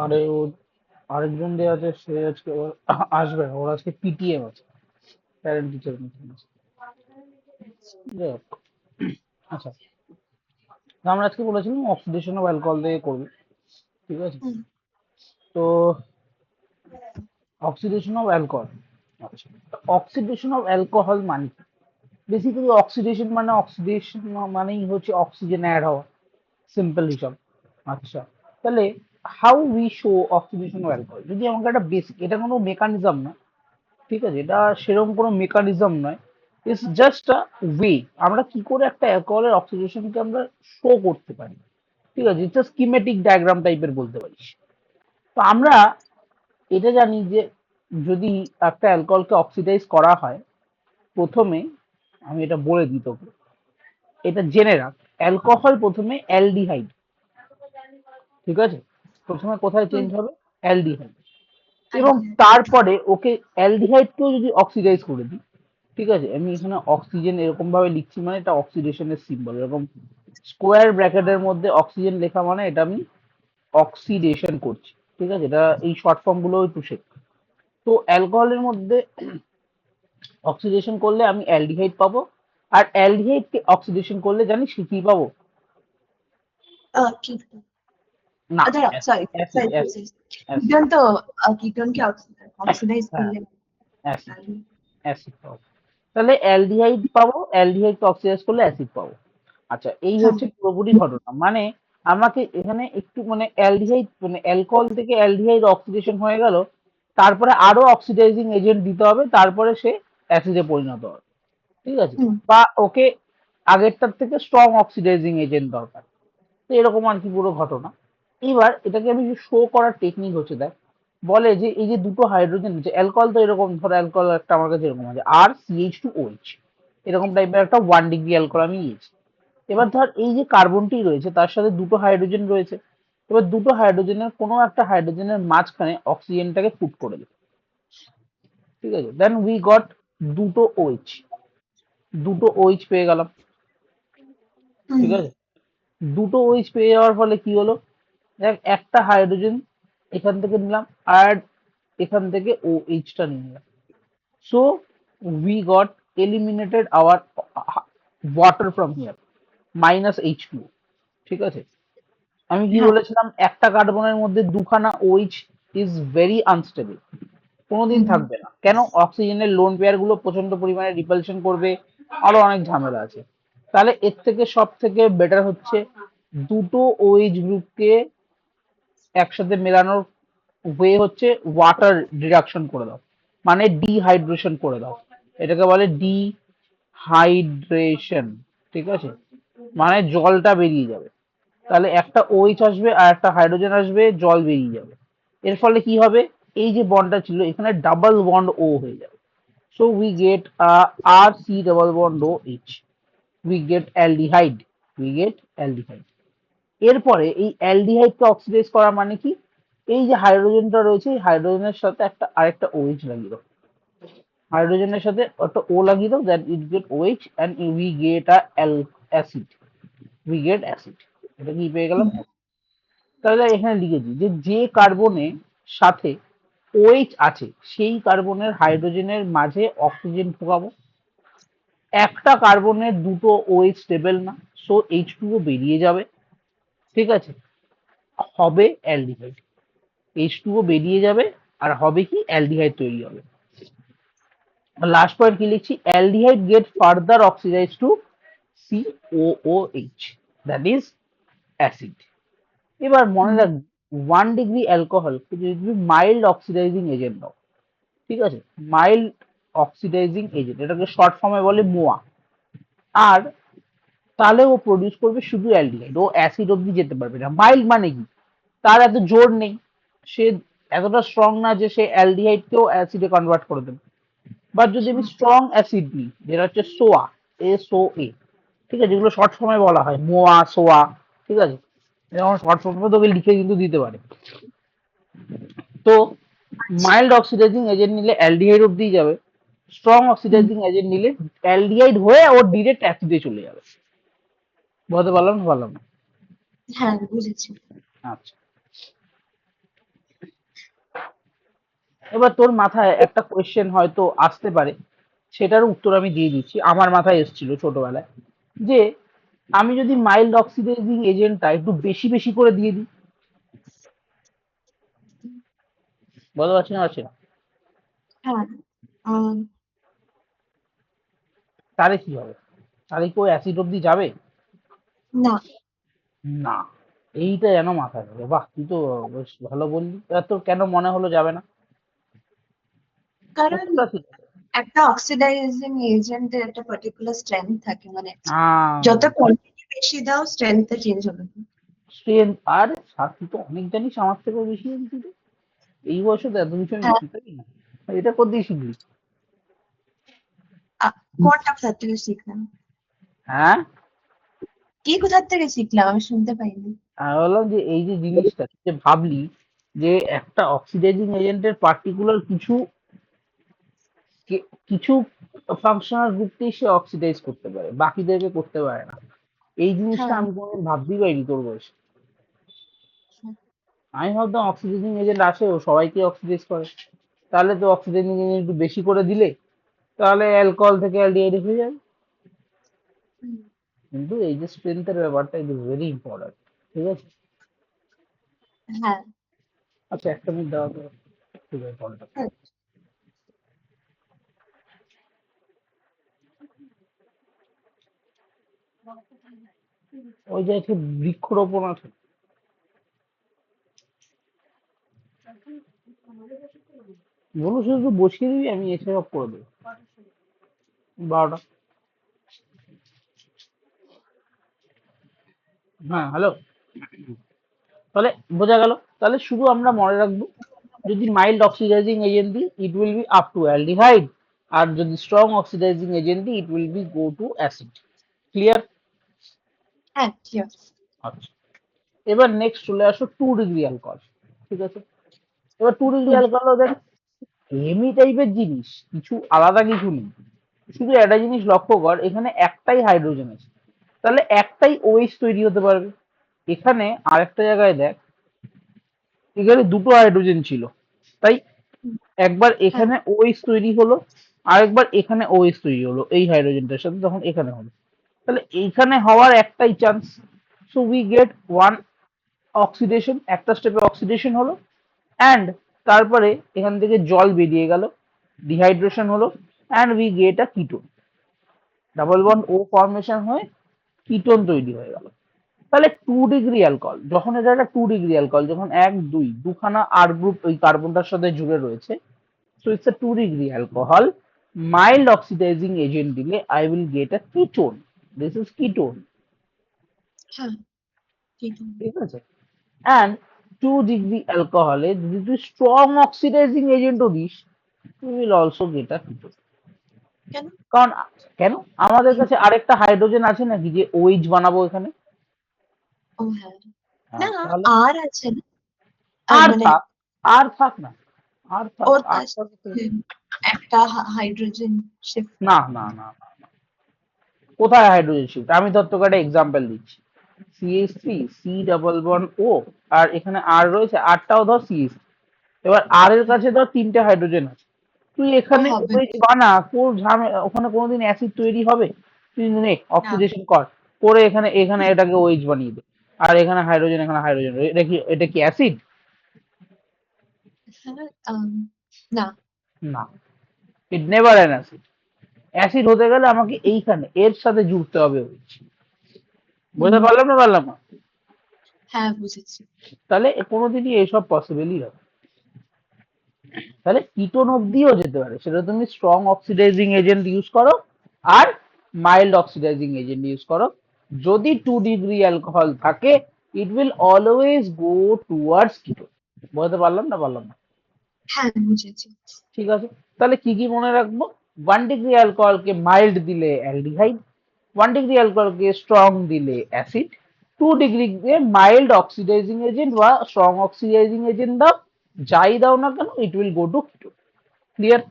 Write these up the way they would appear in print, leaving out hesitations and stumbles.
আরে ও আরেকজন যে আছে সে আজকে আসবে না, ওর আজকে পিটিএম আছে, প্যারেন্ট টিচার মিটিং আছে। যাই হোক, আচ্ছা, তো আমরা আজকে বলেছিলাম অক্সিডেশন অফ অ্যালকোহল দিয়ে করবো, ঠিক আছে? হুম, তো অক্সিডেশন অফ অ্যালকোহল, আচ্ছা, অক্সিডেশন অফ অ্যালকোহল মানে বেসিক্যালি অক্সিডেশন মানে অক্সিডেশন মানেই হচ্ছে অক্সিজেন অ্যাড হওয়া, সিম্পল হিসাব। আচ্ছা, তাহলে how we show oxidation of alcohol, যদি আমাকে একটা বেসিক, এটা কোনো মেকানিজম না, ঠিক আছে, এটা সেরকম কোনো মেকানিজম নয়, ইটস জাস্ট আ ওয়ে আমরা কি করে একটা অ্যালকোহলের অক্সিডেশনকে আমরা শো করতে পারি, ঠিক আছে, ইটস স্কিমেটিক ডায়াগ্রাম টাইপের বলতে পারিস। তো আমরা এটা জানি যে যদি একটা অ্যালকোহলকে অক্সিডাইজ করা হয়, প্রথমে আমি এটা বলে দিই তোকে, এটা জেনে রাখ, অ্যালকোহল প্রথমে অ্যালডিহাইড, ঠিক আছে, প্রথমে কোথায় হুম, চেঞ্জ হবে, অ্যালডিহাইড, এবং একদম। তারপরে ওকে অ্যালডিহাইডকেও যদি অক্সিডাইজ করে দিই, ঠিক আছে, আমি এখানে অক্সিজেন এরকম ভাবে লিখছি মানে এটা অক্সিডেশনের সিম্বল, এরকম স্কোয়ার ব্র্যাকেটের মধ্যে অক্সিজেন লেখা মানে এটা আমি অক্সিডেশন করছি, ঠিক আছে, এটা এই শর্ট ফর্ম গুলো একটু শেখ। তো অ্যালকোহলের মধ্যে অক্সিডেশন করলে আমি অ্যালডিহাইড পাবো, আর অ্যালডিহাইডকে অক্সিডেশন করলে জানিস কি কি পাবো, কি না, দাঁড়া, sorry acid sorry acid acid ketone তো কিটনকে অক্সিডাইজ হ্যাঁ, করলে অ্যাসিড অ্যাসিড পাবো, তাহলে অ্যালডিহাইড পাবো, অ্যালডিহাইড অক্সিডাইজ করলে অ্যাসিড পাবো। আচ্ছা, এই হ্যাঁ, হচ্ছে পুরোপুরি ঘটনা, মানে আমাকে এখানে একটু মানে অ্যালডিহাইড মানে অ্যালকোহল থেকে অ্যালডিহাইড অক্সিডেশন হয়ে গেল, তারপরে আরো অক্সিডাইজিং এজেন্ট দিতে হবে, তারপরে সে অ্যাসিডে পরিণত হবে, ঠিক আছে, হুম, বা ওকে আগেরটার থেকে স্ট্রং অক্সিডাইজিং এজেন্ট দরকার। তো এরকম আর কি পুরো ঘটনা। এবার এটাকে আমি শো করার টেকনিক হচ্ছে, দেখ, বলে যে এই যে দুটো হাইড্রোজেন আছে, অ্যালকোহল তো এরকম, ধর অ্যালকোহল একটা আমার কাছে এরকম আছে আর CH2OH, এরকম টাইপের একটা 1 ডিগ্রি অ্যালকোহল আমি নিয়েছি। এবার ধর এই যে কার্বনটি রয়েছে তার সাথে দুটো হাইড্রোজেন রয়েছে, এবার দুটো হাইড্রোজেনের কোনো একটা হাইড্রোজেনের মাঝখানে অক্সিজেনটাকে পুট করে দেবে, ঠিক আছে, দেন উই গট দুটো OH, দুটো OH পেয়ে গেলাম, হুম, ঠিক আছে, দুটো OH পেয়ে যাওয়ার ফলে কি হলো, দেখ একটা হাইড্রোজেন এখান থেকে নিলাম আর এখান থেকে OH টা নিয়ে নিলাম, so we got eliminated hour water from here, -H2O, ঠিক আছে। আমি কি হ্যাঁ, বলেছিলাম, একটা কার্বনের মধ্যে দুখানা OH ইজ ভেরি আনস্টেবল, কোনোদিন হুম, হুম, থাকবে না, কেন, অক্সিজেনের লোন পেয়ার গুলো প্রচন্ড পরিমাণে রিপালশন করবে, আরো অনেক ঝামেলা আছে। তাহলে এর থেকে সব থেকে বেটার হচ্ছে দুটো OH গ্রুপকে একসাথে মেলানোর ওয়ে হচ্ছে ওয়াটার ডিডাকশন করে দাও, মানে ডিহাইড্রেশন করে দাও, এটাকে বলে ডিহাইড্রেশন, ঠিক আছে, মানে জলটা বেরিয়ে যাবে, তাহলে একটা OH আসবে আর একটা হাইড্রোজেন আসবে, জল বেরিয়ে যাবে, এর ফলে কি হবে, এই যে বন্ডটা ছিল এখানে ডাবল বন্ড O হয়ে যাবে, so we get RC double bond OH, we get aldehyde, we get aldehyde. এরপরে এই অ্যালডিহাইডকে অক্সিডাইজ করা মানে কি, এই যে হাইড্রোজেনটা রয়েছে এই হাইড্রোজেনের সাথে একটা আরেকটা OH লাগিয়ে দাও, হাইড্রোজেনের সাথে একটা O লাগিয়ে দাও, that it get OH and we get a acid, we get acid, এটা কি পেয়ে গেলাম। হুম, তাহলে এখানে লিখেছি যে যে কার্বনের সাথে OH আছে সেই কার্বনের হাইড্রোজেনের মাঝে অক্সিজেন ঢোকাবো, একটা কার্বনের দুটো OH স্টেবল না, সো H2O বেরিয়ে যাবে, ঠিক আছে, হবে অ্যালডিহাইড, H2O বেরিয়ে যাবে আর হবে কি, অ্যালডিহাইড তৈরি হবে। লাস্ট পয়েন্ট কি লিখছি, aldehyde get further oxidize to COOH, that is acid. এবার মনে হুম, রাখবি 1 ডিগ্রি অ্যালকোহল যদি তুমি মাইল্ড অক্সিডাইজিং এজেন্ট দাও, ঠিক আছে, মাইল্ড অক্সিডাইজিং এজেন্ট, এটাকে শর্ট ফর্মে বলে মোয়া, আর তাহলে ও প্রডিউস করবে শুধু অ্যালডিহাইড, ও অ্যাসিড অব্দি যেতে পারবে না। মাইল্ড মানে কি, তার এত জোর নেই, সে এতটা স্ট্রং না যে সে অ্যালডিহাইডকেও অ্যাসিডে কনভার্ট করে দেবে। বাট যদি আমি স্ট্রং অ্যাসিড নিই যেটা হচ্ছে সোয়া, SOA, ঠিক আছে, যেগুলো শর্ট ফর্মে বলা হয় মোয়া, সোয়া, ঠিক আছে, যেমন শর্ট ফর্মে তোকে লিখে কিন্তু দিতে পারে। তো আচ্ছা, মাইল্ড অক্সিডাইজিং এজেন্ট নিলে অ্যালডিহাইড অব্দি যাবে, স্ট্রং হুম, অক্সিডাইজিং এজেন্ট নিলে অ্যালডিহাইড হয়ে ওর ডিরেক্ট অ্যাসিডে চলে যাবে। বলতে পারলাম না, পারলাম না? হ্যাঁ, বুঝেছি। আচ্ছা, এবার তোর মাথায় একটা কোয়েশ্চেন হয়তো আসতে পারে, সেটার উত্তর আমি দিয়ে দিচ্ছি। আমার মাথায় এসেছিল ছোটবেলায়, যে আমি যদি মাইল্ড অক্সিডাইজিং এজেন্টটা একটু বেশি বেশি করে দিয়ে দিই, বুঝতে পারছি না, পারছি না, হ্যাঁ আহ, তাহলে কি হবে? তাহলে কি ওই অ্যাসিড অব্দি যাবে? না, না। এইটা যেন মাথায় থাকে। বাহ, তুই তো বেশ ভালো বললি। এবার তোর কেন মনে হলো যাবে না? কারণ উত্তরটা ঠিক আছে। একটা অক্সিডাইজিং এজেন্টের একটা পার্টিকুলার স্ট্রেংথ থাকে, মানে আহ যত কোয়ান্টিটি বেশি দাও স্ট্রেংথটা চেঞ্জ হবে না। স্ট্রেংথ আর তুই তো অনেক জানিস, আমার থেকেও বেশি জানিস তুই তো। এই বয়সে তো এত কিছু আমি হ্যাঁ, জানতামই না। এটা কোথায় শিখলি? কোনটা কোথা থেকে শিখলাম? হ্যাঁ, কি কোথা থেকে শিখলাম আমি শুনতে পাইনি। আমি বললাম যে এই যে জিনিসটা যে ভাবলি, যে একটা অক্সিডাইজিং এজেন্টের পার্টিকুলার কিছু কিছু ফাংশনাল গ্রুপকেই সে অক্সিডাইজ করতে পারে, বাকিদেরকে করতে পারে না। এই জিনিসটা হ্যাঁ, আমি কোনোদিন ভাবতেই পারিনি তোর বয়সে। হ্যাঁ, আমি ভাবতাম অক্সিডাইজিং এজেন্ট আসে ও সবাইকে অক্সিডাইজ করে। তাহলে তো অক্সিডাইজিং এজেন্ট একটু বেশি করে দিলে তাহলে অ্যালকোহল থেকে অ্যালডিহাইড হয়ে যাবে। হুম, কিন্তু এই যে স্ট্রেংথের ব্যাপারটা, ইট ইজ ভেরি ইম্পর্টেন্ট। ঠিক আছে। হ্যাঁ, আচ্ছা, একটা মিনিট দাও তো, ঠিক আছে কলটা। হ্যাঁ, ওই যে আছে বৃক্ষরোপণ আছে, বলো শুধু একটু বসিয়ে দিবি, আমি এসে সব করে দেবো। 12টা। হ্যাঁ, হ্যালো। তাহলে বোঝা গেল। তাহলে শুধু আমরা মনে রাখবো, যদি মাইল্ড অক্সিডাইজিং এজেন্ট দিই it will be up to aldehyde, আর যদি স্ট্রং অক্সিডাইজিং এজেন্ট দিই it will be go to acid. Clear? হ্যাঁ, clear. আচ্ছা, এবার নেক্সট চলে আসো 2 ডিগ্রি অ্যালকোহল। ঠিক আছে। এবার 2 ডিগ্রি হুম, অ্যালকোহল দেখ এমি টাইপের জিনিস, কিছু আলাদা কিছু নেই। শুধু একটা জিনিস লক্ষ্য কর, এখানে একটাই হাইড্রোজেন আছে, তাহলে একটাই ওএইচ তৈরি হতে পারবে। এখানে আরেকটা জায়গায় দেখ, এখানে দুটো হাইড্রোজেন ছিল, তাই হুম, একবার হ্যাঁ, এখানে ওএইচ তৈরি হলো, আরেকবার এখানে ওএইচ তৈরি হলো এই হাইড্রোজেনটার সাথে, তখন এখানে হলো। তাহলে এইখানে হওয়ার একটাই chance. So we get one oxidation, একটা স্টেপে অক্সিডেশন হলো, অ্যান্ড তারপরে এখান থেকে জল বেরিয়ে গেল, ডিহাইড্রেশন হলো, and we get a ketone. Double bond ও ফর্মেশন হয়ে কিটোন তৈরি হয়ে গেল। তাহলে 2 ডিগ্রি অ্যালকোহল, যখন এটা একটা 2 ডিগ্রি অ্যালকোহল, যখন এক দুই দুখানা আর গ্রুপ ওই কার্বনটার সাথে জুড়ে রয়েছে, so it's a 2 degree alcohol. Mild oxidizing agent দিলে I will get a ketone. This is ketone. হ্যাঁ, ঠিক আছে। ঠিক আছে। And 2 degree alcohol এ যদি তুই strong oxidizing agent ও this, you will also get a ketone. কেন? কারণ কেন, আমাদের কাছে আরেকটা হাইড্রোজেন আছে নাকি যে OH বানাবো এখানে? ও হ্যাঁ, না, হ্যাঁ, তাহলে আর আছে না? আর মানে থাক, আর থাক না, আর থাক, ওর আর পাশে থাক। একটা হাইড্রোজেন শিফট। না না না না, কোথায় হাইড্রোজেন শিফট? আমি ধর তোকে একটা এক্সাম্পল দিচ্ছি। CH3 সি ডাবল বন্ড ও, আর এখানে আর রয়েছে, আরটাও ধর CH। এবার আর এর কাছে ধর 3টে হাইড্রোজেন আছে, তুই ও এখানে হবে OH বানা, তোর ঝামেলা ওখানে কোনোদিন অ্যাসিড তৈরি হবে? তুই নে না। অক্সিডেশন কর, করে এখানে এখানে এটাকে OH বানিয়ে দে, আর এখানে হাইড্রোজেন, এখানে হাইড্রোজেন, এটা কি অ্যাসিড? হ্যাঁ, না। না, it never an acid. Acid হতে গেলে আমাকে এইখানে এর সাথে জুড়তে হবে OH। হুম, বুঝতে পারলাম না পারলাম না? হ্যাঁ, বুঝেছি। তাহলে কোনোদিনই এইসব পসিবলই হবে। তাহলে কিটোন অব্দিও যেতে পারে, সেটা তুমি স্ট্রং অক্সিডাইজিং এজেন্ট ইউজ করো আর মাইল্ড অক্সিডাইজিং এজেন্ট ইউজ করো। যদি 2 ডিগ্রি অ্যালকোহল থাকে, it will always go towards ketone. বলতে পারলাম না পারলাম না? হ্যাঁ, বুঝেছি। ঠিক আছে। তাহলে কি কি মনে রাখবো? 1 ডিগ্রি অ্যালকোহলকে মাইল্ড দিলে অ্যালডিহাইড, 1 ডিগ্রি অ্যালকোহলকে স্ট্রং দিলে অ্যাসিড, 2 ডিগ্রিকে মাইল্ড অক্সিডাইজিং এজেন্ট বা স্ট্রং অক্সিডাইজিং এজেন্ট দাও, যাই দাও না কেন it will go to ketone. Clear?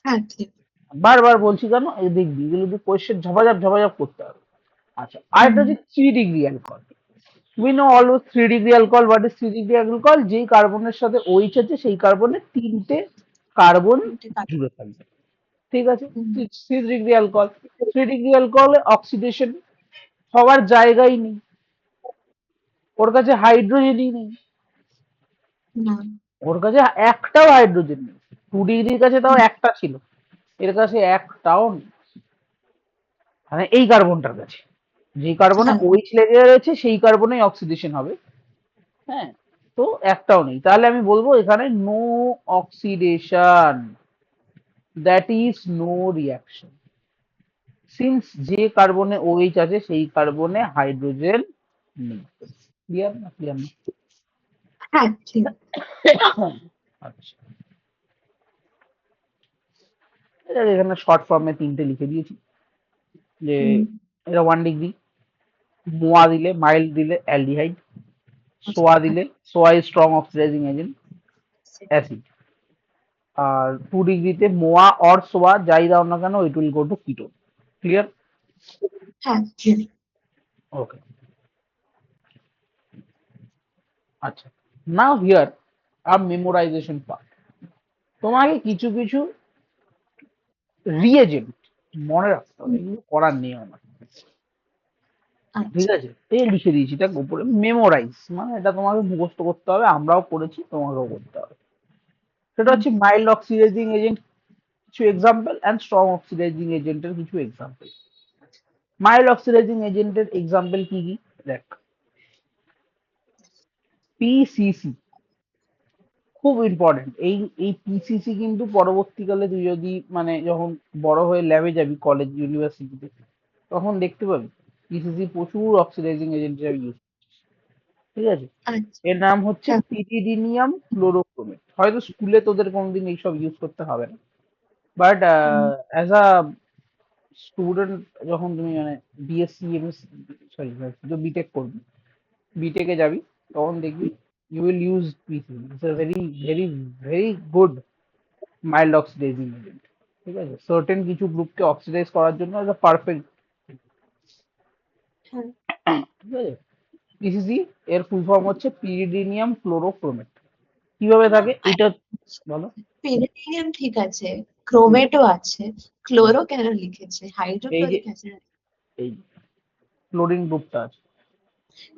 হ্যাঁ, clear. বারবার বলছি কেন, এই দেখবি এগুলো কোয়েশ্চেন ঝপাঝপ ঝপাঝপ করতে হবে। আচ্ছা, আরেকটা হুম, হচ্ছে 3 degree alcohol. We know always 3 degree alcohol. What is 3 degree alcohol? যেই কার্বনের সাথে OH আছে সেই কার্বনে তিনটে কার্বন তিনটে কাজ। জুড়ে থাকবে, ঠিক আছে। হুম, 3 ডিগ্রি অ্যালকোহল, 3 ডিগ্রি অ্যালকোহলে অক্সিডেশন হওয়ার জায়গাই নেই, ওর কাছে হাইড্রোজেনই নেই, না, ওর কাছে একটাও হাইড্রোজেন নেই। 2 ডিগ্রির কাছে তাও একটা ছিল, এর কাছে একটাও নেই। মানে এই কার্বনটার কাছে, যে কার্বনে হ্যাঁ, OH লেগে রয়েছে সেই কার্বনেই অক্সিডেশন হবে, হ্যাঁ। তো একটাও নেই, তাহলে আমি বলবো এখানে no oxidation, that is no reaction, since যে কার্বনে OH আছে সেই কার্বনে হাইড্রোজেন নেই। ক্লিয়ার না? ক্লিয়ার না? হ্যাঁ, ঠিক। আচ্ছা, এখানে শর্ট ফর্মে তিনটে লিখে দিয়েছি যে হুম, এটা 1 ডিগ্রি, মোয়া দিলে মাইল্ড দিলে অ্যালডিহাইড, সোয়া দিলে সোয়া is strong oxidising agent acid, আর 2 ডিগ্রিতে মোয়া অর সোয়া যাই দাও না কেন it will go to ketone. Clear? হ্যাঁ, ঠিক। ওকে, আচ্ছা, নাও হিয়ার আর মেমোরাইজেশন পার্ট। তোমাকে কিছু কিছু রিএজেন্ট মনে রাখতে হবে, এগুলো করার নিয়ম আমার, ঠিক আচ্ছা। আছে। এই লিখে দিয়েছি এটা উপরে, মেমোরাইজ মানে এটা তোমাকে মুখস্থ করতে হবে, আমরাও পড়েছি তোমাকেও করতে হবে। সেটা হুম, হচ্ছে মাইল্ড অক্সিডাইজিং এজেন্ট কিছু এক্সাম্পল অ্যান্ড স্ট্রং অক্সিডাইজিং এজেন্টের কিছু এক্সাম্পল। মাইল্ড অক্সিডাইজিং এজেন্টের এক্সাম্পল কি কি? দেখ, পিসিসি খুব ইম্পর্টেন্ট। এই পিসিসি কিন্তু পরবর্তীকালে তুই যদি মানে যখন বড় হয়ে ল্যাবে যাবি কলেজ ইউনিভার্সিটিতে তখন দেখতে পাবি পিসিসি প্রচুর অক্সিডাইজিং এজেন্ট হিসেবে ইউজ, ঠিক আছে। আচ্ছা। এর নাম হচ্ছে হ্যাঁ, পিরিডিনিয়াম ক্লোরোক্রোমেট। হয়তো স্কুলে তোদের কোনোদিন এইসব ইউজ করতে হবে না, but hmm, as a student যখন তুমি মানে বিএসসি এমএসসি সরি বিটেক করবি, বিটেকে যাবি তখন দেখবি you will use PC, it's a very very very good mild oxidising agent, ঠিক আছে। সার্টেন কিছু গ্রুপকে অক্সিডাইজ করার জন্য এটা পারফেক্ট, হ্যাঁ। ঠিক আছে। পিসিসি এর ফুল ফর্ম হচ্ছে পিরিডিনিয়াম ক্লোরোক্রোমেট। কিভাবে না, থাকে এটা বলো। পেরিনিয়াম ঠিক আছে, ক্রোমেটও আছে, ক্লোরো কেন লিখেছে, এই যে হাইড্রোক্লোরিক অ্যাসিড? এই ক্লোরিন গ্রুপটা আছে,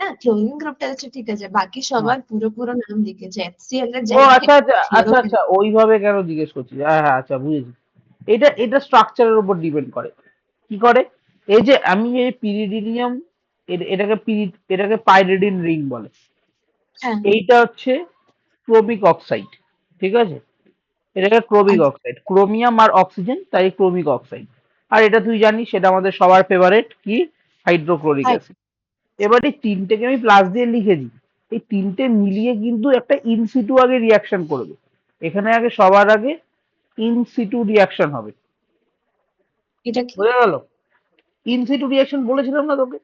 না, ক্লোরিন গ্রুপটা আছে ঠিক আছে, বাকি হ্যাঁ। সবার পুরো পুরো নাম লিখেছে, HCl এর ও জায়গায় আচ্ছা আচ্ছা ক্লোরো আচ্ছা কেন? আচ্ছা, ওইভাবে কেন জিজ্ঞেস করছিস? হ্যাঁ হ্যাঁ, আচ্ছা বুঝেছি। এটা এটা স্ট্রাকচারের উপর ডিপেন্ড করে। কি করে? এই যে আমি এই পিরিডিনিয়াম, এটাকে পাইরিডিন রিং বলে। হ্যাঁ, এইটা হচ্ছে ক্রোমিক অক্সাইড, ঠিক আছে। এটাকে ক্রোমিক আচ্ছা, অক্সাইড, ক্রোমিয়াম আর অক্সিজেন তাই ক্রোমিক অক্সাইড। আর এটা তুই জানিস সেটা আমাদের সবার ফেভারিট কি, হাইড্রোক্লোরিক হাই, অ্যাসিড। এবার এই তিনটেকে আমি প্লাস দিয়ে লিখে দিই, এই তিনটে মিলিয়ে কিন্তু একটা ইনসিটু আগে রিয়াকশন করবে। এখানে আগে সবার আগে ইনসিটু রিয়াকশন হবে, এটা কি? বোঝা গেল? ইনসিটু রিয়াকশন বলেছিলাম না তোকে,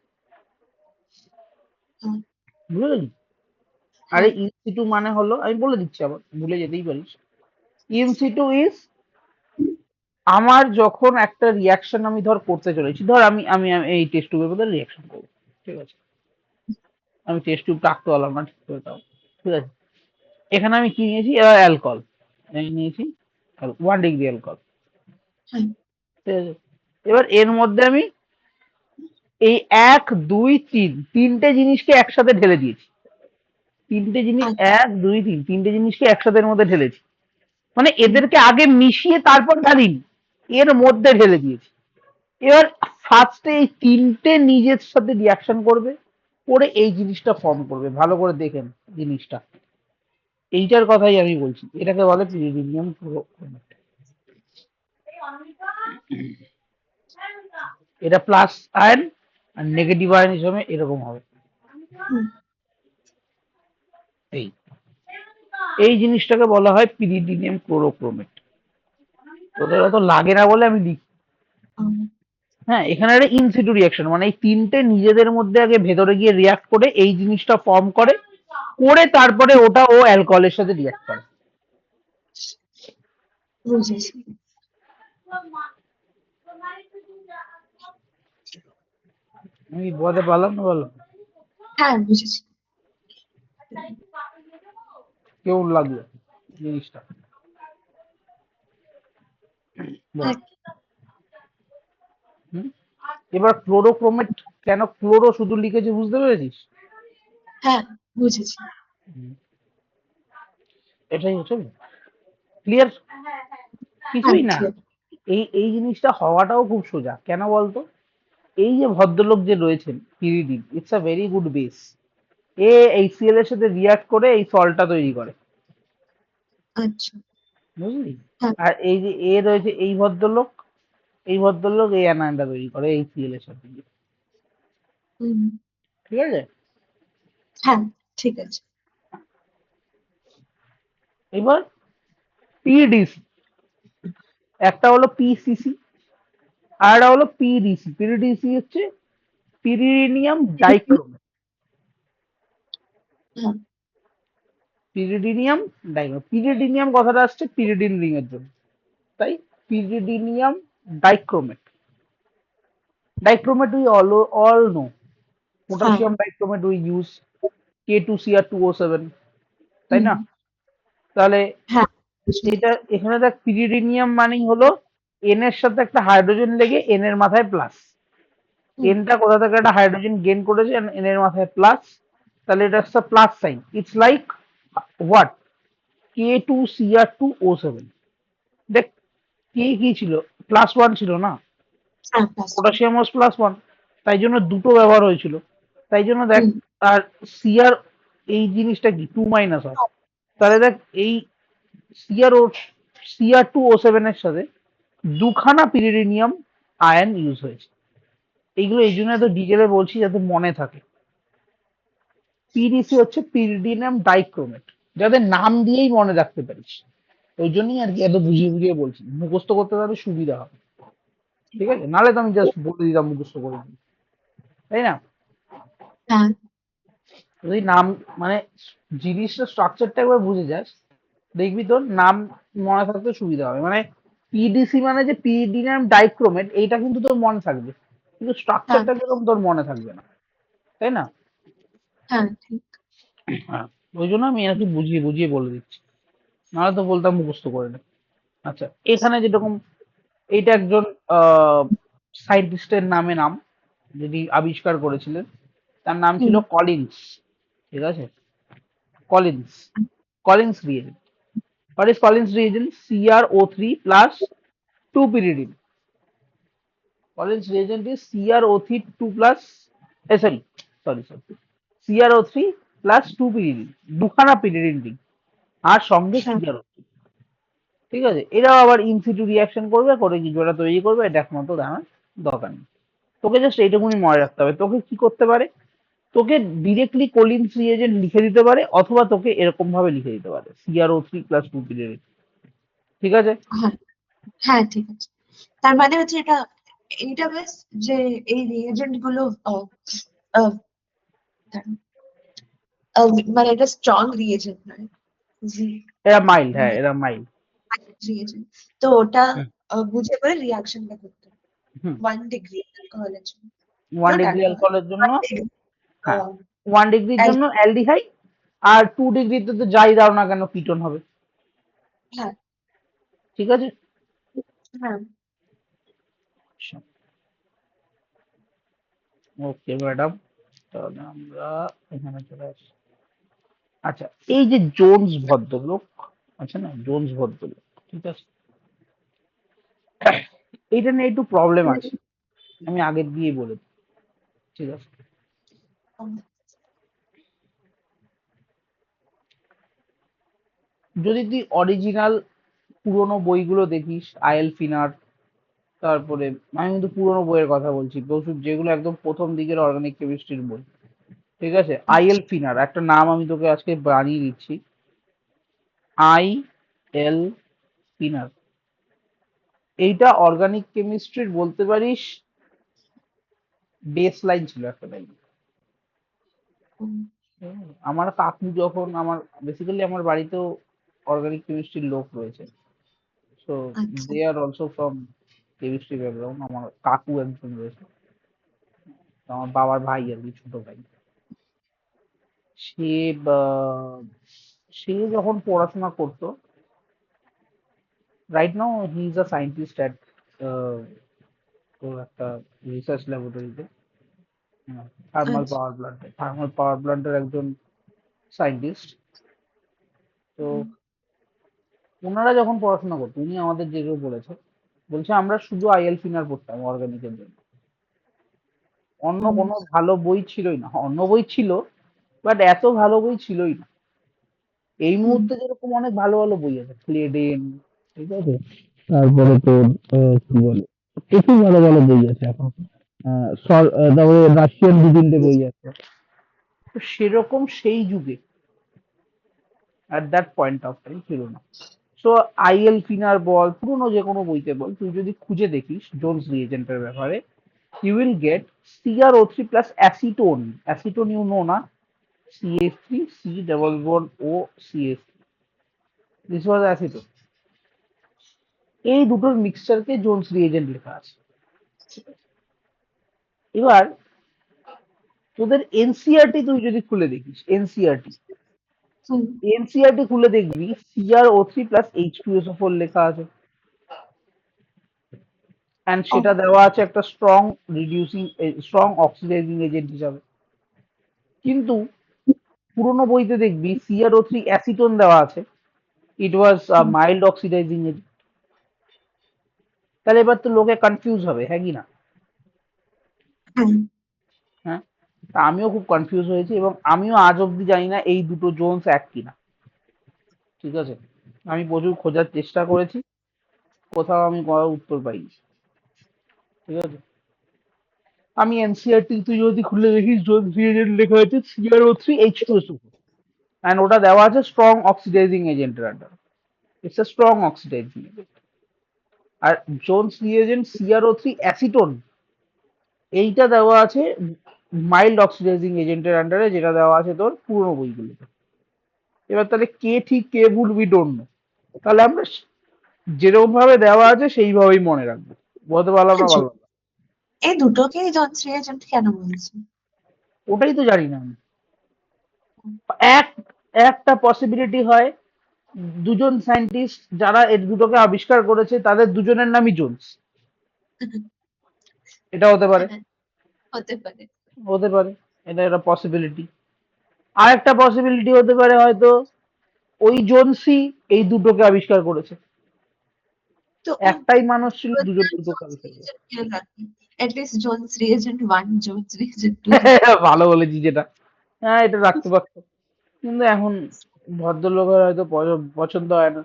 হ্যাঁ, বুঝে গেলি? আরে হ্যাঁ, ইনসিটু মানে হলো, আমি বলে দিচ্ছি আবার, ভুলে যেতেই পারিস। ইনসিটু ইজ আমার যখন একটা রিয়াকশন আমি ধর করতে চলেছি, ধর আমি আমি আমি এই টেস্ট টিউবের মধ্যে রিয়াকশন করবো, ঠিক আছে। আমি টেস্ট টিউব রাখতে পারলাম না ঠিক করে তাও, ঠিক আছে। এখানে আমি কি নিয়েছি, অ্যালকোহল, আমি নিয়েছি 1 ডিগ্রি অ্যালকোহল, হ্যাঁ, ঠিক আছে। এবার এর মধ্যে আমি এই 1 2 3 তিনটে জিনিসকে একসাথে ঢেলে দিয়েছি, তিনটে জিনিস, আচ্ছা, 1 2 3 তিনটে জিনিসকে একসাথে এর মধ্যে ঢেলেছি, মানে হুম, এদেরকে আগে মিশিয়ে তারপর ঢালিনি, এর মধ্যে ঢেলে দিয়েছি। এবার ফার্স্টে এই তিনটে নিজের সাথে রিয়াকশন করবে, করে এই জিনিসটা ফর্ম করবে। ভালো করে দেখেন জিনিসটা, এইটার কথাই আমি বলছি, এটাকে বলে পিরিডিনিয়াম ক্লোরোক্রোমেট। এটা প্লাস আয়ন আর নেগেটিভ আয়ন হিসেবে এরকম হবে। হুম, এই এই জিনিসটাকে বলা হয় পিরিডিনিয়াম ক্লোরোক্রোমেট। তোদের অত লাগে না বলে আমি লিখি। হুম, হ্যাঁ, এখানে একটা ইনসিটু রিয়াকশন মানে এই তিনটে নিজেদের মধ্যে আগে ভেতরে গিয়ে রিয়াক্ট করে এই জিনিসটা ফর্ম করে, করে তারপরে ওটা ও অ্যালকোহলের সাথে রিয়াক্ট করে। বুঝেছি। আমি বোঝাতে পারলাম না, বলো। হ্যাঁ বুঝেছি। কেমন লাগলো জিনিসটা? বল। হ্যাঁ হুম? এবার ক্লোরোক্রোমেট কেন ক্লোরো শুধু লিখেছে বুঝতে পেরেছিস? হ্যাঁ বুঝেছি। এটাই হচ্ছে ক্লিয়ার। হ্যাঁ কিছুই না, ক্লিয়ার। এই জিনিসটা হওয়াটাও খুব সোজা। কেন বলতো? এই যে ভদ্রলোক যে রয়েছেন pyridine, it's a very good base. এ এই সিএল এর সাথে রিয়াক্ট করে এই সল্টটা তৈরি করে, আচ্ছা। বুঝলি? হ্যাঁ। আর এই যে এ রয়েছে এই ভদ্রলোক এই অ্যানায়নটা তৈরি করে এই সিএল এর সাথে গিয়ে। হুম। ঠিক আছে? হ্যাঁ ঠিক আছে। এবার পিডিসি, একটা হলো পিসিসি আর একটা হলো পিডিসি। পিডিসি হচ্ছে পিরিডিনিয়াম ডাইক্রোমেট। হ্যাঁ। পিরিডিনিয়াম কথাটা আসছে পিরিডিন রিং এর জন্য, তাই pyridinium dichromate. Dichromate we all know, হ্যাঁ। potassium dichromate we use K2Cr2O7, তাই হুম। না? তাহলে হ্যাঁ বুঝেছি। এটা এখানে দেখ পিরিডিনিয়াম মানেই হলো এন এর সাথে একটা হাইড্রোজেন লেগে এন এর মাথায় প্লাস। হুম। এনটা কোথা থেকে একটা হাইড্রোজেন গেইন করেছে এন এর মাথায় প্লাস, তাহলে এটা একটা plus sign. It's like what? K2Cr2O7। দেখ কে কি ছিল? +1 ছিল না? হ্যাঁ প্লাস। পটাশিয়াম ওয়াজ +1, তাই জন্য দুটো ব্যবহার হয়েছিল। তাই জন্য দেখ, হুম। আর সিআর এই জিনিসটা কি 2 মাইনাস হয়। তাহলে দেখ এই সিআর ও Cr2O7 এর সাথে দুখানা পিরিডিনিয়াম আয়ন ইউজ হয়েছে। এইগুলো এই জন্য এত ডিটেলে বলছি যাতে মনে থাকে। পিডিসি হচ্ছে পিরিডিনিয়াম ডাইক্রোমেট, যাদের নাম দিয়েই মনে রাখতে পারিস। ওই জন্যই আর কি এত বুঝিয়ে বুঝিয়ে বলছি, মুখস্থ করতে তাদের সুবিধা হবে। ঠিক আছে, নাহলে তো আমি জাস্ট বলে দিতাম মুখস্থ করে দিই, তাই না? হ্যাঁ। যদি নাম মানে জিনিসটা স্ট্রাকচারটা একবার বুঝে যাস, দেখবি তোর নাম মনে থাকতে সুবিধা হবে। মানে পিডিসি মানে যে পিরিডিনিয়াম ডাইক্রোমেট, এইটা কিন্তু তোর মনে থাকবে, কিন্তু হ্যাঁ। স্ট্রাকচারটা কিরকম তোর মনে থাকবে না, তাই না? হ্যাঁ ঠিক। হ্যাঁ, ওই জন্য আমি আর কি বুঝিয়ে বুঝিয়ে বলে দিচ্ছি, নাহলে তো বলতাম মুখস্থ করে নে। আচ্ছা, এখানে যেরকম এইটা একজন সায়েন্টিস্টের নাম যিনি আবিষ্কার করেছিলেন, তার নাম ছিল হুম। কলিন্স। ঠিক আছে, Collins, Collins reagent. What is Collins reagent? CrO3 plus 2 pyridine. Collins reagent is CrO3 2 plus, sorry, CrO3 plus 2 pyridine, দুখানা pyridine ring আর সঙ্গে হ্যাঁ। CrO3। ঠিক আছে, এরাও আবার ইনসিটু রিয়াকশন করবে, করে কিছু একটা তৈরি করবে, এটা একমাত্র জানার দরকার নেই। তোকে জাস্ট এইটুকুনি মনে রাখতে হবে। তোকে কি করতে পারে? তোকে ডিরেক্টলি কোলিনস রিয়েজেন্ট লিখে দিতে পারে, অথবা তোকে এরকম ভাবে লিখে দিতে পারে CrO3 plus 2 pyridine। ঠিক আছে? হ্যাঁ। হ্যাঁ ঠিক আছে। তার মানে হচ্ছে এটা, এইটা বেশ যে এই রিয়েজেন্ট গুলো আহ, দাঁড়াও, মানে এটা স্ট্রং রিয়েজেন্ট নয়, এরা মাইল্ড, হ্যাঁ এরা মাইল্ড। রিয়েজেন্ট। তো ওটা বুঝে করে রিয়াকশনটা করতে হবে হুম। 1 ডিগ্রি অ্যালকোহলের জন্য। 1 নট ডিগ্রি অ্যালকোহল, অ্যালকোহলের জন্য, 1 ডিগ্রি। হ্যাঁ 1 ডিগ্রির জন্য অ্যালডিহাইড, আর 2 ডিগ্রিতে তো যাই দাও না কেন কিটোন হবে। হ্যাঁ। ঠিক আছে? হ্যাঁ। ওকে ম্যাডাম, তাহলে আমরা এখানে চলে আসি। আচ্ছা, এই যে জোনস ভদ্রলোক আছে না, জোনস ভদ্রলোক, ঠিক আছে, এইটা নিয়ে একটু প্রবলেম আছে, আমি আগের দিয়ে বলে দিই। ঠিক আছে, যদি তুই অরিজিনাল পুরোনো বইগুলো দেখিস, আইএল ফিনার, তারপরে আমি কিন্তু পুরোনো বইয়ের কথা বলছি, যেগুলো একদম প্রথম দিকের অর্গানিক কেমিস্ট্রির বই। ঠিক আছে, আইএল ফিনার একটা নাম আমি তোকে আজকে বানিয়ে দিচ্ছি, আইএল ফিনার। এইটা অর্গানিক কেমিস্ট্রির বলতে পারিস বেস লাইন ছিল একটা লাইন। আমার কাকু যখন আমার বেসিক্যালি আমার বাড়িতেও অর্গানিক কেমিস্ট্রির লোক রয়েছে, সো আচ্ছা। They are also from chemistry background. আমার কাকু একজন রয়েছে, তো আমার বাবার ভাই আর কি, ছোট ভাই। সে সে যখন পড়াশোনা করতো, right now he is a scientist at একটা রিসার্চ ল্যাবরেটরিতে, আচ্ছা। থার্মাল পাওয়ার প্ল্যান্টের একজন সায়েন্টিস্ট। তো হুম, ওনারা যখন পড়াশোনা করতো, উনি আমাদের যেগুলো বলেছে, বলছে আমরা শুধু আইএল ফিনার পড়তাম অর্গানিকের জন্য, অন্য হুম, কোনো ভালো বই ছিলই না। অন্য বই ছিল, বাট এত ভালো বই ছিলই না। এই হুম, মুহূর্তে যেরকম অনেক ভালো ভালো বই আছে, ক্লেডেন, ঠিক আছে, তারপরে তোর কি বলে, প্রচুর ভালো ভালো বই আছে এখন। তারপরে রাশিয়ান দু তিনটে বই আছে। তো সেরকম সেই যুগে at that point of time ছিল না। সো আইএল ফিনার বল, পুরোনো যে কোনো বইতে বল, তুই যদি খুঁজে দেখিস জোনস রিএজেন্টের ব্যাপারে, you will get CrO3 plus acetone. Acetone you know না, CH3 C double bond O CH3. This was acetone. এই দুটোর মিক্সচারকে জোনস রিএজেন্ট লেখা আছে। এবার তোদের এনসিআরটি তুই যদি খুলে দেখিস, হুম, এনসিআরটি খুলে দেখবি CrO3 প্লাস H2SO4 লেখা আছে, অ্যান্ড ও, সেটা দেওয়া আছে একটা স্ট্রং অক্সিডাইজিং এজেন্ট হিসাবে। কিন্তু পুরোনো বইতে দেখবি CrO3 অ্যাসিটোন দেওয়া আছে, ইট ওয়াজ হুম, মাইল্ড অক্সিডাইজিং এজেন্ট। তাহলে এবার তো লোকে কনফিউজ হবে, হ্যাঁ কি না? হ্যাঁ, হ্যাঁ, তা আমিও খুব কনফিউজ হয়েছি, এবং আমিও আজ অব্দি জানি না এই দুটো জোনস এক কিনা। ঠিক আছে, আমি প্রচুর খোঁজার চেষ্টা করেছি, কোথাও আমি কোনো উত্তর পাইনি। ঠিক আছে, আমি এনসিআরটি তুই যদি খুলে দেখিস, জোন রিএজেন্ট লেখা হয়েছে CrO3 H2SO, অ্যান্ড ওটা দেওয়া আছে স্ট্রং অক্সিডাইজিং এজেন্টের under. It's a strong oxidising agent. আর জোনস রিএজেন্ট CrO3 অ্যাসিটোন, এইটা দেওয়া আছে মাইল্ড অক্সিডাইজিং এজেন্টের আন্ডারে, যেটা দেওয়া আছে তোর পুরোনো বইগুলোতে। এবার তাহলে কে ঠিক কে ভুল উই ডোন্ট নো। তাহলে আমরা যেরকম ভাবে দেওয়া আছে সেইভাবেই মনে রাখবো। বলতে পারলাম না, হ্যাঁ, পারলাম না। এই দুটোকেই জোনস রিএজেন্ট কেন বলছে? ওটাই তো জানি না আমি। এক একটা পসিবিলিটি হয়, দুজন সায়েন্টিস্ট যারা এই দুটোকে আবিষ্কার করেছে তাদের দুজনের নামই জোনস, এটা হতে পারে। হ্যাঁ, হতে পারে। হতে পারে, এটা একটা পসিবিলিটি। আর একটা পসিবিলিটি হতে পারে, হয়তো ওই জোনসই এই দুটোকে আবিষ্কার করেছে। তো একটাই মানুষ ছিল, দুজন দুটোকে জোনস আবিষ্কার করেছে। রিএজেন্ট কেন রাখি? At least Jones reagent 1, Jones reagent 2। ভালো বলেছি যেটা, হ্যাঁ এটা রাখতে পারতো। কিন্তু এখন ভদ্রলোকের হয়তো পছন্দ হয় না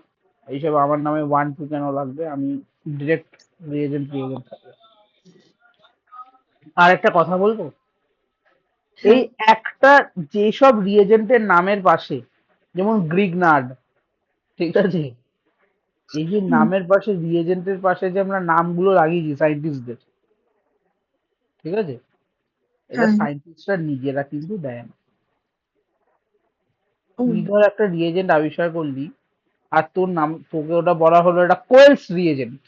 এইসব, আমার নামে 1 2 কেন লাগবে, আমি ডিরেক্ট রিএজেন্ট থাকবে। আর একটা কথা বলবো, এই হ্যাঁ, একটা যেসব রিএজেন্টের নামের পাশে, যেমন গ্রিগনার্ড, ঠিক আছে, এই যে হুম, নামের পাশে রিএজেন্টের পাশে যে আমরা নামগুলো লাগিয়েছি সাইন্টিস্টদের, ঠিক আছে, এটা হ্যাঁ, সাইন্টিস্টরা নিজেরা কিন্তু দেয় না। হুম, তুই ধর একটা রিএজেন্ট আবিষ্কার করলি, আর তোর নাম, তোকে ওটা বলা হলো এটা কোয়েলস রিএজেন্ট,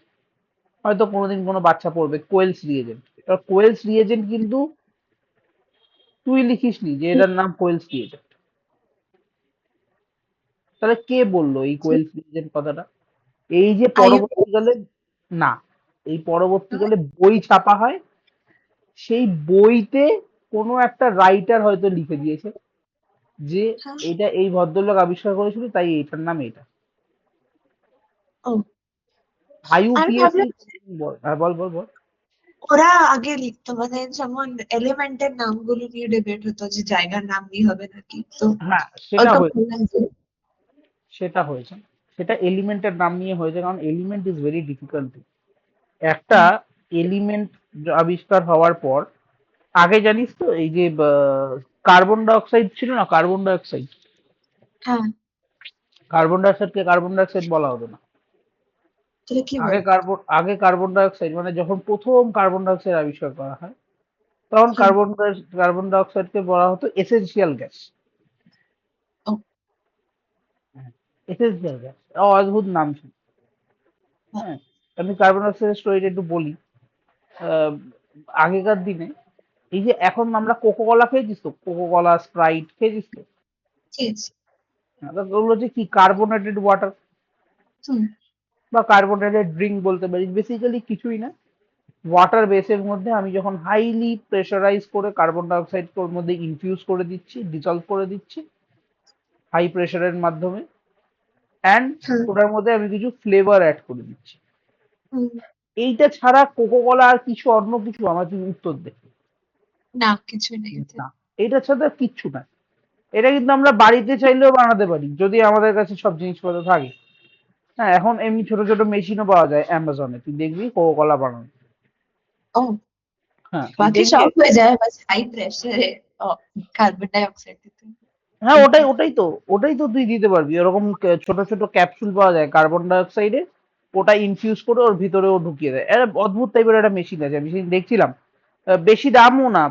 হয়তো কোনোদিন কোনো বাচ্চা পড়বে কোয়েলস রিএজেন্ট। এবার কোয়েলস রিএজেন্ট কিন্তু তুই লিখিসনি যে এটার নাম কোয়েলস রিএজেন্ট। তাহলে কে বললো এই কোয়েলস রিএজেন্ট কথাটা? এই যে আইইউপিএ পরবর্তীকালে, না, এই পরবর্তীকালে বই ছাপা হয়, সেই বইতে কোনো একটা রাইটার হয়তো লিখে দিয়েছে যে হ্যাঁ, এটা এই ভদ্রলোক আবিষ্কার করেছিল, তাই এটার নাম এটা। ও, আমি আইইউপিএসসি, ভাবলাম বল, হ্যাঁ বল বল বল। ওরা আগে লিখতো, মানে যেমন এলিমেন্টের নামগুলো নিয়ে ডিবেট হতো যে জায়গার নাম নিয়ে হবে নাকি, তো হ্যাঁ, সেটা ওটা হয়েছে, বললাম যে সেটা হয়েছে, সেটা এলিমেন্টের নাম নিয়ে হয়েছে, কারণ এলিমেন্ট ইজ ভেরি ডিফিকাল্ট। একটা হুম, এলিমেন্ট আবিষ্কার হওয়ার পর, আগে জানিস তো এই যে কার্বন ডাই অক্সাইড ছিল না, কার্বন ডাই অক্সাইড, হ্যাঁ, carbon die অক্সাইডকে carbon die oxide বলা হতো না। তাহলে কি আগে বল? কার্বন ডাই অক্সাইড মানে যখন প্রথম কার্বন ডাই অক্সাইড আবিষ্কার করা হয়, তখন হ্যাঁ, কার্বন ডাই অক্সাইডকে বলা হতো এসেনশিয়াল গ্যাস। ও, এসেনশিয়াল গ্যাস, অদ্ভুত নাম ছিল। হ্যাঁ, হ্যাঁ, আমি কার্বন ডাই অক্সাইডের স্টোরিটা একটু বলি। আহ, আগেকার দিনে, এই যে এখন আমরা কোকো কলা খেয়েছিস তো, কোকো কলা স্প্রাইট খেয়েছিস তো, ঠিক আছে। ওগুলো হচ্ছে কি কার্বোনেটেড ওয়াটার হুম বা কার্বোনেটেড ড্রিঙ্ক বলতে পারিস, বেসিক্যালি কিছুই না, ওয়াটার বেসের মধ্যে আমি যখন হাইলি প্রেসারাইজ করে কার্বন ডাইঅক্সাইড ওর মধ্যে ইনফিউজ করে দিচ্ছি, ডিসলভ করে দিচ্ছি হাই প্রেসারের মাধ্যমে, অ্যান্ড হুম ওটার মধ্যে আমি কিছু ফ্লেভার অ্যাড করে দিচ্ছি। হুম। এইটা ছাড়া কোকো কোলা আর কিছু অন্য কিছু আমার তুমি উত্তর দে। না, কিছুই নেই ওতে। না, এটা ছাড়া আর কিচ্ছু না। এটা কিন্তু আমরা বাড়িতে চাইলেও বানাতে পারি যদি আমাদের কাছে সব জিনিসপত্র থাকে। হ্যাঁ, এখন এমনি ছোট ছোট মেশিনও পাওয়া যায় অ্যামাজনে, তুই দেখবি কোকো কোলা বানানো। ও, হ্যাঁ তুই বাকি দেখবি। সব হয়ে যায়, বাস হাই প্রেসারে কার্বন ডাই অক্সাইড দিতে। হ্যাঁ, ওটাই এইটাই। ওটাই তো তুই দিতে পারবি, ওরকম ছোট ছোট ক্যাপসুল পাওয়া যায় কার্বন ডাই অক্সাইডে, ওটা ইনফিউজ করে ওর ভিতরেও ঢুকিয়ে দেয়। একটা অদ্ভুত টাইপের একটা মেশিন আছে, আমি সেদিন দেখছিলাম। বেশি দামও না,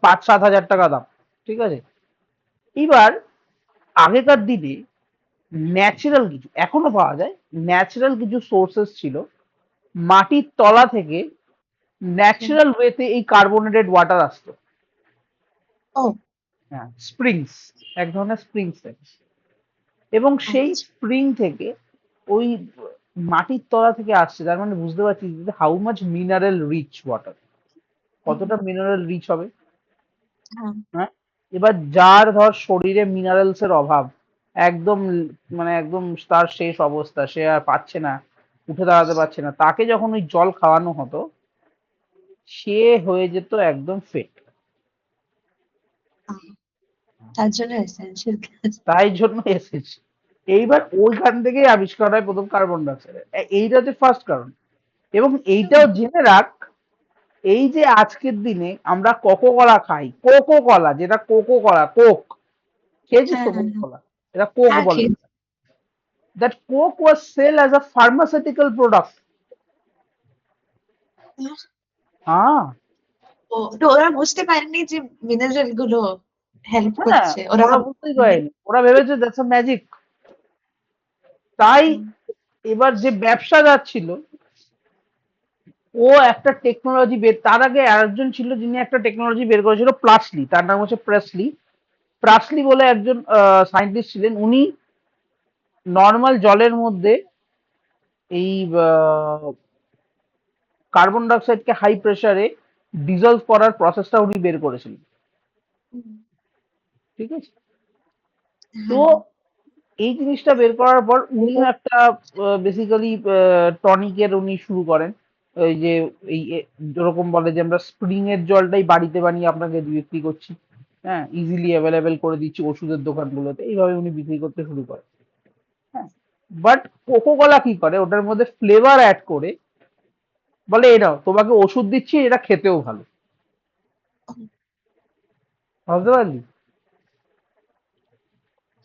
5-7 হাজার টাকা দাম। ঠিক আছে। এবার আগেকার দিনে ন্যাচারাল কিছু এখনো পাওয়া যায়, ন্যাচারাল কিছু সোর্সেস ছিল, মাটির তলা থেকে ন্যাচারাল ওয়েতে এই কার্বোনেটেড ওয়াটার আসতো। ও হ্যাঁ, স্প্রিংস, এক ধরনের স্প্রিংস থাকে, এবং সেই আচ্ছা। স্প্রিং থেকে ওই মাটির তলা থেকে আসছে, তার মানে বুঝতে পারছিস how much mineral rich water, hmm, কতটা মিনারেল রিচ হবে। হ্যাঁ। হ্যাঁ। এবার যার ধর শরীরে মিনারেলস এর অভাব, একদম মানে একদম তার শেষ অবস্থা, সে আর পাচ্ছে না, উঠে দাঁড়াতে পারছে না, তাকে যখন ওই জল খাওয়ানো হতো, সে হয়ে যেত একদম ফিট। আহ, তার জন্য এসেনশিয়াল গ্যাস। তাই জন্য এসেছে। এইবার ওইখান থেকেই আবিষ্কার হয় প্রথম কার্বন ডাইঅক্সাইড। এইটা হচ্ছে ফার্স্ট কারণ। এবং এইটাও জেনে রাখ, এই যে আজকের দিনে আমরা কোকো কলা খাই, কোকো কলা, যেটা কোকো কলা, কোক, খেয়েছিস হ্যাঁ তো হ্যাঁ কোকো হ্যাঁ। কলা? এটা কোক হ্যাঁ বলে। খেয়েছি। That Coke was sell as a pharmaceutical product. হ্যাঁ। ও, তো ওরা বুঝতে পারেনি যে মিনারেল গুলো হেল্প হ্যাঁ, করছে, ওরা ওরা বুঝতেই পারেনি, ওরা ভেবেছে দ্যাটস আ ম্যাজিক। তাই হুম, এবার যে ব্যবসা যাচ্ছিল, ও একটা টেকনোলজি বের, তার আগে আরেকজন ছিল যিনি একটা টেকনোলজি বের করেছিল, প্লাসলি, তার নাম হচ্ছে প্রেসলি। প্রাসলি বলে একজন সায়েন্টিস্ট ছিলেন, উনি নর্মাল জলের মধ্যে এই কার্বন ডাইঅক্সাইডকে হাই প্রেসারে ডিজলভ করার প্রসেসটা উনি বের করেছিলেন। হুম, ঠিক আছে। তো হ্যাঁ। এই জিনিসটা বের করার পর উনিও একটা বেসিক্যালি টনিকের উনি শুরু করেন। ওই যে এই যেরকম বলে যে আমরা স্প্রিং এর জলটাই বাড়িতে বানিয়ে আপনাকে বিক্রি করছি, হ্যাঁ, ইজিলি অ্যাভেলেবেল করে দিচ্ছি ওষুধের দোকানগুলোতে, এইভাবে উনি বিক্রি করতে শুরু করেন। হ্যাঁ। বাট কোকো কোলা কি করে, ওটার মধ্যে ফ্লেভার অ্যাড করে বলে এটাও তোমাকে ওষুধ দিচ্ছি, এটা খেতেও ভালো। বুঝতে পারলি?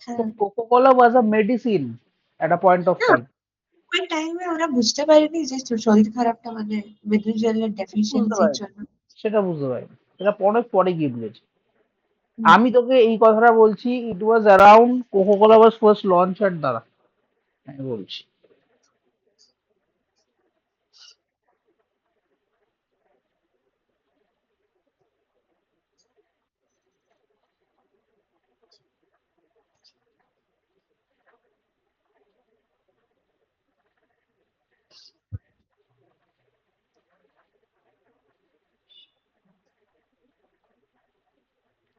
তো হ্যাঁ। Coca Cola was a medicine at a point of না, টাইম। ওই টাইমে ওরা বুঝতে পারেনি যে শরীর খারাপটা মানে মিনারেলের বুঝতে ডেফিসিয়েন্সির পারেনি, জন্য। সেটা বুঝতে পারিনি, এটা অনেক পরে গিয়ে বুঝেছি। হুম, আমি তোকে এই কথাটা বলছি, it was around Coca Cola was first launch at দ্বারা, আমি বলছি।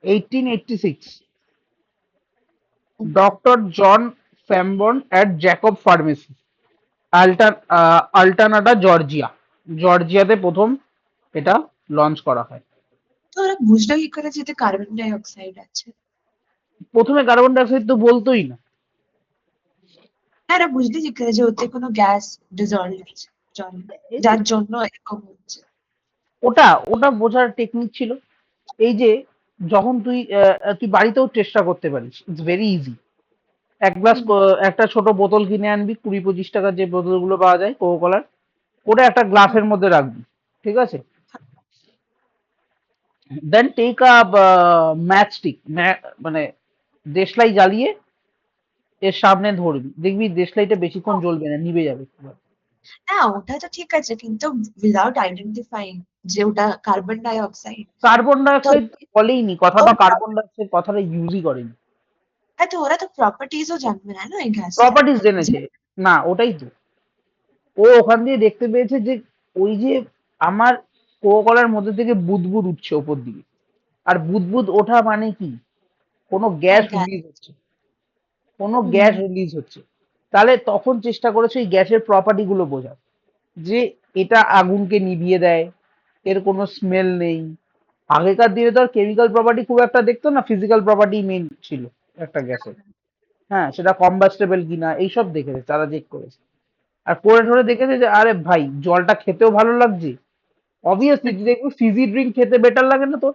1886, hmm. Doctor John Pemberton at Jacob pharmacy, Atlanta, Georgia. জর্জিয়াতে প্রথম এটা লঞ্চ করা হয়। তো ওরা বুঝলো কি করে যে এতে কার্বন ডাই অক্সাইড আছে? প্রথমে কার্বন ডাইঅক্সাইড তো বলতোই না। হ্যাঁ, এরা বুঝলো কি করে যে ওতে কোনো গ্যাস ডিজলভ হচ্ছে জলে, যার জন্য এরকম হচ্ছে? ওটা ওটা বোঝার টেকনিক ছিল। এই যে যখন তুই বাড়িতেও চেষ্টা করতে পারিস, ইটস ভেরি ইজি। এক গ্লাস, হুম, একটা ছোট বোতল কিনে আনবি, 20-25 টাকার যে বোতলগুলো পাওয়া যায় কোকো কলার, ওটা একটা হুম, গ্লাসের মধ্যে রাখবি। ঠিক আছে। Then take a matchstick, মানে দেশলাই জ্বালিয়ে এর সামনে ধরবি, দেখবি দেশলাইটা বেশিক্ষণ হুম। জ্বলবে না, নিভে যাবে। না, ওটা তো ঠিক আছে, কিন্তু উইদাউট আইডেন্টিফাইং যে ওটা কার্বন ডাই অক্সাইড। কার্বন তো ডাইঅক্সাইড বলেইনি, কথাটা ওটা কার্বন ডাইঅক্সাইড কথাটা ইউজই করেনি। হ্যাঁ, তো ওরা তো প্রপার্টিজও জানবে না এই গ্যাসটা। প্রপার্টিস জেনেছে না, ওটাই তো। ও ওখান দিয়ে দেখতে পেয়েছে যে ওই যে আমার কোকাকোলার মধ্যে থেকে বুদবুদ উঠছে ওপর দিকে, আর বুদবুদ ওঠা মানে কি, কোনো গ্যাস হ্যাঁ, গ্যাস। রিলিজ হচ্ছে, কোনো গ্যাস রিলিজ হচ্ছে। তাহলে তখন চেষ্টা করেছে এই গ্যাসের প্রপার্টি গুলো বোঝার, যে এটা আগুনকে নিভিয়ে দেয়, এর কোনো স্মেল নেই। আগেকার দিনে তো আর কেমিক্যাল প্রপার্টি খুব একটা দেখতো না, ফিজিক্যাল প্রপার্টি মেন ছিল একটা গ্যাসের। হ্যাঁ, সেটা কম্বাস্টেবল কিনা এইসব দেখেছে, তারা চেক করেছে। আর করে ঠরে দেখেছে যে আরে ভাই জলটা খেতেও ভালো লাগছে, অবভিয়াসলি দেখবি ফিজি ড্রিঙ্ক খেতে বেটার লাগে না তোর?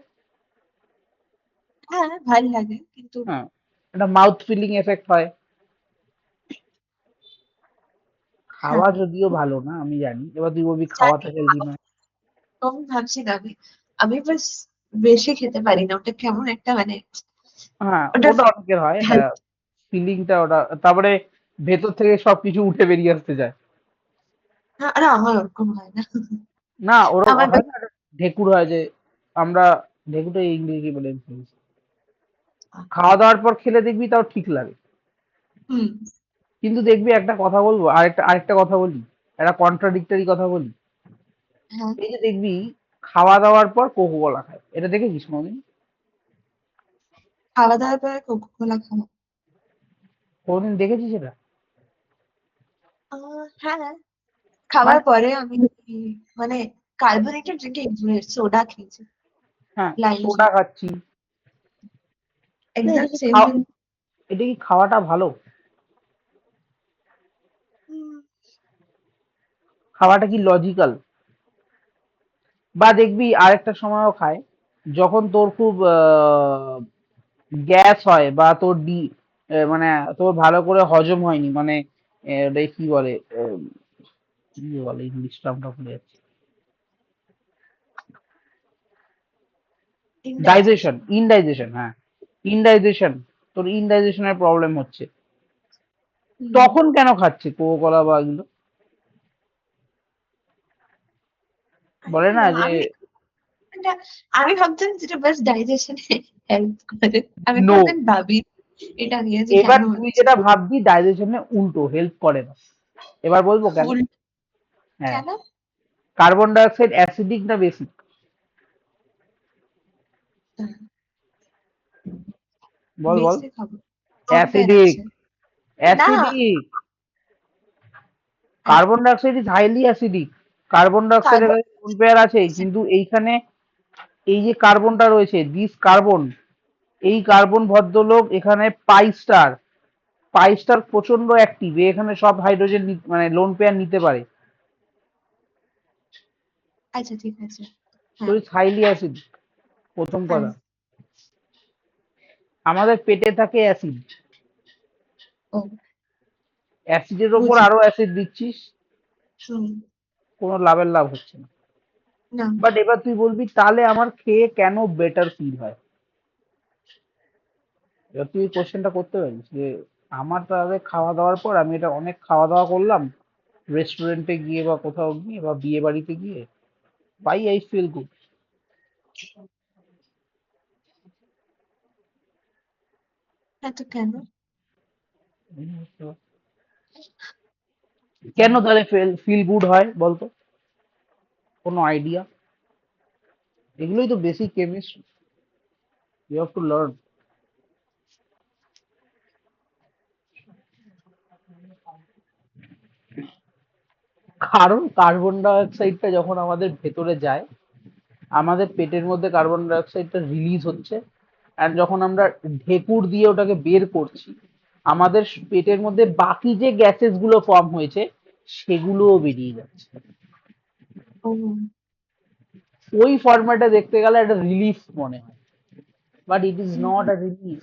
হ্যাঁ, ভাল লাগে কিন্তু হ্যাঁ, একটা মাউথ ফিলিং এফেক্ট হয়। হ্যাঁ, খাওয়া যদিও ভালো না আমি জানি, এবার তুই বলবি খাওয়া তো জানি। হেলদি নয়। আমি ভাবছি না, আমি বাস বেশি খেতে পারি না, ওটা কেমন একটা হ্যাঁ, ওটা ওটা অনেকের হয়, ভাল। ফিলিংটা ওটা, তারপরে ভেতর থেকে সবকিছু উঠে বেরিয়ে আসতে যায়। না, আমার ওরকম হয় না। না, ওরকম আমার হয় না, একটা ঢেকুর হয় যে, আমরা ঢেকুরটা ইংরেজি বলে খাওয়া দাওয়ার পর খেলে দেখবি তাও ঠিক লাগে। হুম, কিন্তু দেখবি একটা কথা বলবো, আরেকটা আরেকটা কথা বলি, একটা কন্ট্রাডিক্টরি কথা বলি। হ্যাঁ, এই যে দেখবি খাওয়া দাওয়ার পর কোকো কোলা খায়, এটা দেখেছিস কোনোদিন? খাওয়া দাওয়ার পরে কোকা-কোলা খাওয়া। কোনোদিন দেখেছিস এটা? হ্যাঁ, খাওয়ার মানে পরে আমি মানে কার্বোনেটেড ড্রিঙ্কে সোডা খেয়েছি। হ্যাঁ, লাইম সোডা সোডা। খাচ্ছি, এটা এক্সাক্ট কি সেম খাওয়া, থিং। এটা কি খাওয়াটা ভালো? খাওয়াটা কি লজিক্যাল? বা দেখবি আরেকটা সময়ও খায়, যখন তোর খুব গ্যাস হয় বা তোর মানে তোর ভালো করে হজম হয়নি, মানে ওটাকে কি বলে, কি বলে ইংলিশ টার্মটা ভুলে যাচ্ছি, ডাইজেশন, ইনডাইজেশন। ইনডাইজেশন, হ্যাঁ, ইনডাইজেশন, তোর ইনডাইজেশনের প্রবলেম হচ্ছে, হুম। তখন কেন খাচ্ছে কোকো কোলা বা এগুলো? বলে না যে আমি এটা আমি ভাবতাম যেটা বাস ডাইজেশনে হেল্প করে। আমি নো, কোনদিন ভাবি এটা নিয়ে যে এবার কেন তুই হচ্ছে। যেটা ভাববি ডাইজেশনে উল্টো হেল্প করে না। এবার বলবো কেন। ফুল হ্যাঁ, কেন? কার্বন ডাই অক্সাইড অ্যাসিডিক না বেসিক? বল বল। বেসিক হবে। লোন পেয়ার অ্যাসিডিক, আছে। না, অ্যাসিডিক। হ্যাঁ, carbon dioxide is highly acidic. Carbon ডাই অক্সাইডের কার্বন কোন পেয়ার আছে, কিন্তু এইখানে এই যে কার্বনটা রয়েছে, দিস কার্বন, এই কার্বন ভদ্রলোক এখানে পাই স্টার, পাই স্টার প্রচন্ড অ্যাক্টিভ, এখানে সব হাইড্রোজেন মানে লোন পেয়ার নিতে পারে। আচ্ছা, ঠিক আছে। সো হ্যাঁ, ইটস হাইলি অ্যাসিডিক, প্রথম হ্যাঁ, কথা। আমাদের পেটে থাকে অ্যাসিড, ও অ্যাসিডের ওপর বুঝি। আরো অ্যাসিড দিচ্ছিস, হুম, কোনো লাভের লাভ হচ্ছে না। না, বাট এবার তুই বলবি তাহলে আমার খেয়ে কেন বেটার ফিল হয়, এবার তুই কোশ্চেনটা করতে পারিস যে আমার তাহলে খাওয়া দাওয়ার পর আমি এটা অনেক খাওয়া দাওয়া করলাম রেস্টুরেন্টে গিয়ে বা কোথাও গিয়ে বা বিয়ে বাড়িতে গিয়ে, বাই আই ফিল গুড। হ্যাঁ, তো কেন? কেন তাহলে ফিল গুড হয় বলতো, কোনো আইডিয়া? এগুলোই তো basic chemistry, you have to learn. কারণ কার্বন ডাই অক্সাইডটা যখন আমাদের ভেতরে যায়, আমাদের পেটের মধ্যে কার্বন ডাই অক্সাইডটা রিলিজ হচ্ছে, আর যখন আমরা ঢেকুর দিয়ে ওটাকে বের করছি, আমাদের পেটের মধ্যে বাকি যে গ্যাসেস গুলো ফর্ম হয়েছে সেগুলোও বেরিয়ে যাচ্ছে। ও ওই ফরম্যাটে দেখতে গেলে একটা রিলিফ মনে হয়, but it is hmm, not a relief,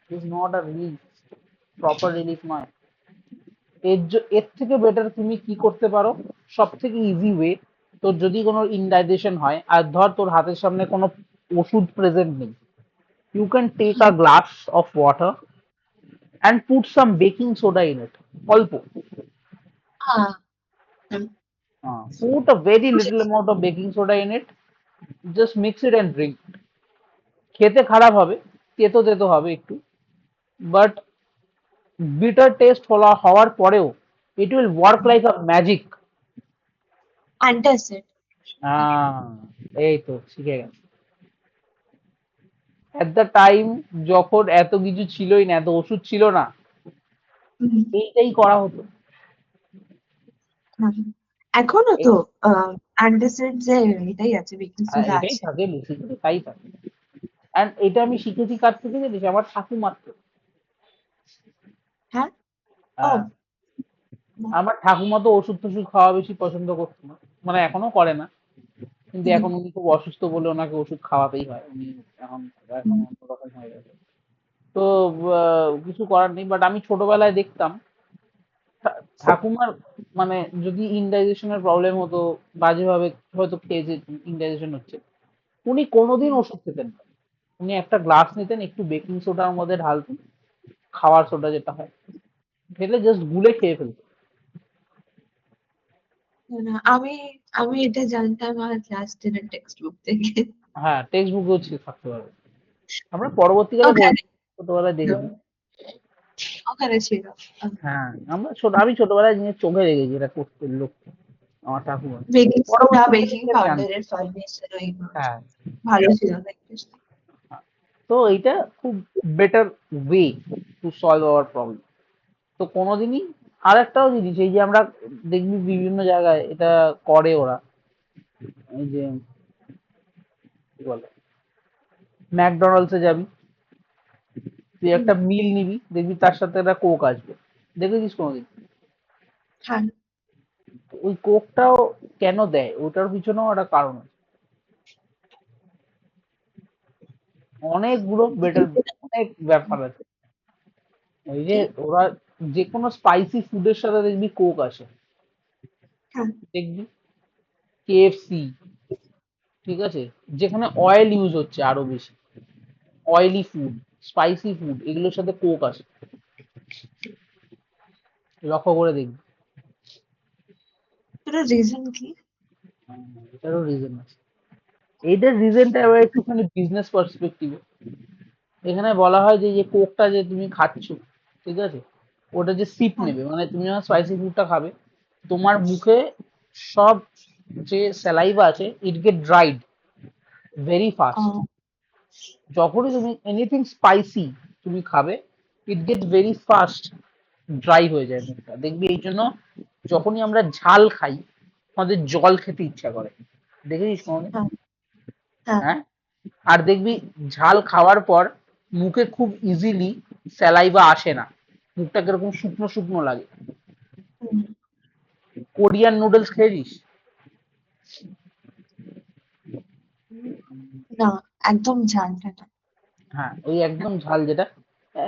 it is not a relief, proper relief নয়। এর থেকে বেটার তুমি কি করতে পারো, সব থেকে ইজি ওয়ে, তোর যদি কোনো ইনডাইজেশন হয় আর ধর তোর হাতের সামনে কোনো ওষুধ প্রেজেন্ট নেই, you can take a glass of water and put some baking soda in it, অল্প, হ্যাঁ, হুম, put a very little amount of baking soda in it, just mix it and drink. খেতে খারাপ হবে, তেতো তেতো হবে একটু, বাট বিটার টেস্ট হওয়ার পরেও it will work like a magic. Antacid. এই তো শিখে গেছে। এট দ্য টাইম যখন এত কিছু ছিলই না, এত ওষুধ ছিল না, এইটাই করা হতো। এখনো তো অ্যান্টাসিড যে এটাই আছে, বেকিং সোডা এটাই আছে। থাকে বেসিক্যালি, তাই থাকে। অ্যান্ড এটা আমি শিখেছি কার থেকে জানিস? আমার ঠাকুমার থেকে। হ্যাঁ। ও হ্যাঁ, আমার ঠাকুমা তো ওষুধ টষুধ খাওয়া বেশি পছন্দ করতো না, মানে এখনো করে না, কিন্তু এখন উনি খুব অসুস্থ বলে ওনাকে ওষুধ খাওয়াতেই হয়। উনি এখন এখন অন্যরকম হয়ে গেছে। তো কিছু করার নেই, বাট আমি ছোটবেলায় দেখতাম ঠাকুমার মানে যদি ইনডাইজেশনের প্রবলেম হতো, বাজেভাবে হয়তো খেয়েছে, ইনডাইজেশন হচ্ছে, উনি কোনোদিন ওষুধ খেতেন না। উনি একটা গ্লাস নিতেন, একটু বেকিং সোডার মধ্যে ঢালতেন, খাওয়ার সোডা যেটা হয়, ঢেলে জাস্ট গুলে খেয়ে ফেলতেন। না, আমি আমি এটা জানতাম আমার ক্লাস 10 এর টেক্সট বুক থেকে। হ্যাঁ, টেক্সট বুকও থাকতে পারে। আমরা পরবর্তীকালে ওখানে পড়েছি, ছোটবেলায় ছিল, দেখিনি। ওখানে ছিল। হ্যাঁ, আমি ছোটবেলায় জিনিস চোখে রেখেছি, এটা করতে লোক আমার ঠাকুমা। বেকিং সোডা, পরবর্তীকালে বেকিং গিয়ে আমি জানতাম। পাউডারের ফর্মেশন ওইগুলো হ্যাঁ, ভালো ছিল না একটু। তো এইটা খুব better way to solve hour problem. তো কোনোদিনই, আর একটাও জিনিস, এই যে আমরা দেখবি বিভিন্ন জায়গায় এটা করে ওরা, এই যে কি বলে, ম্যাকডোনাল্ডসে যাবি, তুই একটা মিল নিবি, দেখবি তার সাথে একটা কোক আসবে, দেখেছিস কোনোদিন? হ্যাঁ। ওই কোকটাও কেন দেয়, ওটার পিছনেও একটা কারণ আছে। অনেকগুলো বেটার, অনেক ব্যাপার আছে। ওই যে কি? ওরা যে কোনো স্পাইসি ফুডের সাথে দেখবি কোক আসে, হ্যাঁ। দেখবি কেএফসি, ঠিক আছে, যেখানে অয়েল ইউজ হচ্ছে আরো বেশি, অয়েলি ফুড, স্পাইসি ফুড, এগুলোর সাথে কোক আসে, লক্ষ্য করে দেখবি। এটার রিজন কি? এটারও রিজন আছে। এইটার রিজনটা এবার একটুখানি বিজনেস পার্সপেক্টিভে। এখানে বলা হয় যে কোকটা যে তুমি খাচ্ছ, ঠিক আছে, ওটা যে সিপ হ্যাঁ। নেবে, মানে তুমি যখন স্পাইসি ফুডটা খাবে, তোমার মুখে সব যে স্যালাইভা আছে it get dried very fast. ও, যখনই তুমি এনিথিং স্পাইসি তুমি খাবে, it get very fast dry হয়ে যায় মুখটা, দেখবি। এই জন্য যখনই আমরা ঝাল খাই, আমাদের জল খেতে ইচ্ছা করে, দেখেছিস কোনোদিন? হ্যাঁ। হ্যাঁ। হ্যাঁ, আর দেখবি ঝাল খাওয়ার পর মুখে খুব ইজিলি স্যালাইভা আসে না, মুখটা কিরকম শুকনো শুকনো লাগে। হুম, কোরিয়ান নুডলস খেয়েছিস? না, একদম ঝালটা না। হ্যাঁ, ওই একদম ঝাল যেটা,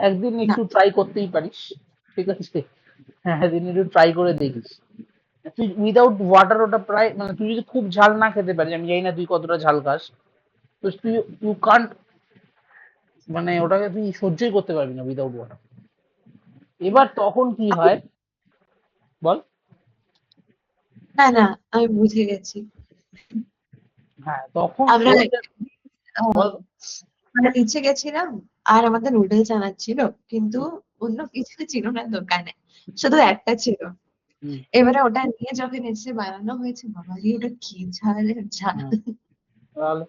একদিন না। একটু ট্রাই করতেই পারিস, ঠিক আছে, হ্যাঁ, একদিন একটু ট্রাই করে দেখিস। তুই উইদাউট ওয়াটার ওটা প্রায়, মানে তুই যদি খুব ঝাল না খেতে পারিস, আমি জানি না তুই কতটা ঝাল খাস, তো তুই ইউ কান্ট, মানে ওটাকে তুই সহ্যই করতে পারবি না উইদাউট ওয়াটার। এবার তখন কি আমি- হয় বল? না, না, আমি বুঝে গেছি। হ্যাঁ, তখন আমরা ওইটা, আহ, বল। আমরা নিচে গেছিলাম আর আমাদের নুডলস আনাচ্ছিল, কিন্তু অন্য কিছু ছিল না দোকানে, শুধু একটা ছিল। হুম, এবারে ওটা নিয়ে যখন এসে বানানো হয়েছে, বাবা রে, ওটা কি ঝালের ঝাল! হুম, তাহলে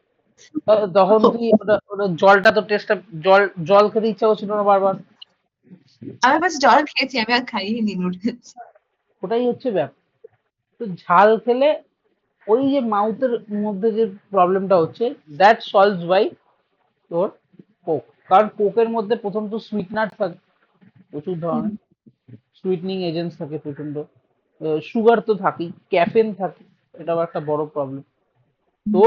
তখন তুই ওটা ওটা জলটা তো টেস্টটা, জল জল খেতে ইচ্ছা করছিল না বারবার। আমি বাস জল খেয়েছি, আমি আর খাইনি নুডলস। ওটাই হচ্ছে ব্যাপার। তো ঝাল খেলে ওই যে মাউথের মধ্যে যে প্রবলেমটা হচ্ছে, দ্যাট সলভস বাই তোর কোক। কারণ কোকের মধ্যে প্রথম তো সুইটনার থাকে প্রচুর ধরনের, সুইটনিং এজেন্টস থাকে প্রচন্ড, সুগার তো থাকেই, ক্যাফেন থাকে, এটাও একটা বড় প্রবলেম। তো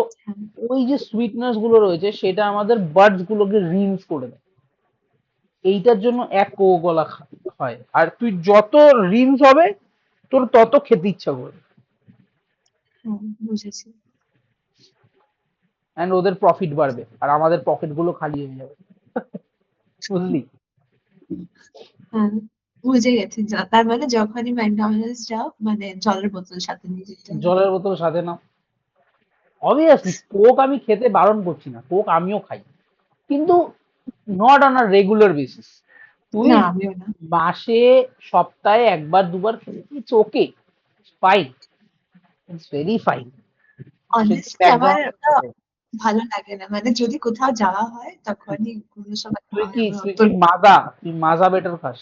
ওই যে সুইটনেস গুলো রয়েছে, সেটা আমাদের বার্ডস গুলোকে রিন্স করে দেয়। এইটার জন্য এক কোক গলা হয়, আর তুই যত রিন্স হবে তোর তত খেতে ইচ্ছা করবে, বুঝেছি। এন্ড ওদের প্রফিট বাড়বে আর আমাদের পকেট গুলো খালি হয়ে যাবে, বুঝলি? হ্যাঁ, বুঝে গেছি। তার মানে যখনই ম্যাকডোনাল্ডস যাও, মানে জলের বোতল সাথে নিয়ে যেতে হবে। জলের বোতল সাথে নাও। অবভিয়াসলি কোক আমি খেতে বারণ করছি না, কোক আমিও খাই, কিন্তু not on a regular basis. তুই না আমিও না। মাসে সপ্তাহে একবার দুবার খেলে it's okay, fine, it's very fine. সেটা অনেস্টলি আমার ম্যাকডোনাল্ড। ওটা ভালো লাগে না, মানে যদি কোথাও যাওয়া হয় তখনই কোনো সময় তুই খাওয়া হয়, কি আমার তুই অত কি মাজা, তুই মাজা বেটার খাস?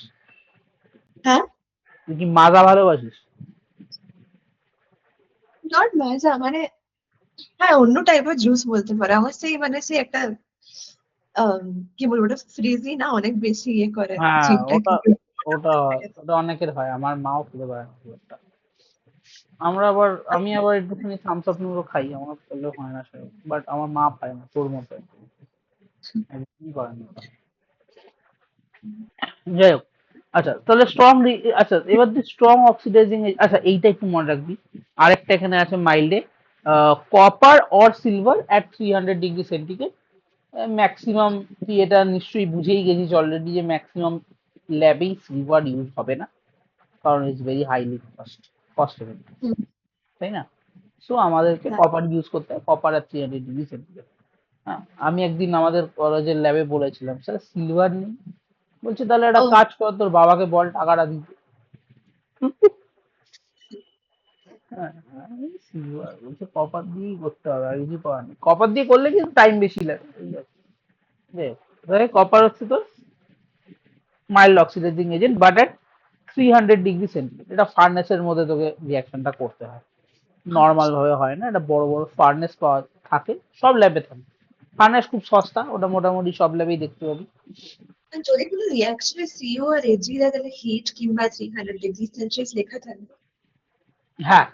হ্যাঁ। তুই কি মাজা ভালোবাসিস? নট মজা মানে, হ্যাঁ অন্য টাইপের জুস বলতে পারো। আমার সেই মানে সেই একটা আম, কি বলবো, ওটা ফ্রিজি না, অনেক বেশি ইয়ে করে হ্যাঁ, জিভটা ওটা কিন্তু ওটা হয়, ওটা অনেকের হয়, আমার মাও খেতে পারে না খুব একটা। আমি আবার একটুখানি থামস আপ নুডো খাই, আমার খেলে হয় না সেরকম, বাট আমার মা পায় না তোর মতো, একদমই করে না। যাই হোক, আচ্ছা তাহলে আচ্ছা এবার তুই স্ট্রং অক্সিডাইজিং, আচ্ছা এইটা একটু মনে রাখবি। আরেকটা এখানে আছে মাইল্ডে, copper or silver at 300°C। Maximum তুই এটা নিশ্চয়ই বুঝেই গেছিস অলরেডি যে ম্যাক্সিমাম ল্যাবেই সিলভার ইউজ হবে না, কারণ it's very highly cost effective, hmm, তাই না? সো আমাদেরকে হ্যাঁ, কপার ইউজ করতে হয়, কপার আর 300°C। হ্যাঁ, আমি একদিন আমাদের কলেজের ল্যাবে বলেছিলাম স্যার সিলভার নেই, বলছে তাহলে একটা ও কাজ কর তোর বাবাকে বল টাকাটা দিতে। হ্যাঁ, সিলভার বলছে কপার দিয়েই করতে হবে, আর কিছু করার নেই, কপার দিয়ে করলে কিন্তু টাইম বেশি লাগে। কপার হচ্ছে তোর mild oxidising agent but at 300°C। এটা ফার্নেসের মধ্যে তোকে রিয়াকশনটা করতে হয়, নর্মাল আচ্ছা। ভাবে হয় না, এটা বড় বড় ফার্নেস পাওয়া থাকে, সব ল্যাবে থাকে। ফার্নেস খুব সস্তা, ওটা মোটামুটি সব ল্যাবেই দেখতে পাবি। আর যদি কোনো রিয়াকশনে সিও আর এজি রা তাহলে হিট কিংবা 300°C লেখা থাকবে। হ্যাঁ,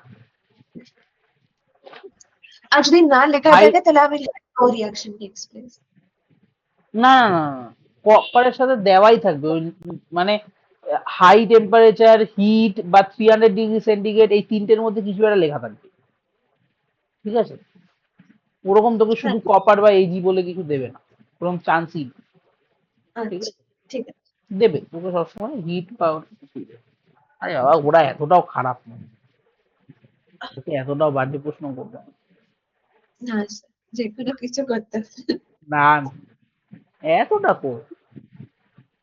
আর যদি না লেখা হাই, থাকে তাহলে আমি নো রিয়াকশন টেক্স প্লেস। না না না না, কপারের সাথে দেওয়াই থাকবে ওই, মানে হাই টেম্পারেচার, হিট বা 300°C, এই তিনটের মধ্যে কিছু একটা লেখা থাকবে, ঠিক আছে? ওরকম তোকে শুধু হ্যাঁ, কপার বা এজি বলে কিছু দেবে না, ওরকম চান্সই, ঠিক আচ্ছা আছে? ঠিক আছে। দেবে তোকে সবসময় হিট বা কিছুই দেবে। আরে বাবা ওরা এতটাও খারাপ নয়, তোকে এতটাও বাজে প্রশ্ন করবে না। না যে কোনো কিছু করতে হবে। না না, এতটা কর।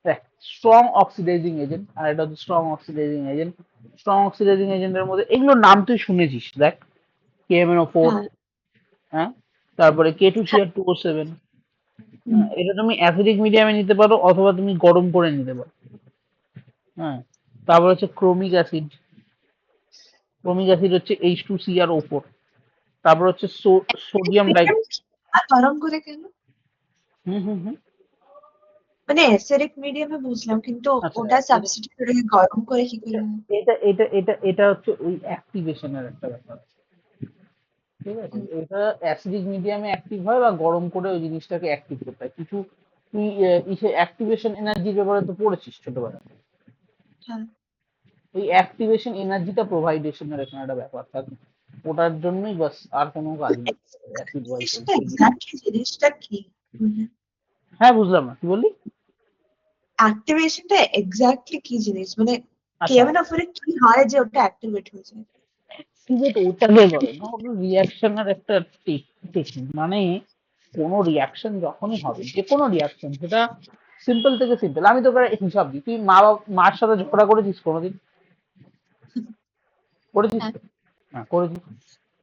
দেখ, স্ট্রং অক্সিডাইজিং এজেন্ট আর এটা হচ্ছে strong oxidising agent. Strong oxidizing এজেন্টের মধ্যে এগুলোর নাম তুই শুনেছিস, দেখ, KMNO4, হ্যাঁ হ্যাঁ, তারপরে হ্যাঁ। K2CR2O7। হুম, এটা তুমি অ্যাসিডিক মিডিয়ামে নিতে পারো অথবা তুমি গরম করে নিতে পারো। হ্যাঁ, তারপর হচ্ছে ক্রোমিক অ্যাসিড। ক্রোমিক অ্যাসিড হচ্ছে H2CrO4। তারপর হচ্ছে সোডিয়াম ডাই। medium আর গরম করে কেন? হুম হুম হুম। মানে অ্যাসিডিক মিডিয়ামে বুঝলাম, কিন্তু আচ্ছা, ওটা সাবস্টিটিউট করে গরম করে কি করে হয়? এটা হচ্ছে ওই অ্যাক্টিভেশনের একটা ব্যাপার, ঠিক আছে? হুম, এটা অ্যাসিডিক মিডিয়ামে অ্যাক্টিভ হয় বা গরম করে ওই জিনিসটাকে অ্যাক্টিভ করতে হয় কিছু। তুই ইসে অ্যাক্টিভেশন এনার্জির ব্যাপারে তো পড়েছিস ছোটবেলায়। হ্যাঁ। ওই অ্যাক্টিভেশন এনার্জিটা প্রোভাইডেশনের এখানে একটা ব্যাপার থাকে, ওটার জন্যই বাস, আর কোনো কাজ নেই অ্যাসিড ওয়াইজ। অ্যাক্টিভেশনটা এক্স্যাক্টলি জিনিসটা কি? হ্যাঁ, বুঝলাম না কি বললি। অ্যাক্টিভেশনটা এক্স্যাক্টলি কি জিনিস, মানে আচ্ছা, কেমন অফারে কি হয় যে ওটা অ্যাক্টিভেট হয়ে যায়? অ্যাক্টিভেট ওটাকে বলে না, ওটা রিয়াকশনের একটা টেকনিক, মানে কোনো রিয়াকশন যখনই হবে, যে কোনো রিয়াকশন, সেটা সিম্পল থেকে সিম্পল, আমি তোকে একটা হিসাব দিই, তুই মার সাথে ঝগড়া করেছিস কোনোদিন? করেছিস হ্যাঁ, তো? হ্যাঁ, করেছিস।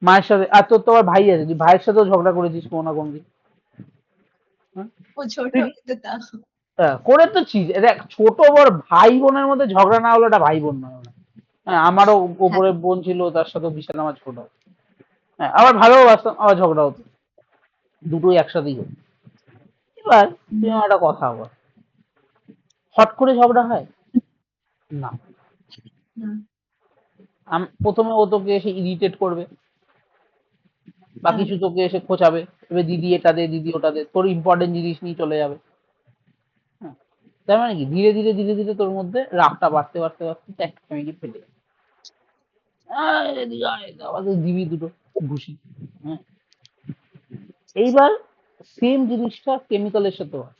মায়ের সাথে, আর তোর তো আবার ভাই আছে, তুই ভাইয়ের সাথেও ঝগড়া করেছিস কোনো না কোনো দিন। হ্যাঁ? ও ছোট তুই কিন্তু তা। করে তো ছিস, দেখ ছোট বড় ভাই বোনের মধ্যে ঝগড়া না হলে ওটা ভাই বোন নয় ওটা। হ্যাঁ, আমারও হ্যাঁ, ওপরে বোন ছিল, তার সাথে বিশাল আমার ছোট। হ্যাঁ, আবার ভালোবাসতাম, আবার ঝগড়া হতো, দুটোই একসাথেই হতো। এবার তুই হুম, আমার একটা কথা বল, হট করে ঝগড়া হয় না। না, প্রথমে ও তোকে এসে ইরিটেট করবে বা হ্যাঁ, কিছু তোকে এসে খোঁচাবে, এবার দিদি এটা দে, দিদি ওটা দে, তোর ইম্পর্টেন্ট জিনিস নিয়ে চলে যাবে। হ্যাঁ, তার মানে কি ধীরে ধীরে ধীরে ধীরে তোর মধ্যে রাগটা বাড়তে বাড়তে বাড়তে তো একটা সময় গিয়ে ফেলে যাবে। এদিকে আয়, আমাদের দিবি দুটো ঘুষি। হ্যাঁ, এইবার সেম জিনিসটা কেমিক্যালের সাথে হয়।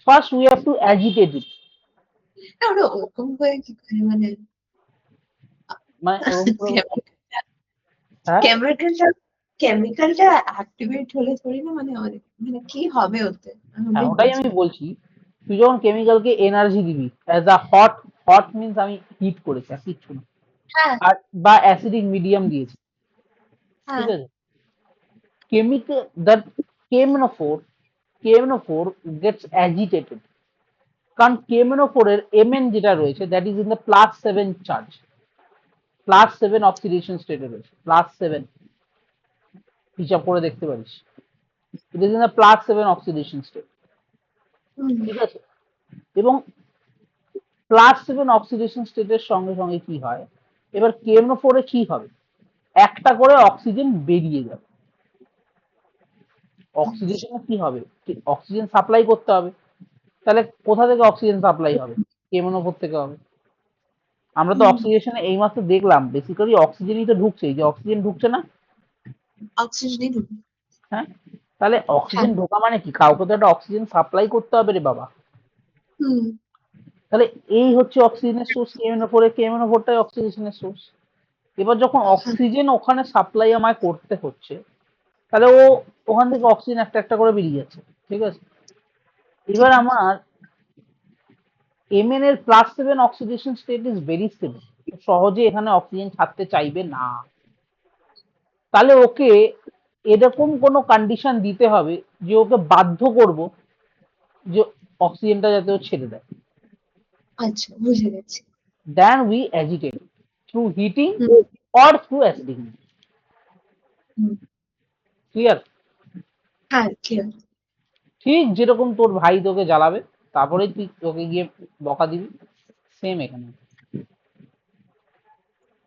First we have to agitate ইট, না ওটা ওরকম করে কি করে মানে মানে ওরকম করে। হ্যাঁ, কেমিক্যালটা কেমিক্যালটা অ্যাক্টিভেট হলে থোড়ি না মানে মানে কি হবে ওতে আমি হ্যাঁ ওটাই ওটাই বুঝি আমি না। বলছি, তুই যখন কেমিক্যালকে এনার্জি দিবি as a hot, hot means আমি হিট করেছি আর কিচ্ছু না, হ্যাঁ আর বা অ্যাসিডিক মিডিয়াম দিয়েছি, ঠিক হ্যাঁ আছে, chemical that KMNO4 gets agitated, কারণ KMNO4 এর Mn যেটা রয়েছে that is in the +7 charge, +7 oxidation স্টেটে রয়েছে, +7, হিসাব করে দেখতে পারিস, it is in the +7 oxidation state, hmm ঠিক আছে, এবং +7 অক্সিডেশন স্টেটের সঙ্গে সঙ্গে কি হয়, এবার KMNO4 এ কি হবে, একটা করে অক্সিজেন বেরিয়ে যাবে, আচ্ছা, অক্সিডেশনে কি হবে, অক্সিজেন সাপ্লাই করতে হবে, তাহলে কোথা থেকে অক্সিজেন সাপ্লাই হবে, কেমনোফোর থেকে হবে। আমরা তো হুম অক্সিজেশনে এই মাত্র দেখলাম বেসিক্যালি অক্সিজেনই তো ঢুকছে, এই যে অক্সিজেন ঢুকছে না, অক্সিজেনই ঢুকে হ্যাঁ, তাহলে হ্যাঁ অক্সিজেন ঢোকা মানে কি, কাউকে তো একটা অক্সিজেন সাপ্লাই করতে হবে রে বাবা, হুম তাহলে এই হচ্ছে অক্সিজেনের সোর্স, কেমনোফোরে, কেমনোফোরটাই অক্সিজেশনের সোর্স। এবার যখন হ্যাঁ অক্সিজেন ওখানে সাপ্লাই আমায় করতে হচ্ছে, তাহলে ও ওখান থেকে অক্সিজেন একটা একটা করে বেরিয়ে যাচ্ছে, ঠিক আছে, এবার ঠিক আছে আমার Mn এর +7 oxidation state is very stable, সহজে এখানে অক্সিজেন ছাড়তে চাইবে না, তাহলে ওকে এরকম কোনো কন্ডিশন দিতে হবে যে ওকে বাধ্য করব যে অক্সিজেনটা যাতে ও ছেড়ে দেয়, আচ্ছা বুঝে গেছি then we agitate through heating hmm or through acidifying, hmm clear, হ্যাঁ ক্লিয়ার ঠিক যেরকম তোর ভাই তোকে জ্বালাবে তারপরে তুই তোকে গিয়ে বকা দিবি, সেম এখানে,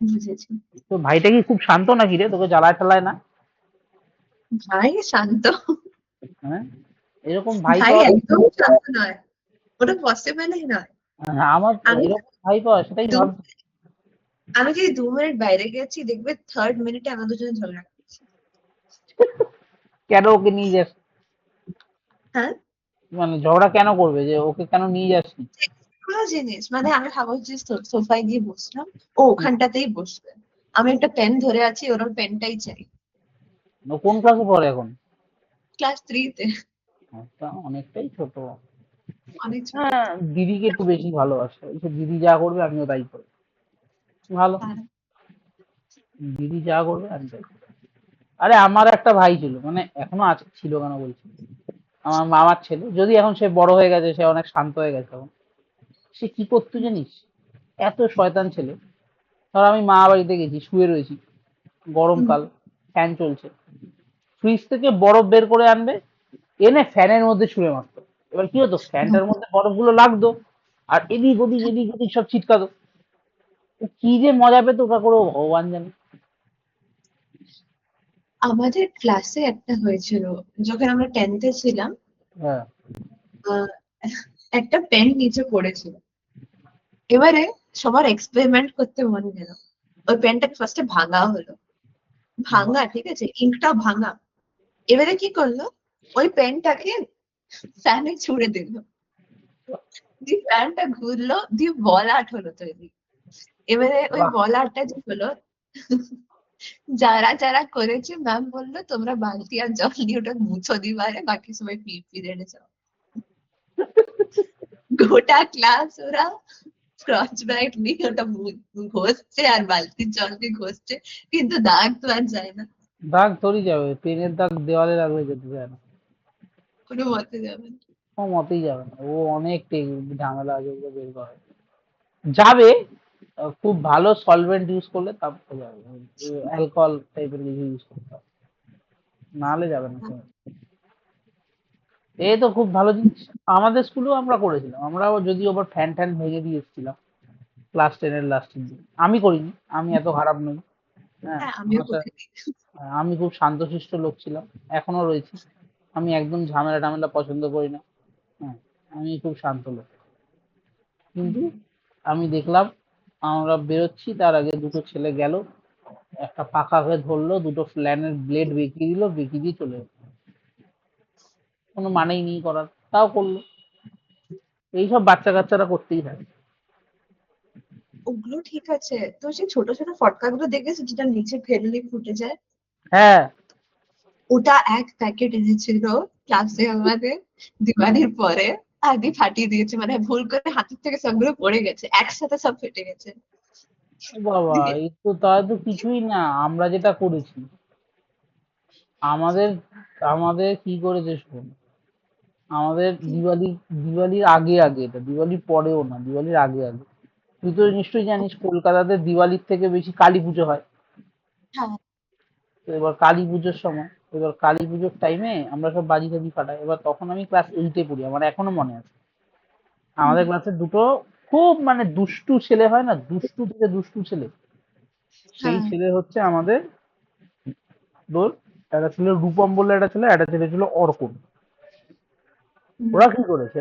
বুঝেছি তো ভাইটা কি খুব শান্ত নাকি রে, তোকে জ্বালায় ঠালায় না, ভাই শান্ত হ্যাঁ, এরকম ভাই ভাই পাওয়া, একদম শান্ত নয় ওটা পসিবলই নয় আমার আমি এরকম ভাই পাওয়া সেটাই দু ভাবছি, আমি যদি 2 মিনিট বাইরে গেছি দেখবে 3rd মিনিটে আমরা দুজনে ঝগড়া করছি। কেন ওকে নিয়ে যাস, হ্যাঁ মানে ঝগড়া কেন করবে, যে ওকে কেন নিয়ে যাসনি, কোনো জিনিস মানে আমি ভাবো যে সোফায় গিয়ে বসলাম ও ওখানটাতেই বসবে আমি একটা পেন ধরে আছি ওর পেনটাই চাই ও কোন ক্লাসে পড়ে এখন, ক্লাস 3-তে আচ্ছা, অনেকটাই ছোট, অনেক ছোট হ্যাঁ, দিদিকে একটু বেশি ভালোবাসে, ওই যে দিদি যা করবে আমিও তাই করবো, ভালো, আর দিদি যা করবে আমি তাই করবো। আরে আমার একটা ভাই ছিল, মানে এখনো আছে, ছিল কেন বলছি, আমার মামার ছেলে, যদি এখন সে বড় হয়ে গেছে, সে অনেক শান্ত হয়ে গেছে এখন, সে কি করতো জানিস, এত শয়তান ছেলে, ধর আমি মা বাড়িতে গেছি, শুয়ে রয়েছি, হুম, গরমকাল, ফ্যান চলছে, ফ্রিজ থেকে বরফ বের করে আনবে, এনে ফ্যানের মধ্যে ছুঁড়ে মারতো, এবার কি হতো, হুম। ফ্যানটার মধ্যে বরফগুলো লাগতো আর এদিক ওদিক এদিক ওদিক সব ছিটকাতো, ও কি যে মজা পেতো ওটা করে ভগবান জানে। আমাদের ক্লাসে একটা হয়েছিল যখন আমরা 10th-এ ছিলাম হ্যাঁ, আহ, একটা পেন নিচে পড়েছিল এবারে সবার এক্সপেরিমেন্ট করতে মন গেল ওই পেনটাকে ফার্স্টে ভাঙা হলো ভাঙা ঠিক আছে ইঙ্কটা ভাঙা এবারে কি করলো ওই পেনটাকে ফ্যানে ছুড়ে দিল দিয়ে ফ্যানটা ঘুরলো দিয়ে বল আর্ট হলো তৈরি এবারে ওই বাহ, বল আর্টটা যে হলো যারা যারা করেছে ম্যাম বললো তোমরা বালতি আর জল দিয়ে ওটা মুছো দিবারে বাকি সবাই পিরিয়ডে যাও গোটা ক্লাস ওরা স্কচ ব্রাইট নিয়ে ওটা ঘষছে আর বালতির জল দিয়ে ঘষছে কিন্তু দাগ তো আর যায় না দাগ ধরে যাবে, পেনের দাগ দেওয়ালে লাগলে যেতে চায় না, কোনো মতে যাবে না ও মতেই যাবে না, ও অনেক ঝামেলা আছে ওগুলো বের করে, যাবে, খুব ভালো সলভেন্ট ইউজ করলে তারপর যাবে, অ্যালকোহল টাইপের কিছু ইউজ করতে হবে, নাহলে যাবে না, এই তো খুব ভালো জিনিস, আমাদের স্কুলেও আমরা করেছিলাম, আমরাও যদিও আবার ফ্যান ট্যান ভেঙে দিয়ে এসেছিলাম ক্লাস 10-এর লাস্টের দিকে, আমি করিনি, আমি এত খারাপ নই, হ্যাঁ, হ্যাঁ আমিও আচ্ছা, করিনি আমি খুব শান্তশিষ্ট লোক ছিলাম, এখনো রয়েছি, আমি একদম ঝামেলা টামেলা পছন্দ করি না, হ্যাঁ, আমি খুব শান্ত লোক, কিন্তু আমি দেখলাম আমরা বেরোচ্ছি তার আগে দুটো ছেলে গেল, একটা পাকা হয়ে ধরলো, দুটো ফ্ল্যানের ব্লেড বেঁকিয়ে দিল, বেঁকিয়ে দিয়ে চলে গেলো, কোনো মানেই নেই করার, তাও করলো, এইসব বাচ্চা কাচ্চারা করতেই থাকে, ওগুলো ঠিক আছে তো সেই ছোট ছোট ফটকা গুলো দেখেছো যেটা নিচে ফেললে ফুটে যায় হ্যাঁ, ওটা এক প্যাকেট এনেছিল ক্লাসে আমাদের দিওয়ালির পরে, আদি ফাটিয়ে দিয়েছে, মানে ভুল করে হাতের থেকে সবগুলো পড়ে গেছে, একসাথে সব ফেটে গেছে। ও বাবা, দিয়ে এই তো তাহলে তো কিছুই না। আমরা যেটা করেছি, আমাদের আমাদের কি করেছে শোন। আমাদের দিওয়ালির আগে আগে, এটা দিওয়ালির পরেও না, দিওয়ালির আগে আগে। তুই তো নিশ্চয়ই জানিস কলকাতাতে দিওয়ালির থেকে বেশি কালী পুজো হয়। হ্যাঁ। তো এবার কালী পুজোর সময়, এবার কালী পুজোর টাইমে আমরা সব বাজি টাজি ফাটাই। এবার তখন আমি ক্লাস 8-এ পড়ি, আমার এখনো মনে আছে। হুম, আমাদের ক্লাসে দুটো খুব মানে দুষ্টু ছেলে হয় না, দুষ্টু থেকে দুষ্টু ছেলে, সেই হ্যাঁ। ছেলে হচ্ছে আমাদের তোর, একটা ছিল রূপম বলে একটা ছেলে, একটা ছেলে ছিল অর্কন। হুম, ওরা কি করেছে,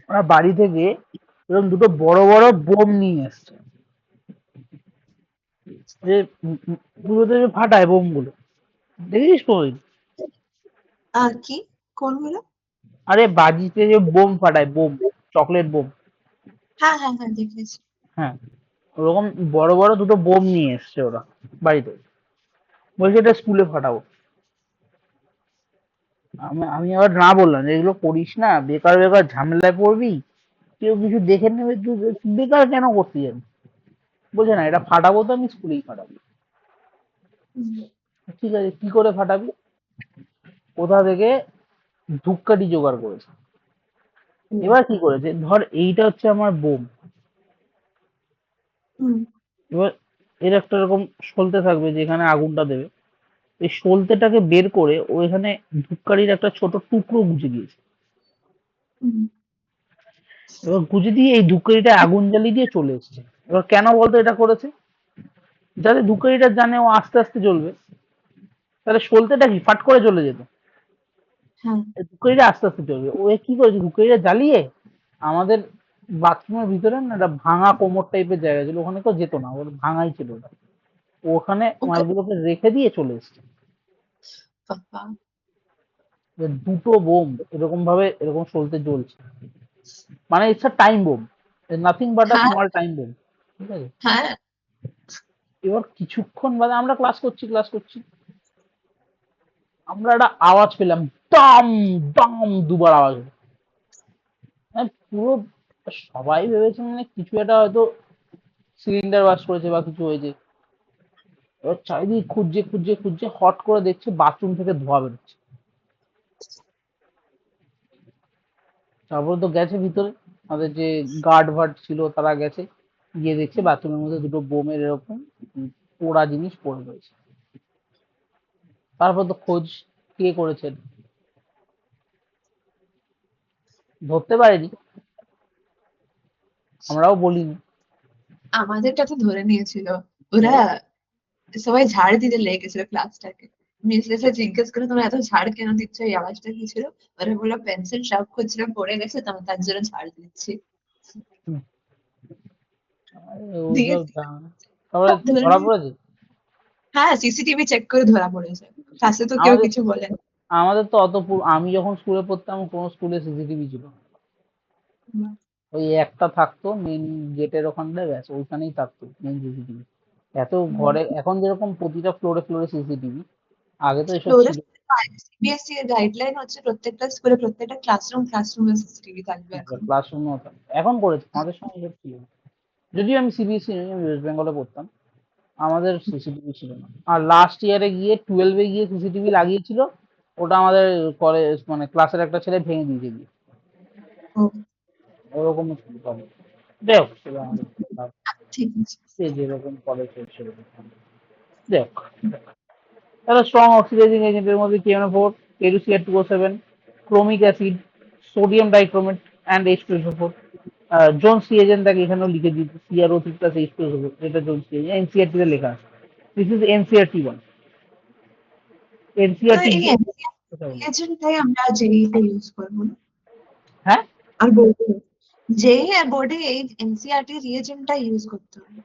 ওরা বাড়ি থেকে এরকম দুটো বড় বড় বোম নিয়ে এসছে, যে পুজোতে যে ফাটায় বোম গুলো, দেখিস তুই? আর কি কোনগুলো? আরে বাজিতে যে বোম ফাটায়, বোম, চকলেট বোম। হ্যাঁ হ্যাঁ হ্যাঁ, দেখেছি। হ্যাঁ, ওরকম বড় বড় দুটো বোম নিয়ে এসছে ওরা বাড়িতে, বলছে এটা স্কুলে ফাটাবো। আমি আবার না বললাম যে এগুলো করিস না, বেকার বেকার ঝামেলায় পড়বি, কেউ কিছু দেখে নেবে, তুই বেকার কেন করতে যাবি। বলছে না, এটা ফাটাবো তো আমি স্কুলেই ফাটাবো। হুম, ঠিক আছে, কি করে ফাটাবি? কোথা থেকে ধূপকাঠি জোগাড় করেছে। হুম, এবার কি করেছে, ধর এইটা হচ্ছে আমার বোম। হুম, এবার এর একটা এরকম সলতে থাকবে যেখানে আগুনটা দেবে। এই সলতেটাকে বের করে ও এখানে ধূপকাঠির একটা ছোট টুকরো গুঁজে দিয়েছে। হুম, এবার গুঁজে দিয়ে এই ধূপকাঠিটা আগুন জ্বালিয়ে দিয়ে চলে এসেছে। এবার কেন বলতো এটা করেছে? যাতে ধূপকাঠিটা জানে ও আস্তে আস্তে জ্বলবে, তাহলে সলতেটা কি ফাট করে জ্বলে যেত। হ্যাঁ। এই ধূপকাঠিটা আস্তে আস্তে জ্বলবে। ও কি করেছে, ধূপকাঠিটা জ্বালিয়ে আমাদের বাথরুমের ভিতরে না একটা ভাঙা কোমর টাইপের জায়গা ছিল, ওখানে কেউ যেত না, ওর ভাঙাই ছিল ওটা। ও ওখানে ওকে। মালগুলোকে রেখে দিয়ে চলে এসেছে। বাবা। এবার দুটো বোম এরকম ভাবে এরকম সলতে জ্বলছে, মানে it's a time bomb, nothing but a হ্যাঁ স্মল টাইম বোম। ঠিক আছে। হ্যাঁ। এবার কিছুক্ষণ বাদে আমরা ক্লাস করছি, আমরা একটা আওয়াজ পেলাম, ডাম ডাম দুবার আওয়াজ হলো। পুরো সবাই ভেবেছে মানে কিছু একটা হয়তো সিলিন্ডার বাস্ট করেছে বা কিছু হয়েছে। এবার চারিদিক খুঁজছে খুঁজছে খুঁজছে, হট করে দেখছে বাথরুম থেকে ধোঁয়া বেরোচ্ছে। তারপর তো গেছে ভিতরে, আমাদের যে গার্ড ভার্ড ছিল তারা গেছে, গিয়ে দেখছে বাথরুমের মধ্যে দুটো বোমের এরকম পোড়া জিনিস পড়ে রয়েছে। তারপর তো খোঁজ, কে করেছেন ধরতে পারেনি, আমরাও বলিনি। আমাদেরটা তো ধরে নিয়েছিল ওরা, সবাই ঝাড় দিতে লেগে গেছিল ক্লাসটাকে। মিস এসে জিজ্ঞেস করে তোমরা এত ঝাড় কেন দিচ্ছ, এই আওয়াজটা কি ছিল? ওরা বললো পেন্সিল শার্প খুঁজছিলাম পড়ে গেছে, তো তার জন্য ঝাড় দিচ্ছি। দিয়ে ওইসব তারপরে সব ধরে ধরা নিয়ে, পড়েছে। হ্যাঁ সিসিটিভি চেক করে ধরা পড়েছে। ক্লাসে তো কেউ আমাদের কিছু বলে আমাদের তো অত আমি যখন স্কুলে পড়তাম কোন স্কুলে সিসিটিভি ছিল না। না। ওই একটা থাকতো মেন গেটের ওখানটায়, ব্যাস ওইখানেই থাকতো মেন সিসিটিভি। এত ঘরে এখন যেরকম প্রতিটা ফ্লোরে ফ্লোরে সিসিটিভি, আগে তো এসব ফ্লোরে ছিল সিবিএসসি এর গাইডলাইন হচ্ছে প্রত্যেকটা স্কুলে প্রত্যেকটা ক্লাসরুমে সিসিটিভি থাকবে এখন। ক্লাসরুমে হতো। এখন করেছে, আমাদের সময় এসব ছিল না। যদিও আমি সিবিএসসি নই, আমি ওয়েস্ট বেঙ্গলে পড়তাম, আমাদের সিসিটিভি ছিল না। আর লাস্ট ইয়ারে গিয়ে 12-এ গিয়ে সিসিটিভি লাগিয়েছিল, ওটা আমাদের কলেজ মানে ক্লাসের একটা ছেলে ভেঙে দিয়েছে গিয়ে, ও, ওরকম ছিল তবে। যাই হোক, সেটা আমাদের class ঠিক আছে। এ যেরকম কলেজ সেরকম। যাই হোক, তাহলে স্ট্রং অক্সিডাইজিং এজেন্টের মধ্যে KNO4, KCl2O7, chromic acid, sodium dichromate and H2SO4। Jones এজেন্টটাকে এখানেও লিখে দিচ্ছি, CrO3 প্লাস H2SO4, এটা জোনস এজেন্ট, এনসিআরটি তে লেখা আছে। This is NCERT 1। তো এনসিআরটি এই 2 এজেন্টটাই আমরা জেইতে ইউজ করবো না? হ্যাঁ আর বোর্ডে, জেই আর বোর্ডে এই এনসিইআরটি রিএজেন্টটা ইউজ করতে হবে,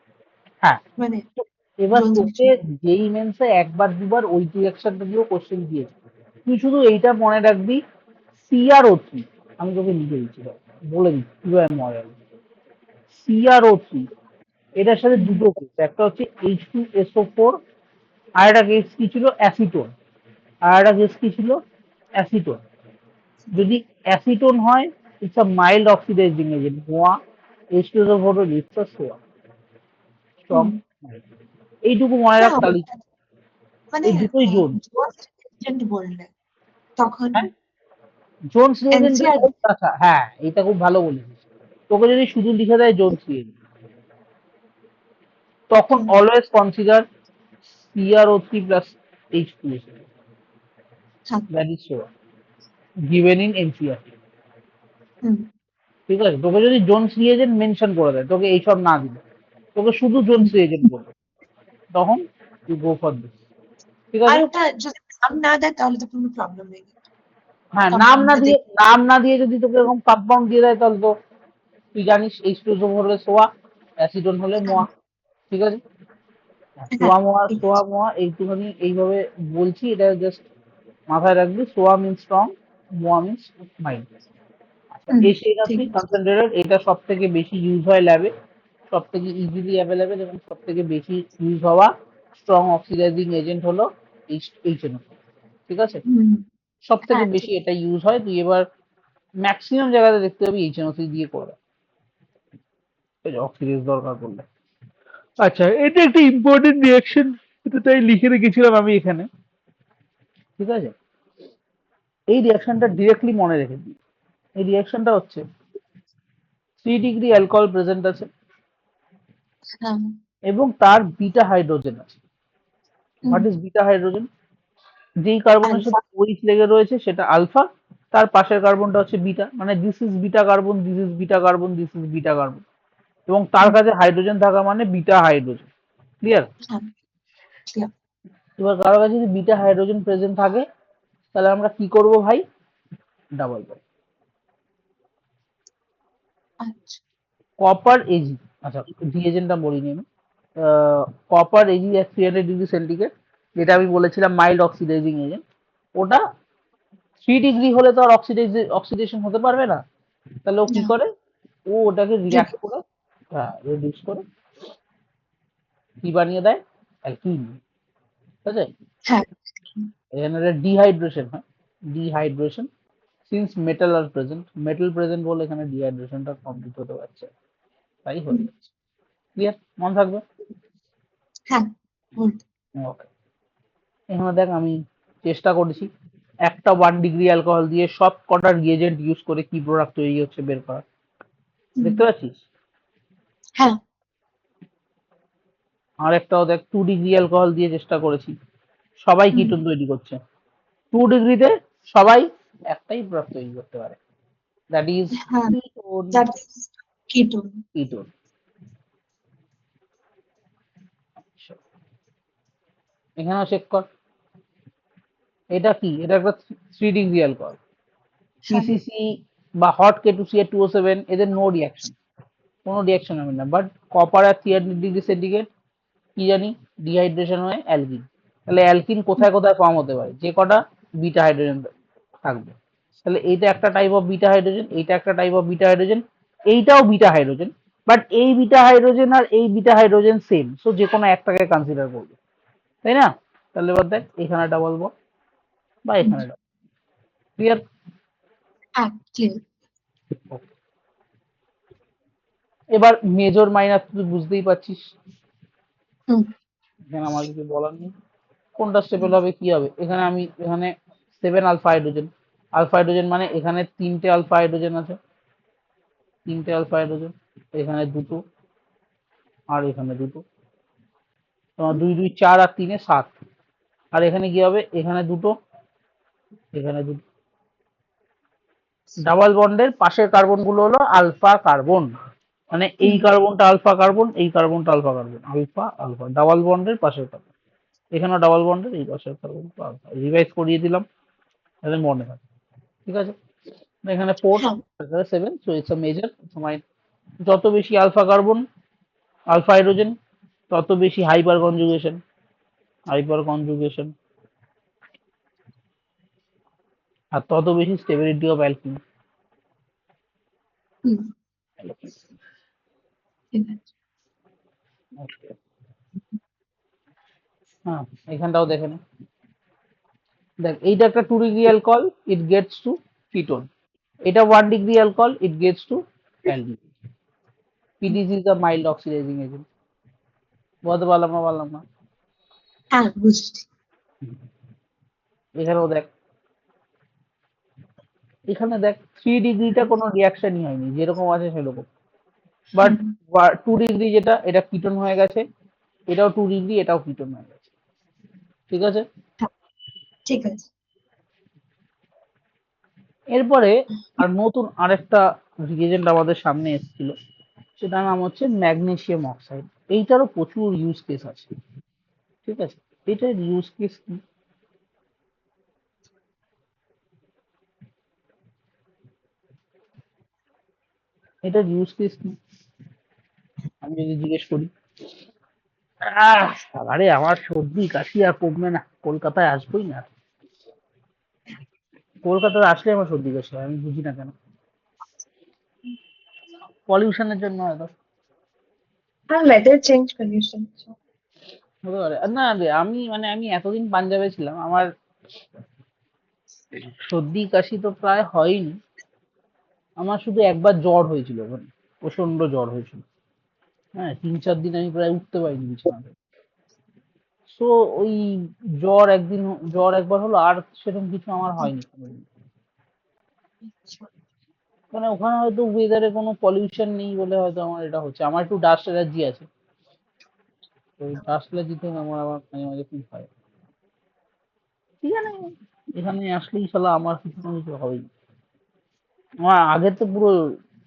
হ্যাঁ। মানে তো এবার জোনস তোকে মিশন। যেই মেন্সে একবার দুবার ওই ডিরেকশনটা দিয়েও কোশ্চেন দিয়েছে, তুই শুধু এইটা মনে রাখবি, CrO3, আমি তোকে লিখে দিচ্ছি, বলে দিচ্ছি কিভাবে মনে রাখবি। CrO3, এটার সাথে দুটো কেস, একটা হচ্ছে H2SO4, আর একটা কেস কি ছিল, অ্যাসিটোন। আর একটা কেস কি ছিল, অ্যাসিটোন। যদি অ্যাসিটোন হয়, it's a mild oxidising agent, মোয়া, H2SO4 it's a soya, strong. হুম। এইটুকু মনে না রাখ, তাহলে মানে এই দুটোই জোন। জোন্স এজেন্ট বললে তখন হ্যাঁ, জোনস রিয়েজেন্ট। এনসিআর আচ্ছা হ্যাঁ, এটা খুব ভালো বলেছিস। তোকে যদি শুধু লিখে দেয় জোনস রিয়েজেন্ট, তখন always consider CrO3 plus H2SO, that is সোয়া, গিভেন ইন এনসিআরটি। হুম ঠিক আছে, তোকে যদি জোনস রিয়েজেন্ট মেনশন করে দেয়, তোকে এইসব না দিলে, তোকে শুধু জোনস হুম। রিয়েজেন্ট বলবে, তখন ইউ গো ফর দিস। ঠিক আর আছে। ওটা যদি নাম না দেয় তাহলে তো কোনো প্রবলেম নেই, হ্যাঁ, কম্পাউন্ডটা দেখ। নাম না দিয়ে যদি তোকে এরকম কম্পাউন্ড দিয়ে দেয়, তাহলে তো তুই জানিস H2SO হলে সোয়া, অ্যাসিডন হলে হ্যাঁ মোয়া। ঠিক আছে। হ্যাঁ সোয়া মোয়া, ঠিক সোয়া আছে। মোয়া এইটুখানি এইভাবে বলছি, এটা জাস্ট মাথায় রাখবি। সোয়া মিন্স স্ট্রং, মোয়া মিন্স মাইল্ড। আচ্ছা, হুম ঠিক HCl আছে। কনসেন্ট্রেটেড, এটা সব থেকে বেশি ইউজ হয় ল্যাবে, সব থেকে ইজিলি অ্যাভেলেবেল এবং সব থেকে বেশি ইউজ হওয়া স্ট্রং অক্সিডাইজিং এজেন্ট হলো HNO। ঠিক আছে, হুম সব থেকে হ্যাঁ বেশি ঠিক এটা ইউজ হয়। তুই এবার ম্যাক্সিমাম জায়গাতে দেখতে পাবি HNO3 দিয়ে করে, অক্সিডেজ দরকার পড়লে। আচ্ছা, এটা একটা ইম্পর্টেন্ট রিয়াকশন, এটা তাই লিখে রেখেছিলাম আমি এখানে। ঠিক আছে, এই রিয়াকশনটা ডিরেক্টলি মনে রেখে দিই। এই রিয়াকশনটা হচ্ছে 3 ডিগ্রি অ্যালকোহল প্রেজেন্ট আছে হ্যাঁ। এবং তার বিটা হাইড্রোজেন আছে। Hmm. What is beta hydrogen? যেই কার্বনের আলফা। সাথে OH লেগে রয়েছে সেটা আলফা, তার পাশের কার্বনটা হচ্ছে বিটা, মানে this is beta carbon, this is beta carbon, this is beta carbon, এবং তার হুম। কাছে হাইড্রোজেন থাকা মানে বিটা হাইড্রোজেন। ক্লিয়ার? হ্যাঁ clear। এবার কারো কাছে যদি বিটা হাইড্রোজেন প্রেজেন্ট থাকে, তাহলে আমরা কি করব ভাই? Double bond. আচ্ছা। কপার এজি, আচ্ছা রিএজেন্টটা বলিনি আমি। কপার এজি এট 300 ডিগ্রি সেন্টিগ্রেড, যেটা আমি বলেছিলাম মাইল্ড অক্সিডাইজিং এজেন্ট, ওটা 3 ডিগ্রি হলে তো আর অক্সিডেশন হতে পারবে না। তাহলে ও কি না করে? ও ওটাকে রিয়াক্ট রেডি। করে, হ্যাঁ রিডিউস করে কি বানিয়ে দেয়? অ্যালকিন। ঠিক আছে, হ্যাঁ। এখানে একটা ডিহাইড্রেশন হয়, ডিহাইড্রেশন, সিন্স মেটাল আর প্রেজেন্ট, মেটাল প্রেজেন্ট বলে এখানে ডিহাইড্রেশনটা কমপ্লিট হতে পারছে, তাই হুম। হয়ে যাচ্ছে। ক্লিয়ার? মনে থাকবে। হ্যাঁ good। ওকে, এখানে দেখ আমি চেষ্টা করেছি একটা 1 ডিগ্রি অ্যালকোহল দিয়ে সব কটা রিয়েজেন্ট ইউজ করে কি প্রোডাক্ট তৈরি হচ্ছে বের করা। হুম। দেখতে পাচ্ছিস? হ্যাঁ। আর একটাও দেখ 2 ডিগ্রি অ্যালকোহল দিয়ে চেষ্টা করেছি, সবাই হুম। কিটোন তৈরি করছে। 2 ডিগ্রিতে সবাই একটাই প্রোডাক্ট তৈরি করতে পারে, দ্যাট ইজ হ্যাঁ ketone. that is ketone। Ketone. এখানেও চেক কর, এটা কি? এটা একটা 3 ডিগ্রি অ্যালকোহল। হ্যাঁ। সিসিসি বা হট K2CH2O7, এদের নো রিয়াকশন, কোনো রিয়াকশন হবে না। বাট কপার আর 300 ডিগ্রি সেন্টিগ্রেড কি জানি ডিহাইড্রেশন হয়ে অ্যালকিন। তাহলে অ্যালকিন কোথায় কোথায় ফর্ম হতে পারে? যে কটা বিটা হাইড্রোজেন থাকবে। তাহলে এইটা একটা টাইপ অফ বিটা হাইড্রোজেন, এইটা একটা টাইপ অফ বিটা হাইড্রোজেন, এইটাও বিটা হাইড্রোজেন। বাট এই বিটা হাইড্রোজেন আর এই বিটা হাইড্রোজেন সেম, সো যে কোনো একটাকে কনসিডার করবে, তাই না? তাহলে এবার দেখ এখানে একটা বলবো বা হুম। এখানে একটা। ক্লিয়ার? হ্যাঁ clear। এবার মেজর মাইনার তুই বুঝতেই পারছিস, হুম। এখানে আমার কিছু বলার নেই। কোনটা স্টেপল হবে কি হবে? এখানে আমি এখানে 7 আলফা হাইড্রোজেন, আলফা হাইড্রোজেন মানে এখানে 3টে আলফা হাইড্রোজেন আছে, 3টে আলফা হাইড্রোজেন, এখানে দুটো আর এখানে দুটো, তোমার 2 2 4 আর 3 এ 7। আর এখানে কি হবে? এখানে দুটো, এখানে দুটো। ডাবল বন্ডের পাশের কার্বন গুলো হলো আলফা কার্বন, মানে এই হুম। কার্বনটা আলফা কার্বন, এই কার্বনটা alpha carbon, alpha alpha double বন্ডের পাশের কার্বন। এখানেও ডাবল বন্ডের এই পাশের কার্বন আলফা। রিভাইজ করিয়ে দিলাম, তাহলে মনে থাকে। ঠিক আছে, এখানে 4, হ্যাঁ। 7, সো ইটস আ মেজর। সময় যত বেশি আলফা কার্বন, আলফা হাইড্রোজেন, তত বেশি হাইপার কনজুগেশন, হাইপার কনজুগেশন, আর তত বেশি স্টেবিলিটি অফ অ্যালকিন। হুম ঠিক আছে। হ্যাঁ, এখানটাও দেখে নে। দেখ এইটা একটা 2 degree alcohol, it gets two ketone. এটা 1 degree alcohol, it gets two aldehyde. PDC is a mild oxidising agent. বলতে পারলাম না, পারলাম না। হ্যাঁ বুঝছি। এখানেও দেখ, এখানে দেখ 3 ডিগ্রিটা কোনো রিয়াকশনই হয়নি, যেরকম আছে সেরকম। বাট হুম, 2 ডিগ্রি যেটা, এটা কিটোন হয়ে গেছে, এটাও 2 ডিগ্রি, এটাও কিটোন হয়ে গেছে। ঠিক আছে। হ্যাঁ ঠিক আছে। এরপরে আর নতুন আরেকটা রিয়েজেন্ট আমাদের সামনে এসেছিল, সেটার নাম হচ্ছে ম্যাগনেসিয়াম অক্সাইড। এইটারও প্রচুর ইউজ কেস আছে। ঠিক আছে, এটার ইউজ কেস কি? এটার ইউজ কেস কি আমি যদি জিজ্ঞেস করি? আরে আমার সর্দি কাশি আর কমবে না, কলকাতায় আসবোই না। কলকাতায় আসলে আমার সর্দি কাশি হয়, আমি বুঝি না কেন। পলিউশনের জন্য হয়তো হ্যাঁ ওয়েদার চেঞ্জ পলিউশন। হতে পারে। আর না রে, আমি এতদিন পাঞ্জাবে ছিলাম, আমার সর্দি কাশি তো প্রায় হয়নি। আমার শুধু একবার জ্বর হয়েছিল ওখানে, প্রচন্ড জ্বর হয়েছিল। হ্যাঁ, 3-4 দিন আমি প্রায় উঠতে পারিনি বিছানা থেকে। সো ওই জ্বর একবার হলো, আর সেরকম কিছু আমার হয়নি কোনোদিন। মানে ওখানে হয়তো ওয়েদারে কোনো পলিউশন নেই বলে হয়তো আমার এটা হচ্ছে। আমার একটু ডাস্ট অ্যালার্জি আছে, তো ডাস্ট অ্যালার্জি থেকে আমার আবার মাঝে মাঝে খুব হয়। ঠিক আছে, এখানে আসলেই শালা আমার কিছু না কিছু হবেই। আমার আগে তো পুরো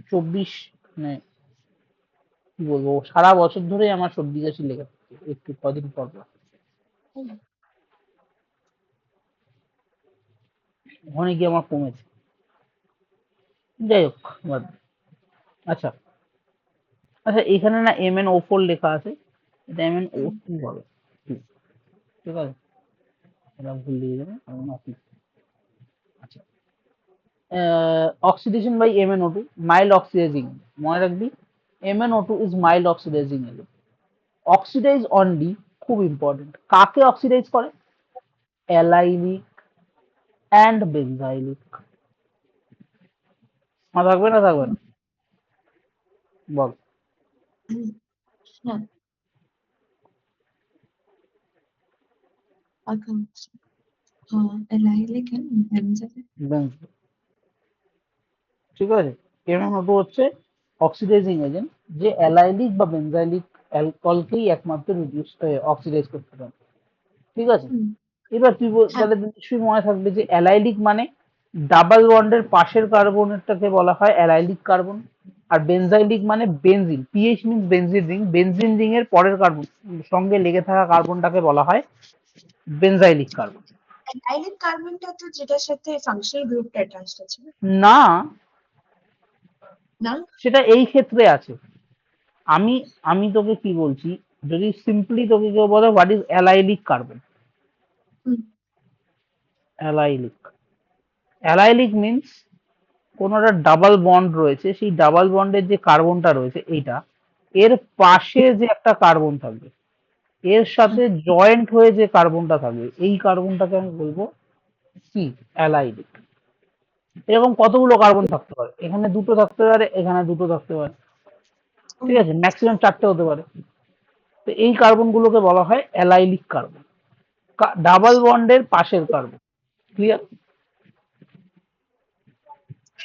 24, মানে কি বলবো, সারা বছর ধরেই আমার সর্দি কাশি লেগে থাকে একটু কদিন পর পর। ওখানে গিয়ে আমার কমেছে। যাই হোক, বাদ দে। আচ্ছা, আচ্ছা, এখানে না MnO4 লেখা আছে, এটা MnO2 হবে। ঠিক আছে, এটা ভুল লিখে দেবে, আচ্ছা। Oxidation by MnO2, mild oxidising. মনে রাখবি, MnO2 is mild oxidising agent. Oxidise only, খুব ইম্পর্টেন্ট, কাকে অক্সিডাইজ করে? Allylic and benzylic. থাকবে না, থাকবে না, বল। হ্যাঁ আকাঙ্ক্ষা। হ্যাঁ এলাইলিক এন্ড বেনজাইল। Benz- ঠিক আছে। MnO2 হচ্ছে অক্সিডাইজিং এজেন্ট, যে অ্যালাইলিক বা বেনজাইলিক অ্যালকোহলকেই একমাত্র রিডিউস অক্সিডাইজ করতে পারে। ঠিক আছে। এবার তুই হ্যাঁ তাহলে নিশ্চয়ই মনে থাকবে যে অ্যালাইলিক মানে ডাবল বন্ডের পাশের কার্বনেরটাকে বলা হয় অ্যালাইলিক কার্বন। আর বেনজাইলিক মানে benzene, pH means benzene ring, benzene ring এর পরের কার্বন সঙ্গে লেগে থাকা কার্বনটাকে বলা হয় বেনজাইলিক কার্বন। এলাইলিক কার্বনটা তো যেটার সাথে ফাংশনাল গ্রুপটা অ্যাটাচড আছে না, না? সেটা এই ক্ষেত্রে আছে। আমি আমি তোকে কি বলছি, যদি সিম্পলি তোকে কেউ বলে what is allylic carbon, hmm, allylic, allylic means কোনো একটা ডাবল বন্ড রয়েছে, সেই ডাবল বন্ডের যে কার্বনটা রয়েছে এইটা, এর পাশে যে একটা কার্বন থাকবে, এর সাথে জয়েন্ট হয়ে যে কার্বনটা থাকবে, এই কার্বনটাকে আমি বলবো কি, অ্যালাইলিক। এরকম কতগুলো কার্বন থাকতে পারে, এখানে দুটো থাকতে পারে, এখানে দুটো থাকতে পারে। ঠিক আছে, ম্যাক্সিমাম 4টে হতে পারে। তো এই কার্বন গুলোকে বলা হয় অ্যালাইলিক কার্বন, ডাবল বন্ডের পাশের কার্বন। ক্লিয়ার?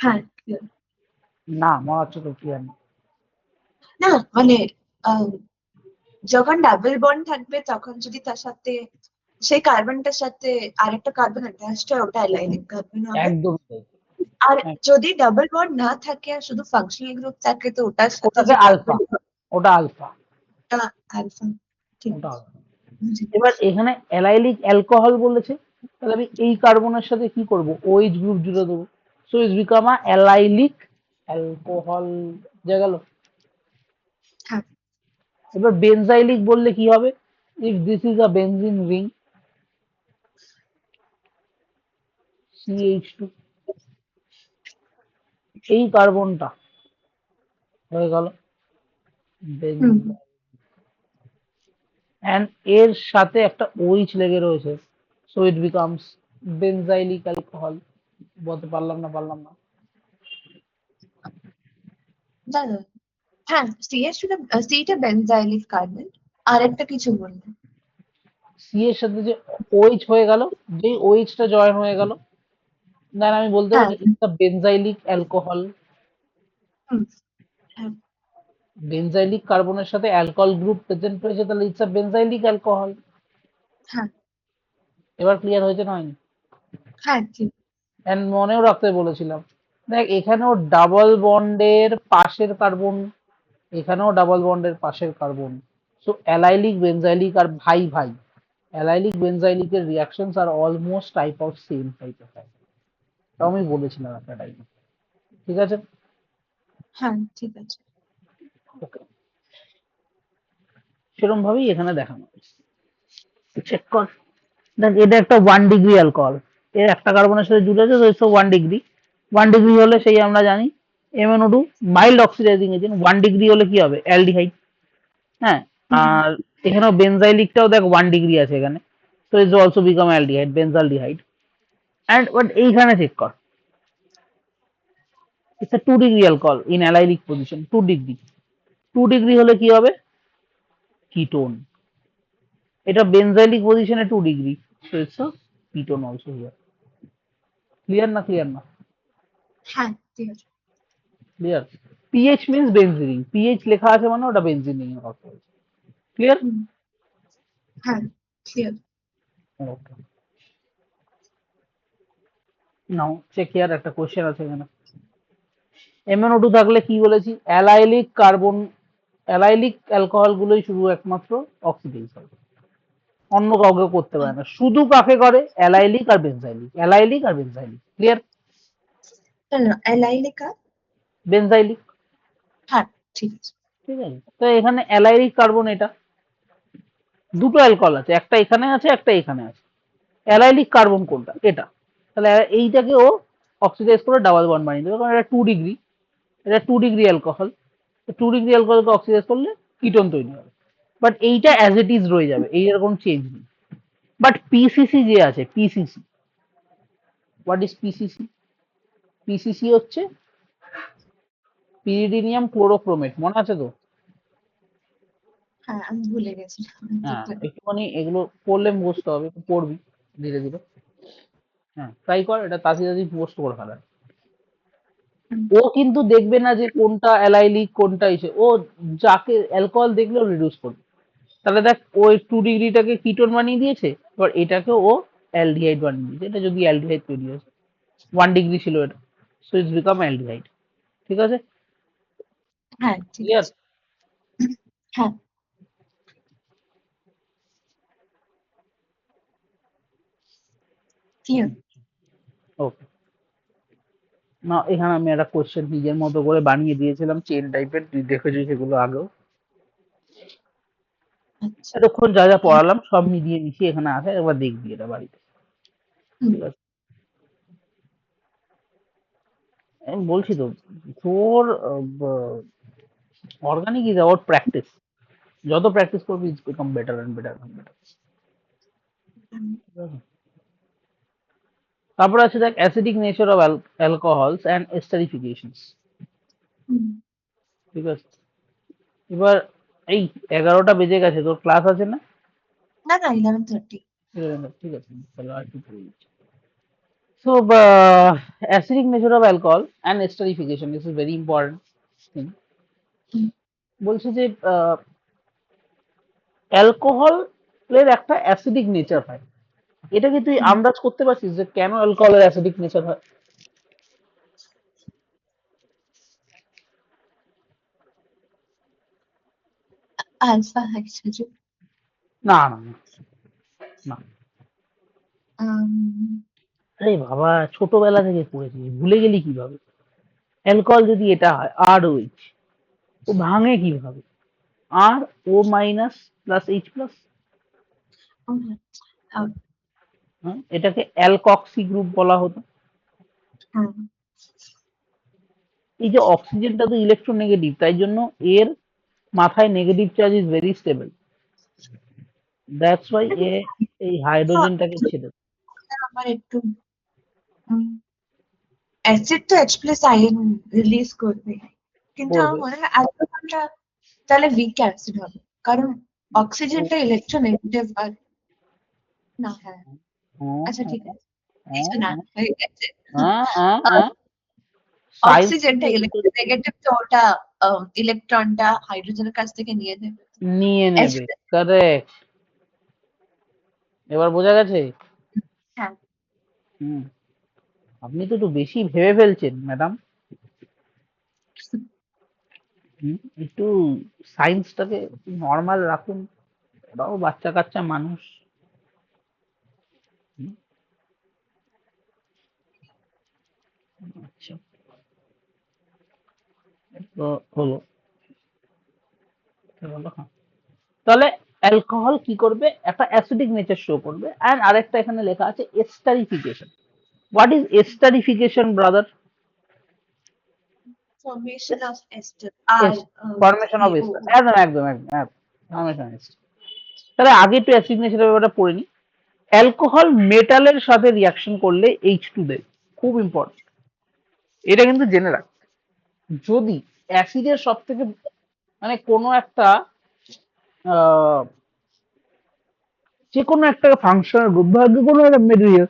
হ্যাঁ clear। না, মনে হচ্ছে তো ক্লিয়ার না। না মানে আহ, যখন ডাবল বন্ড থাকবে তখন যদি তার সাথে সেই কার্বনটার সাথে আরেকটা কার্বন অ্যাটাচড হয় ওটা অ্যালাইলিক কার্বন হবে। একদম তাই। আর হ্যাঁ, যদি ডাবল বন্ড না থাকে আর শুধু ফাংশনাল গ্রুপ থাকে তো ওটার সাথে ওটাকে যে আলফা, কার্বনটা ওটা আলফা, আলফা। ঠিক ওটা আছে আলফা। বুঝি। এবার এখানে অ্যালাইলিক অ্যালকোহল বলেছে, তাহলে আমি এই কার্বনের সাথে কি করব, OH গ্রুপ জুড়ে দেবো। So is become a allylic alcohol, যা গেল। হ্যাঁ এবার বেনজাইলিক বললে কি হবে? If this is a benzene ring, CH2, এই কার্বনটা হয়ে গেল হুম বেনজাইল, এন্ড এর সাথে একটা OH লেগে রয়েছে, সো ইট বিকামস বেনজাইলিক অ্যালকোহল, বলতে পারলাম না। দাদা, হ্যাঁ, সিটা বেনজাইলিক কার্বন। আর একটা কিছু বললেন। সি এর সাথে যে OH হয়ে গেল, যে OH-টা জয়েন হয়ে গেল, দেন আমি বলতে হ্যাঁ, পারি ইটস আ বেনজাইলিক অ্যালকোহল। হুম, হ্যাঁ, বেনজাইলিক কার্বনের সাথে অ্যালকোহল গ্রুপ প্রেজেন্ট হয়েছে, তাহলে ইটস আ বেনজাইলিক অ্যালকোহল। হ্যাঁ, এবার ক্লিয়ার হয়েছে না হয়নি? হ্যাঁ, ঠিক। এন্ড মনেও রাখতে বলেছিলাম, দেখ এখানেও ডাবল বন্ডের পাশের কার্বন, এখানেও ডাবল বন্ডের পাশের কার্বন। সো অ্যালাইলিক বেনজাইলিক আর ভাই ভাই, অ্যালাইলিক বেনজাইলিকের রিয়াকশনস আর অলমোস্ট টাইপ অফ সেম টাইপের হয়, তাও আমি বলেছিলাম একটা টাইমে। ঠিক আছে, হ্যাঁ, ঠিক আছে। ওকে, সেরকম ভাবেই এখানে দেখানো হয়েছে। চেক কর, দেখ এটা একটা 1 ডিগ্রি অ্যালকোহল, এর একটা কার্বনের সাথে জুড়ে আছে, তো ইটস 1 ডিগ্রি। 1 ডিগ্রি হলে সেই আমরা জানি MnO2 mild oxidising agent, 1 degree হলে কি হবে? অ্যালডিহাইড। হ্যাঁ, হুম, আর এখানেও বেনজাইলিকটাও দেখ 1 ডিগ্রি আছে এখানে, তো it's also become aldehyde, benzaldehyde. And but এইখানে চেক কর, it's 2 degree alcohol in allylic position, 2 degree. 2 degree হলে কি হবে? কিটোন। এটা বেনজাইলিক পজিশনে 2 degree, so it's a ketone also here. Clear না? ক্লিয়ার না? হ্যাঁ, ঠিক আছে। ক্লিয়ার। পিএইচ মিন্স বেনজিনিং, পিএইচ লেখা আছে মানে ওটা বেনজিনিং এর অর্থ। ক্লিয়ার? হুম, হ্যাঁ, clear. Okay, now check here, একটা কোশ্চেন আছে এখানে। MnO2 থাকলে কি বলেছি? অ্যালাইলিক কার্বন, অ্যালাইলিক অ্যালকোহল গুলোই শুধু একমাত্র অক্সিডাইজ হবে, অন্য কাউকে করতে পারে না। শুধু কাকে করে? অ্যালাইলিক আর বেনজাইলিক, অ্যালাইলিক আর বেনজাইলিক। ক্লিয়ার? না, না, অ্যালাইলিকা। বেনজাইলিক। হ্যাঁ, ঠিক আছে। ঠিক আছে, তো এখানে অ্যালাইলিক কার্বন, এটা দুটো অ্যালকোহল আছে, একটা এখানে আছে একটা এখানে আছে। অ্যালাইলিক কার্বন কোনটা? এটা। তাহলে এইটাকে ও অক্সিডাইজ করে ডাবল বন্ড বানিয়ে দেবে, কারণ এটা 2 ডিগ্রি, এটা 2 ডিগ্রি অ্যালকোহল। 2 ডিগ্রি অ্যালকোহলকে অক্সিডাইজ করলে কিটোন তৈরি হবে। বাট এইটা অ্যাজ ইট ইজ রয়ে যাবে, এই এরকম চেঞ্জ নেই। বাট পিসিসি যে আছে, PCC, what is PCC? PCC হচ্ছে পিরিডিনিয়াম ক্লোরোক্রোমেট, মনে আছে তো? হ্যাঁ, আমি ভুলে গেছিলাম। হ্যাঁ, একটুখানি এগুলো পড়লে মুখস্থ হবে, একটু পড়বি ধীরে ধীরে। হ্যাঁ, ট্রাই কর এটা তাড়াতাড়ি মুখস্থ করে ফেলার। হুম, ও কিন্তু দেখবে না যে কোনটা অ্যালাইলিক কোনটা ইসে, ও যাকে অ্যালকোহল দেখলেও রিডিউস করবে। তাহলে দেখ ওই 2 ডিগ্রিটাকে কিটোন বানিয়ে দিয়েছে, এবার এটাকে ও অ্যালডিহাইড বানিয়ে দিয়েছে। এটা যদি অ্যালডিহাইড তৈরি হয়েছে, 1 ডিগ্রি ছিল এটা, সো ইটস বিকাম অ্যালডিহাইড। ঠিক আছে, হ্যাঁ, ঠিক ক্লিয়ার? আছে। হ্যাঁ, ক্লিয়ার। ওকে, না এখানে আমি একটা কোশ্চেন নিজের মতো করে বানিয়ে দিয়েছিলাম চেন টাইপের, তুই দেখেছিস সেগুলো আগেও। আচ্ছা। এতক্ষণ যা যা পড়ালাম সব মিলিয়ে মিশিয়ে এখানে আছে, একবার দেখবি এটা বাড়িতে। হুম, ঠিক আছে, আমি বলছি তো, তোর অর্গানিক ইজ অ্যাবাউট প্র্যাকটিস। যত প্র্যাকটিস করবি it's become better and better and better. হুম, তারপরে আছে দেখ acidic nature of alcohols and esterifications. হুম। ঠিক আছে, এবার এই 11টা বেজে গেছে, তোর ক্লাস আছে না? না, না, 11:30। ঠিক আছে, তাহলে আর কি পড়ে যাচ্ছে। So acidic nature of alcohol and esterification, this is very important thing. হুম, বলছে যে অ্যালকোহল এর একটা অ্যাসিডিক নেচার হয়, এটা কি তুই হুম। আন্দাজ করতে পারছিস যে কেন অ্যালকোহলের অ্যাসিডিক নেচার হয়? Alpha hydrogen. না না না না। আম, আরে বাবা, ছোটবেলা থেকে পড়েছিস, ভুলে গেলি কিভাবে? অ্যালকোহল যদি এটা হয় RH, ও ভাঙে কিভাবে? RO- + H+। ও আচ্ছা, হ্যাঁ, এটাকে অ্যালকক্সি গ্রুপ বলা হতো। হ্যাঁ, এই যে অক্সিজেনটা তো ইলেকট্রোনেগেটিভ, তাই জন্য এর মাথায় negative charge is very stable, that's why এ এই হাইড্রোজেনটাকে ছেড়ে দেয়। আমার একটু অ্যাসিড তো H প্লাস আয়ন রিলিজ করবে, কিন্তু আমার করবে। মনে হয় অ্যালকোহলটা তাহলে উইক অ্যাসিড হবে, কারণ অক্সিজেনটা ইলেকট্রোনেগেটিভ আর না। হ্যাঁ, আচ্ছা ঠিক আছে, কিছু না হয়ে গেছে। সায়েন্স অক্সিজেনটা ইলেকট্রোনেগেটিভ, তো ওটা ইলেকট্রনটা হাইড্রোজেনের কাছ থেকে নিয়ে নেবে। নিয়ে H নেবে, কারেক্ট। এবার বোঝা গেছে? হ্যাঁ, হুম, আপনি তো একটু বেশি ভেবে ফেলছেন ম্যাডাম। একটু সায়েন্সটাকে নর্মাল রাখুন, ওরাও বাচ্চা কাচ্চা মানুষ। হুম, আচ্ছা, তো হলো, হ্যাঁ। তাহলে অ্যালকোহল কি করবে, একটা অ্যাসিডিক নেচার শো করবে। এন্ড আরেকটা এখানে লেখা আছে esterification. What is esterification brother? Formation of ester আর ফরমেশন অফ CaO। এস্টার, একদম একদম একদম একদম ফরমেশন এস্টার। তাহলে আগে একটু অ্যাসিড নেচারের ব্যাপারটা পড়ে নি। অ্যালকোহল মেটালের সাথে রিয়াকশন করলে H2 দেয়, খুব ইম্পর্টেন্ট, এটা কিন্তু জেনে রাখ। যদি অ্যাসিডের সব থেকে মানে কোনো একটা আহ, যে কোনো একটা ফাংশনের গ্রুপ বা যে কোনো একটা মেটেরিয়াল,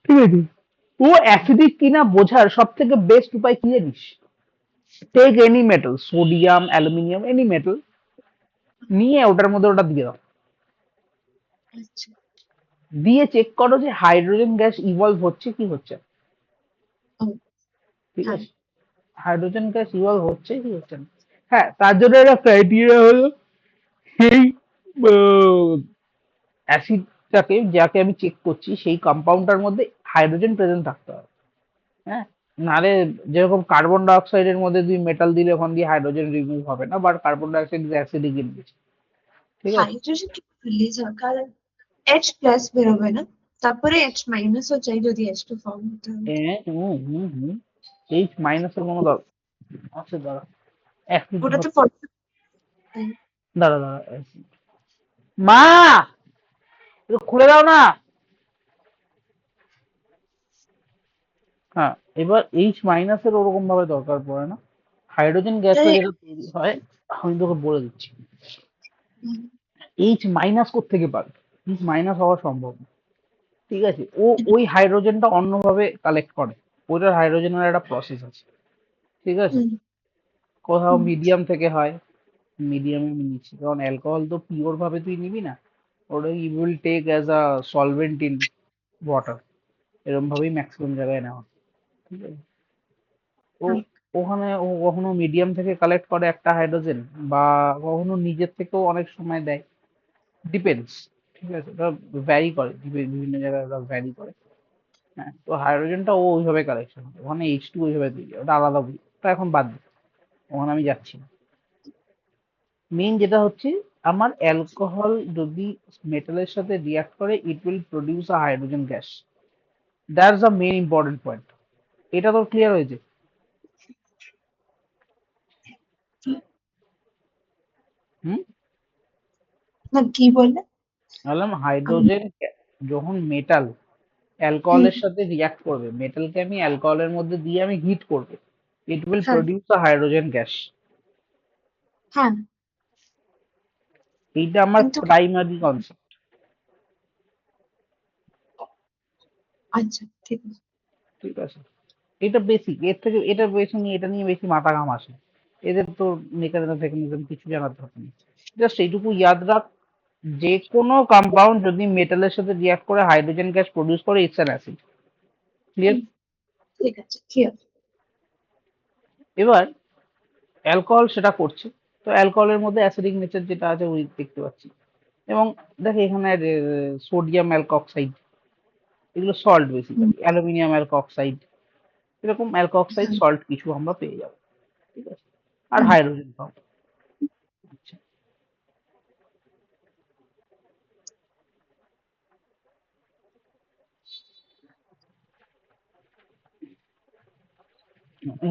ঠিক আছে, ও অ্যাসিডিক কিনা বোঝার সব থেকে বেস্ট উপায় কি জানিস? Take any metal, sodium, aluminium, any metal, নিয়ে ওটার মধ্যে ওটা দিয়ে দাও, আচ্ছা, দিয়ে চেক করো যে হাইড্রোজেন গ্যাস ইভলভ হচ্ছে কি হচ্ছে না। ও ঠিক হ্যাঁ, আছে, হাইড্রোজেন গ্যাস ইভলভ হচ্ছে কি হচ্ছে না। হ্যাঁ, তার জন্য একটা ক্রাইটেরিয়া হলো সেই অ্যাসিডটাকে যাকে আমি চেক করছি সেই কম্পাউন্ডটার মধ্যে হাইড্রোজেন প্রেজেন্ট থাকতে হবে। হ্যাঁ, নাহলে যেরকম কার্বন ডাই অক্সাইডের মধ্যে তুই মেটাল দিলে ওখান দিয়ে হাইড্রোজেন রিমুভ হবে না, but carbon dioxide acidic in nature. ঠিক আছে। হাইড্রোজেন কি রিলিজ হয়, কারণ H প্লাস বেরোবে না, তারপরে H মাইনাসও চাই যদি H2 ফর্ম হতে হবে। এইচ মাইনাসের কোনো দরকার আছে? দাঁড়া, এক মিনিট ওটা তো ফর্ম। দাঁড়া দাঁড়া, মা একটু খুলে দাও না। হ্যাঁ, এবার এইচ মাইনাসের ওরকম ভাবে দরকার পড়ে না। হাইড্রোজেন গ্যাসটা যেটা তৈরি হয়, আমি তোকে বলে দিচ্ছি। এইচ মাইনাস কোত্থেকে পাবে? এইচ মাইনাস হওয়া সম্ভব না। ঠিক আছে, ও ওই হাইড্রোজেনটা অন্যভাবে কালেক্ট করে, ওইটার হাইড্রোজেনের একটা প্রসেস আছে। ঠিক আছে, কোথাও মিডিয়াম থেকে হয়, মিডিয়ামে নিচ্ছি, কারণ অ্যালকোহল তো পিওর ভাবে তুই নিবি না, ওটা you will take as a solvent in water, এরকম ভাবেই ম্যাক্সিমাম জায়গায় নেওয়া হয়। ঠিক আছে, ও ওখানে ও কখনো মিডিয়াম থেকে কালেক্ট করে একটা হাইড্রোজেন, বা কখনো নিজের থেকেও অনেক সময় দেয়, ডিপেন্ডস। ঠিক আছে, ওটা ভ্যারি করে, বিভিন্ন জায়গায় ওটা ভ্যারি করে। হ্যাঁ, তো হাইড্রোজেনটা ও ওইভাবে কালেকশন, ওখানে H2 ওইভাবে তৈরি হয়, ওটা আলাদা বই, ওটা এখন বাদ দিই, ওখানে আমি যাচ্ছি না। মেইন যেটা হচ্ছে, আমার অ্যালকোহল যদি মেটালের সাথে রিয়াক্ট করে it will produce a hydrogen gas, that's the main important point. এটা তো ক্লিয়ার হয়েছে? হুম, না, কি বললে? বললাম হাইড্রোজেন যখন মেটাল অ্যালকোহলের সাথে রিয়াক্ট করবে, মেটালকে আমি অ্যালকোহলের মধ্যে দিয়ে আমি হিট করব, ইট উইল হ্যাঁ, প্রডিউস আ হাইড্রোজেন গ্যাস। হ্যাঁ, এইটা আমার কিন্তু প্রাইমারি কনসেপ্ট। আচ্ছা ঠিক আছে। ঠিক আছে, এটা বেসিক, এর থেকে এটা বেশি নিয়ে, এটা নিয়ে বেশি মাথা ঘামাস না। এদের তো মেকানিজম ফেকানিজম কিছু জানার দরকার নেই, জাস্ট এইটুকু ইয়াদ রাখ, যে কোনো কম্পাউন্ড যদি মেটালের সাথে রিয়াক্ট করে হাইড্রোজেন গ্যাস প্রডিউস করে, ইটস অ্যান অ্যাসিড। ক্লিয়ার? ঠিক আছে, ঠিক আছে। এবার অ্যালকোহল সেটা করছে, তো অ্যালকোহলের মধ্যে অ্যাসিডিক নেচার যেটা আছে ওই দেখতে পাচ্ছি। এবং দেখ এখানে সোডিয়াম অ্যালকক্সাইড, এগুলো সল্ট, বেসিক্যালি অ্যালুমিনিয়াম অ্যালকক্সাইড, এরকম অ্যালকক্সাইড সল্ট কিছু আমরা পেয়ে যাবো। ঠিক আছে, আর হাইড্রোজেন পাবো। আচ্ছা,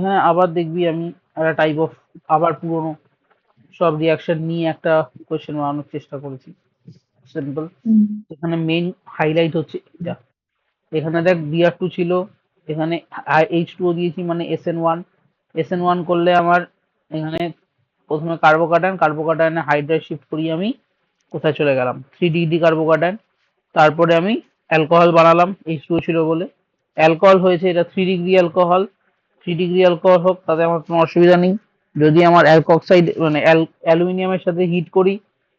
হ্যাঁ, আবার দেখবি আমি একটা টাইপ অফ, আবার পুরোনো সব রিয়াকশন নিয়ে একটা কোয়েশ্চেন বানানোর চেষ্টা করেছি, সিম্পল। এখানে মেইন হাইলাইট হচ্ছে এটা, এখানে দেখ Br2 ছিল, এখানে H2O দিয়েছি মানে SN1 করলে আমার এখানে প্রথমে কার্বোকাটায়নে হাইড্রাইড শিফট করি আমি কোথায় চলে গেলাম 3 ডিগ্রি কার্বোকাটায়ন, তারপরে আমি অ্যালকোহল বানালাম H2O ছিল বলে, অ্যালকোহল হয়েছে, এটা 3 ডিগ্রি অ্যালকোহল। 3 ডিগ্রি অ্যালকোহল হোক, তাতে আমার কোনো অসুবিধা নেই। যদি আমার অ্যালকক্সাইড মানে অ্যালুমিনিয়ামের সাথে হিট করি,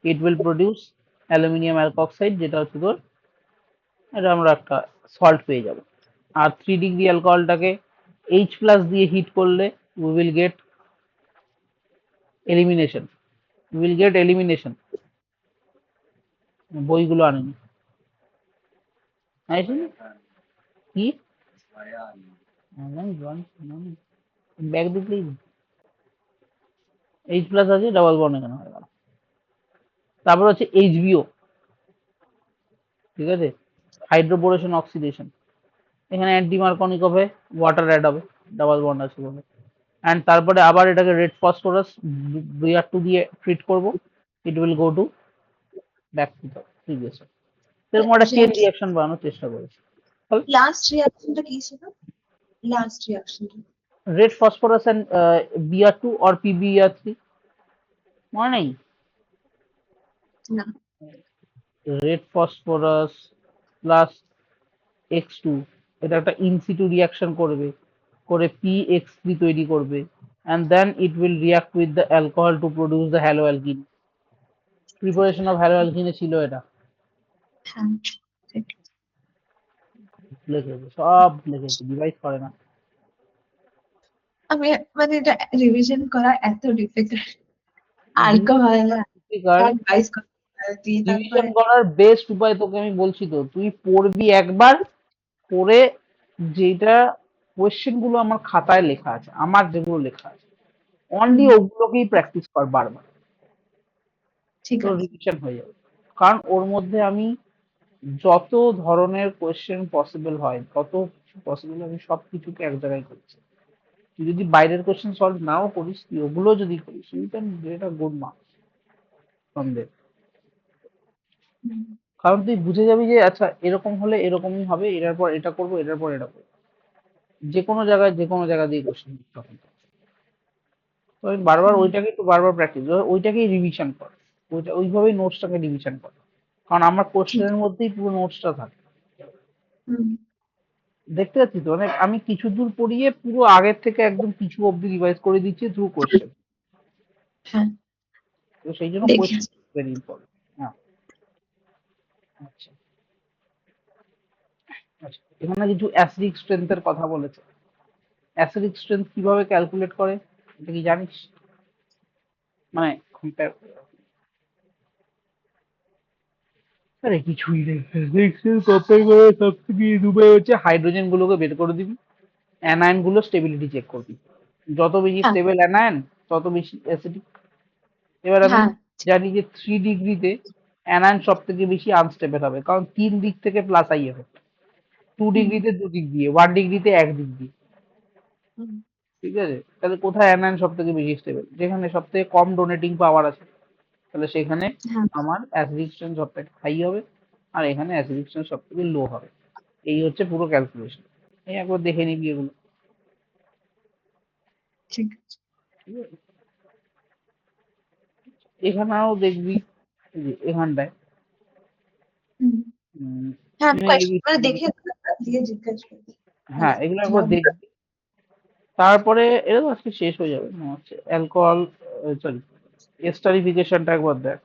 it will produce aluminium alkoxide, যেটা হচ্ছে তোর, এটা আমরা একটা সল্ট পেয়ে যাব। আর 3 ডিগ্রি অ্যালকোহলটাকে H+ দিয়ে হিট করলে উই উইল গেট এলিমিনেশন, বইগুলো আনেনি, আইসনি কি ব্যাগ দেখলেই H+ আছে, ডাবল বন্ড এখানে হয়ে গেল। তারপর হচ্ছে HBO, ঠিক আছে, হাইড্রোবোরেশন অক্সিডেশন, এখানে অ্যান্টি মার্কনিক হবে, ওয়াটার অ্যাড হবে, ডাবল বন্ড আছে বলে। অ্যান্ড তারপরে আবার এটাকে রেড ফসফরাস Br2 দিয়ে ট্রিট করব, ইট will go to back to the previous. এরকম একটা চেন রিয়াকশন বানানোর চেষ্টা করেছি। লাস্ট রিয়াকশনটা কি ছিল? লাস্ট রিয়াকশনটা red phosphorus and Br2 or PbR3, মনে নেই? না। রেড ফসফরাস প্লাস X2, এটা একটা ইনসিটু রিয়াকশন করবে, করে PX3 তৈরি করবে, and then it will react with the alcohol to produce the haloalkene. Preparation of হ্যালোঅ্যালকিনে ছিল এটা, হ্যাঁ ঠিক। লিখেছে, সব লিখেছে, ডিভাইস করে না। আমি মানে এটা রিভিশন করা এত ডিফিকাল্ট। অ্যালকোহল অ্যাডভাইস দিয়ে তারপরে রিভিশন করার বেস্ট উপায় তোকে আমি বলছি তো, তুই পড়বি একবার, পড়ে যেটা কোয়েশ্চেন গুলো আমার খাতায় লেখা আছে, আমার যেগুলো লেখা আছে, অনলি ওগুলোকেই প্র্যাকটিস কর বারবার, ঠিক তোর আছে। রিভিশন হয়ে যাবে। কারণ ওর মধ্যে আমি যত ধরনের কোয়েশ্চেন পসিবল হয়, তত পসিবল আমি সব কিছুকে এক জায়গায় করছি। তুই যদি বাইরের কোয়েশ্চেন সলভ নাও করিস, তুই ওগুলো যদি করিস, you can get a good marks from there. কারণ তুই বুঝে যাবি যে আচ্ছা এরকম হলে এরকমই হবে, এটার পর এটা করবো, এটার পর এটা করবো, যে কোনো জায়গায় যে কোনো জায়গা দিয়ে কোশ্চেন তখন। তো আমি বারবার ওইটাকে একটু বারবার প্র্যাকটিস, ওইটাকেই রিভিশন কর, ওইটা ওইভাবেই নোটসটাকে রিভিশন কর, কারণ আমার কোশ্চেনের মধ্যেই পুরো নোটসটা থাকে। দেখতে পাচ্ছি তো, মানে আমি কিছু দূর পড়িয়ে পুরো আগের থেকে একদম কিছু অব্দি রিভাইজ করে দিচ্ছি থ্রু কোশ্চেন। হ্যাঁ তো সেই জন্য কোশ্চেন দেখেছি। Very important. হ্যাঁ, আচ্ছা আচ্ছা, এখানে কিছু অ্যাসিডিক স্ট্রেংথের কথা বলেছে। অ্যাসিডিক স্ট্রেংথ কিভাবে ক্যালকুলেট করে এটা কি জানিস? মানে compare, আরে কিছুই নেই, কম্পেয়ার করে সব থেকে উপায় হচ্ছে হাইড্রোজেন গুলোকে বের করে দিবি, অ্যানায়ন গুলো স্টেবিলিটি চেক করবি, যত বেশি হ্যাঁ স্টেবল অ্যানায়ন তত বেশি অ্যাসিডিক। এবার আমি হ্যাঁ জানি যে 3 ডিগ্রিতে অ্যানায়ন সব থেকে বেশি আনস্টেবল হবে, কারণ 3 দিক থেকে প্লাস আই এফেক্ট, 2 ডিগ্রিতে 2 দিক দিয়ে, 1 ডিগ্রিতে 1 দিক দিয়ে, ঠিক আছে? তাহলে কোথায় অ্যানায়ন সব থেকে বেশি স্টেবল? যেখানে সব থেকে কম ডোনেটিং পাওয়ার আছে, তাহলে সেখানে হ্যাঁ আমার অ্যাসিডিক স্ট্রেংথ সব থেকে হাই হবে, আর এখানে অ্যাসিডিক স্ট্রেংথ সব থেকে লো হবে। এই হচ্ছে পুরো ক্যালকুলেশন। এই একবার দেখে নিবি এগুলো, ঠিক আছে। ঠিক আছে? এখানেও দেখবি, এই যে এখানটায় উম, হ্যাঁ আমি তুই দেখবি, কোয়েশ্চেন মানে দেখে দিয়ে জিজ্ঞেস করছি মানে হ্যাঁ এগুলো একবার কিভাবে। দেখবি। তারপরে এটা তো আজকে শেষ হয়ে যাবে মনে হচ্ছে, অ্যালকোহল, সরি, এস্টারিফিকেশনটা একবার দেখ।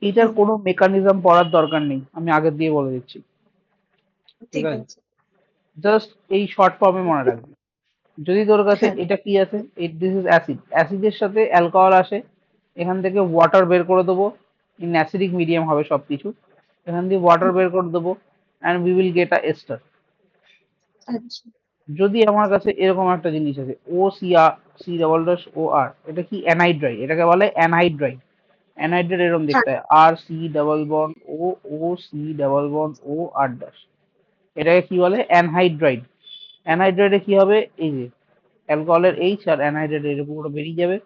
এটার হ্যাঁ কোনো মেকানিজম পড়ার দরকার নেই, আমি আগের দিয়ে বলে দিচ্ছি, ঠিক ঠিক আছে? আছে। জাস্ট এই শর্ট ফর্মে মনে রাখবি। যদি তোর কাছে হ্যাঁ এটা কি আছে, দিস ইজ অ্যাসিড, অ্যাসিডের সাথে অ্যালকোহল আসে, এখান থেকে ওয়াটার বের করে দেবো, ইন অ্যাসিডিক মিডিয়াম হবে সবকিছু, এখান দিয়ে ওয়াটার বের করে দেবো, and we will get a ester. আচ্ছা। যদি আমার কাছে এরকম একটা জিনিস আছে, O C R, C double dash O R, এটা কি অ্যানহাইড্রাইড, এটাকে বলে অ্যানহাইড্রাইড। অ্যানহাইড্রাইড এরকম হ্যাঁ দেখতে হয়, আর সি ডাবল বন্ড ও, ও সি ডাবল বন্ড ও আর ড্যাশ, এটাকে কি বলে? অ্যানহাইড্রাইড। অ্যানহাইড্রাইডে কি হবে, এই যে অ্যালকোহলের এইচ আর অ্যানহাইড্রাইড এর পুরো বেরিয়ে যাবে,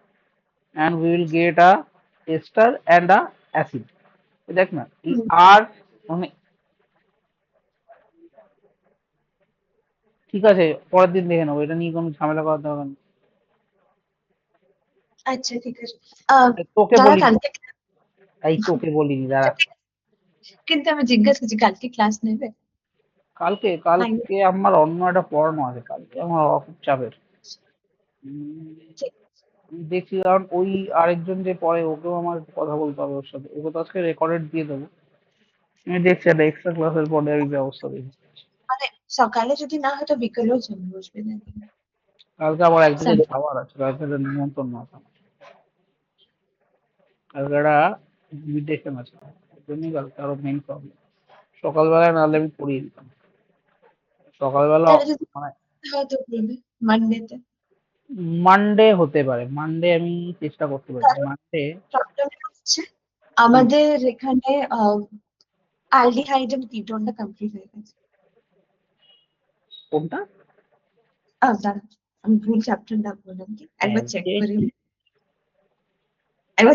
and we will get a ester and a acid. দেখ না এই আর, মানে ঠিক আছে, পরের দিন দেখে নেবো, এটা নিয়ে কোনো ঝামেলা করার দরকার নেই। আচ্ছা ঠিক আছে। তোকে দাদা বলিনি, কালকে এই তোকে বলিনি, দাঁড়া। কিন্তু আমি জিজ্ঞেস করছি কালকে ক্লাস নেবে? কালকে ফাইনাল। কালকে আমার অন্য একটা পড়ানো আছে, কালকে আমার খুব চাপের। দেখছি, কারণ ওই আরেকজন যে পড়ে ওকেও আমার কথা বলতে হবে ওর সাথে, ওকে তো আজকে রেকর্ডেড দিয়ে দেবো। আমি দেখছি একটা এক্সট্রা ক্লাসের পরে আমি ব্যবস্থা দেখি। মানে সকালে যদি না হয় তো বিকেলেও চলে বসবে নাকি? কালকে আবার একদিকে সানডে। যাওয়ার আছে, কালকে একটা নিমন্ত্রণ আছে আমার। কালকে একটা ইনভিটেশন আছে, ওই জন্যই কালকে আরো মেইন প্রবলেম। সকালবেলায় নাহলে আমি পড়িয়ে দিতাম, সকালবেলা তাহলে যদি মানে হয় তো বলবে মানডেতে। মানডে হতে পারে, মানডে আমি চেষ্টা করতে পারি কারণ মানডে। প্রবলেম হচ্ছে আমাদের এখানে অ্যালডিহাইড এন্ড কিটোনটা কমপ্লিট হয়ে গেছে। কোনটা? দাঁড়া, আমি ভুল চ্যাপ্টার নাম বললাম কি, একবার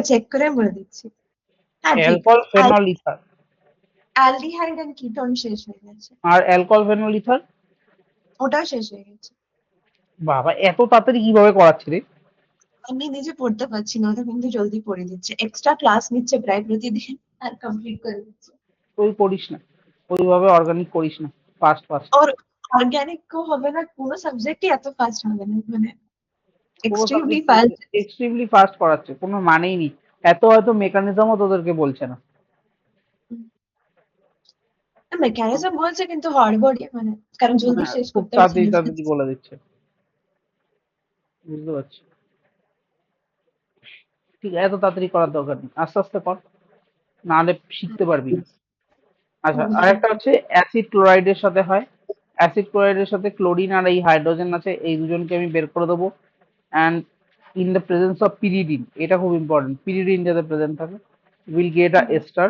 চেক করে বলে দিচ্ছি। হ্যাঁ ঠিক, alcohol phenol ether. Aldehyde and ketone শেষ হয়ে গেছে। আর অ্যালকোহল ফেনল ইথার? ওটাও শেষ হয়ে গেছে। বাবা, এত তাড়াতাড়ি কিভাবে করাচ্ছে রে? আমি নিজে পড়তে পারছি না, ওটা কিন্তু জলদি পড়ে দিচ্ছে, এক্সট্রা ক্লাস নিচ্ছে প্রায় প্রতিদিন আর কমপ্লিট করে দিচ্ছে। তুই করিস না, ওইভাবে অর্গানিক করিস না, ফাস্ট ফাস্ট। और অর্গানিক কো হবে না, কোনো সাবজেক্টই এত ফাস্ট হবে না, মানে পুরো extremely subject fast. Extremely fast করাচ্ছে, কোনো মানেই নেই। এত হয়তো মেকানিজমও তোদেরকে বলছে না। মেকানিজম বলছে কিন্তু হড়বড়ি, মানে কারণ জলদি হ্যাঁ, শেষ খুব করতে হবে তাড়াতাড়ি সিলেবাস। তাড়াতাড়ি বলে দিচ্ছে, বুঝতে পারছি। ঠিক আছে, এত তাড়াতাড়ি করার দরকার নেই, আস্তে আস্তে কর, নাহলে শিখতে পারবি না। আচ্ছা, আরেকটা হচ্ছে অ্যাসিড ক্লোরাইডের সাথে হয়। অ্যাসিড ক্লোরাইডের সাথে ক্লোরিন আর এই হাইড্রোজেন আছে, এই দুজনকে আমি বের করে দেবো। And in the presence of pyridine, এটা খুব ইম্পর্টেন্ট, পিরিডিন যাতে প্রেজেন্ট থাকে, will get a ester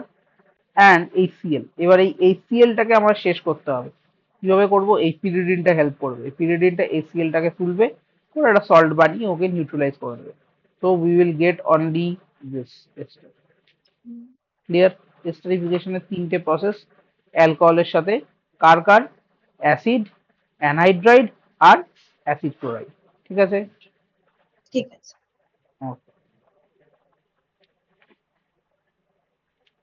and HCl. এবার এই এইচসিএলটাকে আমার শেষ করতে হবে। কিভাবে করবো? এই পিরিডিনটা হেল্প করবে, এই পিরিডিনটা এইচসিএলটাকে তুলবে, করে একটা সল্ট বানিয়ে ওকে নিউট্রালাইজ করে দেবে। তো we will get only this ester. Clear? এস্টারিফিকেশনের তিনটে প্রসেস, অ্যালকোহলের সাথে কার কার, অ্যাসিড, অ্যানহাইড্রাইড আর অ্যাসিড ক্লোরাইড। ঠিক আছে? ঠিক আছে।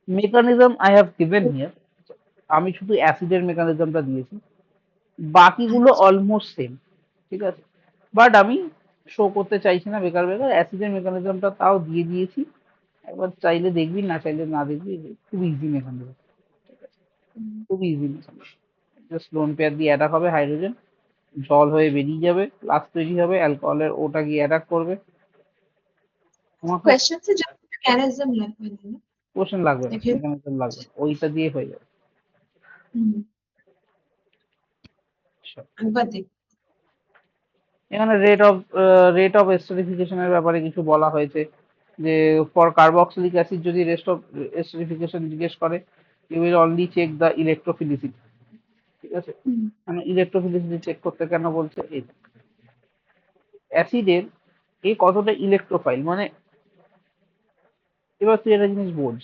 Mechanism I have given here, আমি শুধু অ্যাসিডের মেকানিজমটা দিয়েছি, বাকিগুলো অলমোস্ট সেম। ঠিক আছে, বাট আমি শো করতে চাইছি না বেকার বেকার, অ্যাসিডের মেকানিজমটা তাও দিয়ে দিয়েছি। একবার চাইলে দেখবি, না চাইলে না দেখবি, খুব ইজি মেকানিজম, খুব easy mechanism. Just lone pair দিয়ে অ্যাটাক হবে, হাইড্রোজেন জল হয়ে বেরিয়ে যাবে, প্লাস তৈরি হবে, অ্যালকোহলের ওটা গিয়ে অ্যাটাক করবে। তোমাকে কোয়েশ্চেন এর জন্য মেকানিজম লাগবে না? কোশ্চেন লাগবে না, দেখে মেকানিজম লাগবে না, ওইটা দিয়ে হয়ে যাবে। সব। একবার দেখ। এখানে রেট অফ এস্টারিফিকেশনের ব্যাপারে কিছু বলা হয়েছে, যে ফর কার্বক্সিলিক অ্যাসিড যদি রেস্ট অফ এস্টারিফিকেশন জিজ্ঞেস করে, you will only check the electrophilicity. ঠিক আছে, মানে ইলেকট্রোফিলিসিটি চেক করতে কেন বলছে? এই অ্যাসিডের এ কতটা ইলেকট্রোফাইল, মানে এবার তুই একটা জিনিস বোঝ,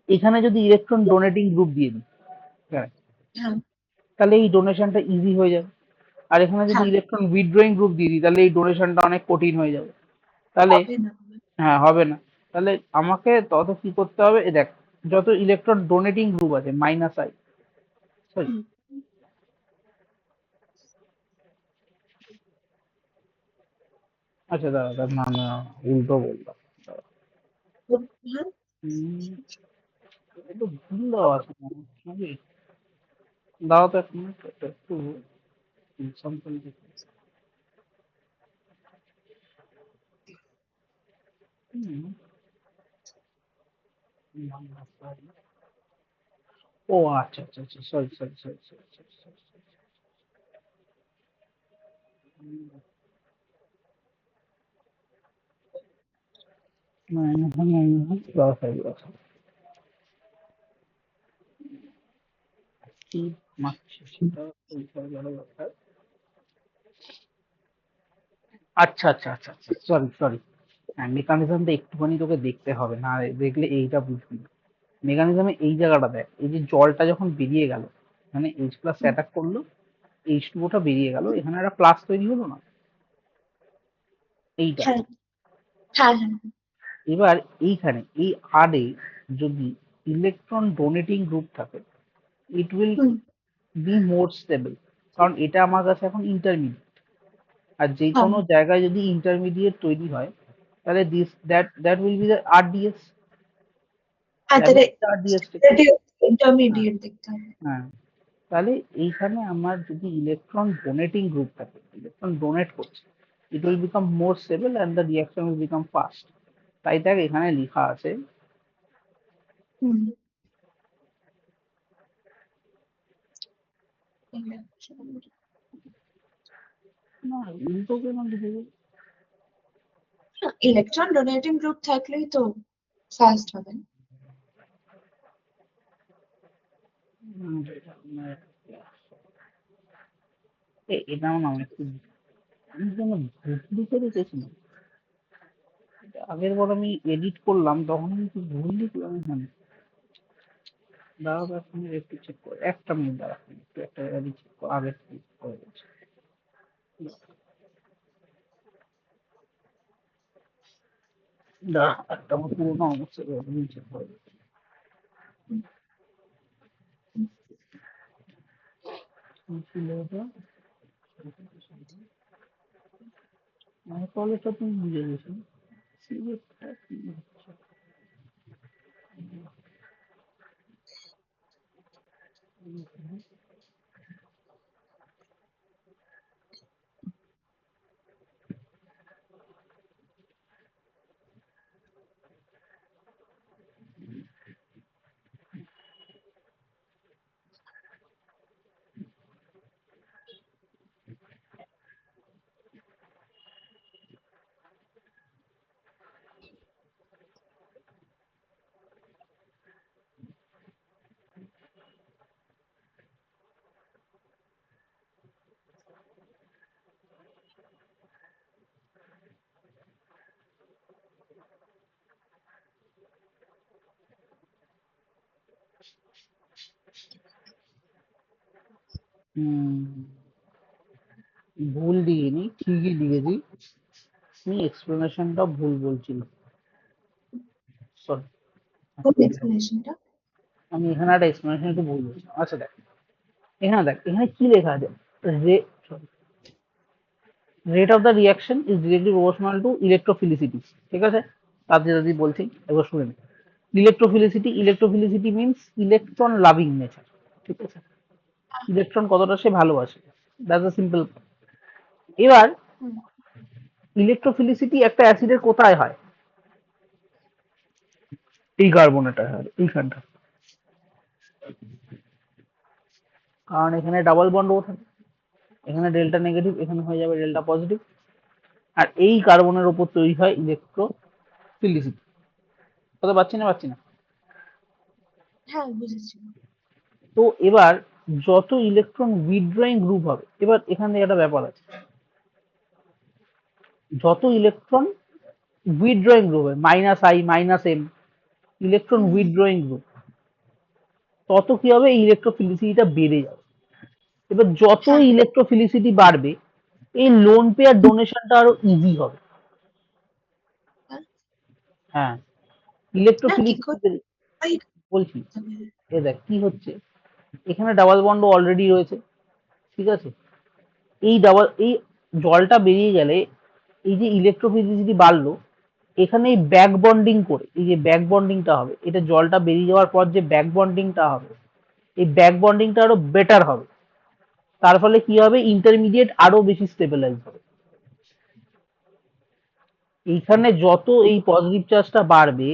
এখানে যদি ইলেকট্রন ডোনেটিং গ্রুপ দিয়ে দিই, হ্যাঁ, হ্যাঁ তাহলে এই ডোনেশনটা ইজি হয়ে যাবে। আর এখানে যদি হ্যাঁ, ইলেকট্রন উইথড্রয়িং গ্রুপ দিয়ে দিই, তাহলে এই ডোনেশনটা অনেক কঠিন হয়ে যাবে। তাহলে হবে না। হ্যাঁ, হবে না। তাহলে আমাকে তত কি করতে হবে, এ দেখ, যত ইলেকট্রন ডোনেটিং গ্রুপ আছে মাইনাস আই, সরি, হুম, আচ্ছা দাদা দাদা, না না, উল্টো বললাম, দাঁড়া। হ্যাঁ, হুম, একটু ভুল দেওয়া আছে মনে হচ্ছে নাকি? দাঁড়াও তো এক মিনিট, এটা একটু something different. হুম, ও আচ্ছা আচ্ছা আচ্ছা, sorry sorry sorry sorry sorry sorry, কি মারছে সেটা ওইভাবে গেল ব্যাপার। আচ্ছা আচ্ছা আচ্ছা আচ্ছা, সরি সরি। হ্যাঁ, মেকানিজমটা একটুখানি তোকে দেখতে হবে, না দেখলে এইটা বুঝবি না। মেকানিজমে এই জায়গাটা দেখ, এই যে জলটা যখন বেরিয়ে গেল, মানে এইচ প্লাস অ্যাটাক করলো, H2O বেরিয়ে গেল, এখানে একটা প্লাস তৈরি হলো না, এইটা। হ্যাঁ হ্যাঁ হ্যাঁ এবার এইখানে এই আরে যদি ইলেকট্রন ডোনেটিং গ্রুপ থাকে, it will hmm be more stable, কারণ এটা আমার কাছে এখন ইন্টারমিডিয়েট। আর যে হ্যাঁ কোনো জায়গায় যদি ইন্টারমিডিয়েট তৈরি হয়, তাহলে this that will be the RDS, হ্যাঁ দ্যাট তাহলে উইল বি দ্য আরডিএস। হ্যাঁ, ইন্টারমিডিয়েট দেখতে হবে। হ্যাঁ। তাহলে এইখানে আমার যদি ইলেকট্রন ডোনেটিং গ্রুপ থাকে, ইলেকট্রন ডোনেট করছে, it will become more stable and the reaction will become fast. তাই দেখ এখানে লেখা আছে, হুম না উল্টো কেন লিখে গেছে? ইলেকট্রন ডোনেটিং গ্রুপ থাকলেই তো ফাস্ট হবে। এটা আমার নাম একটু আমি যেন ভুল লিখে রেখেছি না। আগের বার আমি এডিট করলাম তখন আমি কি ভুল লিখলাম এখানে? দাঁড়াও এক মিনিট একটু চেক করে, একটা মিনিট দাঁড়াও, একটু একটা জায়গায় চেক করে আগে চেক করে দিচ্ছি। দাঁড়াও, একটা আমার পুরোনো অবস্থা চেক করে দিচ্ছি। কি ছিল ওটা? মানে তাহলে তো তুমি বুঝে গেছো। সিলেক্টটা কি হচ্ছে? হুম, ভুল দিইনি, ঠিকই দিয়েছি। তুমি এক্সপ্লেনেশনটা ভুল বলছিল, সরি। কোন এক্সপ্লেনেশনটা? আমি এখানে একটা এক্সপ্লেনেশন একটু ভুল বলছি। আচ্ছা দেখ, এখানে দেখ, এখানে কি লেখা আছে, রে rate of the reaction is directly proportional to electrophilicity. ঠিক আছে, তার যেটা যদি বলছি একবার শুনে নি। Electrophilicity, electrophilicity means electron loving nature. ঠিক আছে, ইলেকট্রন কতটা সে ভালোবাসে, দ্যাটস আ সিম্পল। এবার হুম ইলেকট্রোফিলিসিটি একটা অ্যাসিডের কোথায় হয়? এই কার্বনেটায় হয়, এইখানটা। কারণ এখানে ডাবল বন্ড ও থাকে, এখানে ডেল্টা নেগেটিভ, এখানে হয়ে যাবে ডেল্টা পজিটিভ। আর এই কার্বনের উপর তৈরি হয় ইলেকট্রোফিলিসিটি। কথা পাচ্ছি না, পাচ্ছি না? হ্যাঁ বুঝেছি। তো এবার যত ইলেকট্রন উইথড্রয়িং গ্রুপ হবে, এবার এখান থেকে একটা ব্যাপার আছে, যত ইলেকট্রন উইথড্রয়িং গ্রুপ হবে, -I -M, electron hmm withdrawing group, তত কি হবে, এই ইলেকট্রোফিলিসিটিটা বেড়ে যাবে। এবার যত হ্যাঁ ইলেকট্রোফিলিসিটি বাড়বে, এই লোন পেয়ার ডোনেশনটা আরো ইজি হবে। হ্যাঁ হ্যাঁ, না কি ইলেকট্রোফিলিসিটি করে বলছি। হবে? এ দেখ কি হচ্ছে, এখানে ডাবল বন্ড অলরেডি রয়েছে। ঠিক আছে, এই জলটা বেরিয়ে গেলে, এই যে ইলেকট্রোফিলিসিটি বাড়লো, এখানে এই ব্যাক বন্ডিং করে, এই যে ব্যাক বন্ডিংটা হবে, এটা জলটা বেরিয়ে যাওয়ার পর যে ব্যাক বন্ডিংটা হবে, এই ব্যাক বন্ডিংটা আরো বেটার হবে। তার ফলে কি হবে, ইন্টারমিডিয়েট আরো বেশি স্টেবিলাইজ হবে। এইখানে যত এই পজিটিভ চার্জটা বাড়বে,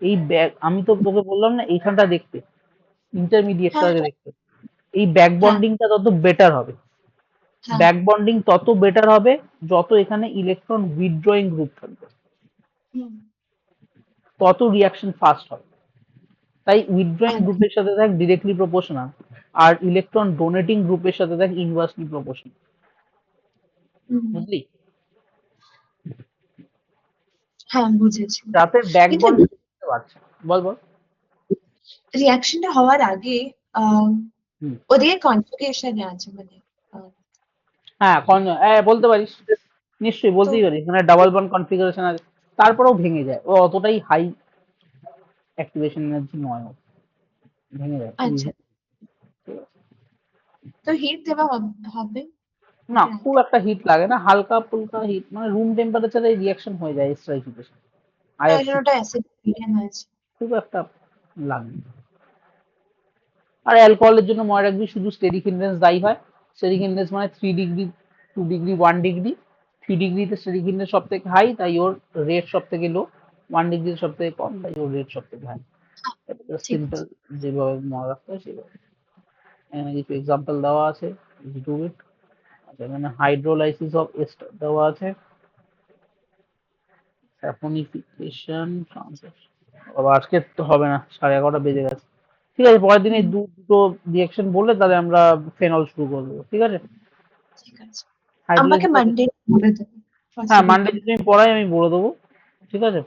এই ব্যাক, আমি তো তোকে বললাম না এইখানটা দেখতে, হ্যাঁ ইন্টারমিডিয়েটটাকে দেখতে, এই ব্যাক হ্যাঁ বন্ডিংটা তত বেটার হবে। হ্যাঁ ব্যাক বন্ডিং তত বেটার হবে যত এখানে ইলেকট্রন উইথড্রয়িং গ্রুপ থাকবে, হুম তত রিয়াকশন ফাস্ট হবে। তাই উইথড্রয়িং আচ্ছা গ্রুপের সাথে দেখ ডিরেক্টলি প্রপোর্শনাল, আর ইলেকট্রন ডোনেটিং গ্রুপের সাথে দেখ ইনভার্সলি প্রপোর্শনাল। হুম বুঝলি? হ্যাঁ বুঝেছি। যাতে ব্যাক কিন্তু বন্ড বাড়ছে। বল বল। রিয়াকশনটা হওয়ার আগে আহ হুম। ওদের কনফিগারেশনে আছে মানে হ্যাঁ বলতে পারিস, নিশ্চয়ই তো বলতেই পারিস, মানে ডাবল বন্ড কনফিগারেশন আছে, তারপরেও ভেঙে যায়, ও অতটাই হাই অ্যাক্টিভেশন এনার্জি নয়, ও ভেঙে যায় আচ্ছা, easy, ঠিক আছে? তো হিট দেওয়া হবে না ওটার খুব আগে? একটা হিট লাগে না, হালকা ফুলকা হিট, মানে রুম টেম্পারেচারে রিয়াকশন হয়ে যায় এস্টারিফিকেশন, আর না, ওই একটু জন্য ওটা অ্যাসিড হয়েছে। খুব একটা লাগে না। আর অ্যালকোহলের জন্য মনে রাখবি শুধু স্টেরিক ইনডেন্স দায়ী হয়। স্টেরিক ইনডেন্স মানে 3 ডিগ্রি, 2 ডিগ্রি, 1 ডিগ্রি। 3 ডিগ্রিতে স্টেরিক ইনডেন্স সব থেকে হাই, তাই ওর রেট সব থেকে লো। 1 ডিগ্রিতে সব থেকে কম, তাই ওর রেট সব থেকে হাই। ঠিক সিম্পল, আছে। যেভাবে মনে রাখতে হয় সেভাবে। এখানে কিছু এক্সাম্পল দেওয়া আছে, ডু ইট। আচ্ছা, এখানে হাইড্রোলাইসিস অফ এস্টার দেওয়া আছে, স্যাফনিফিকেশন, আজকে তো হবে না, 11:30 বেজে গেছে। ঠিক আছে, পরের দিন এই হুম, দুটো রিয়াকশন বললে তাহলে আমরা ফেনল শুরু করবো, ঠিক আছে? ঠিক আছে। আমাকে হাইড্রোলাইসিস অফ, মানডে বলে দেবে ফার্স্ট হ্যাঁ উইক। মানডে যদি আমি পড়াই আমি বলে দেবো, ঠিক আছে?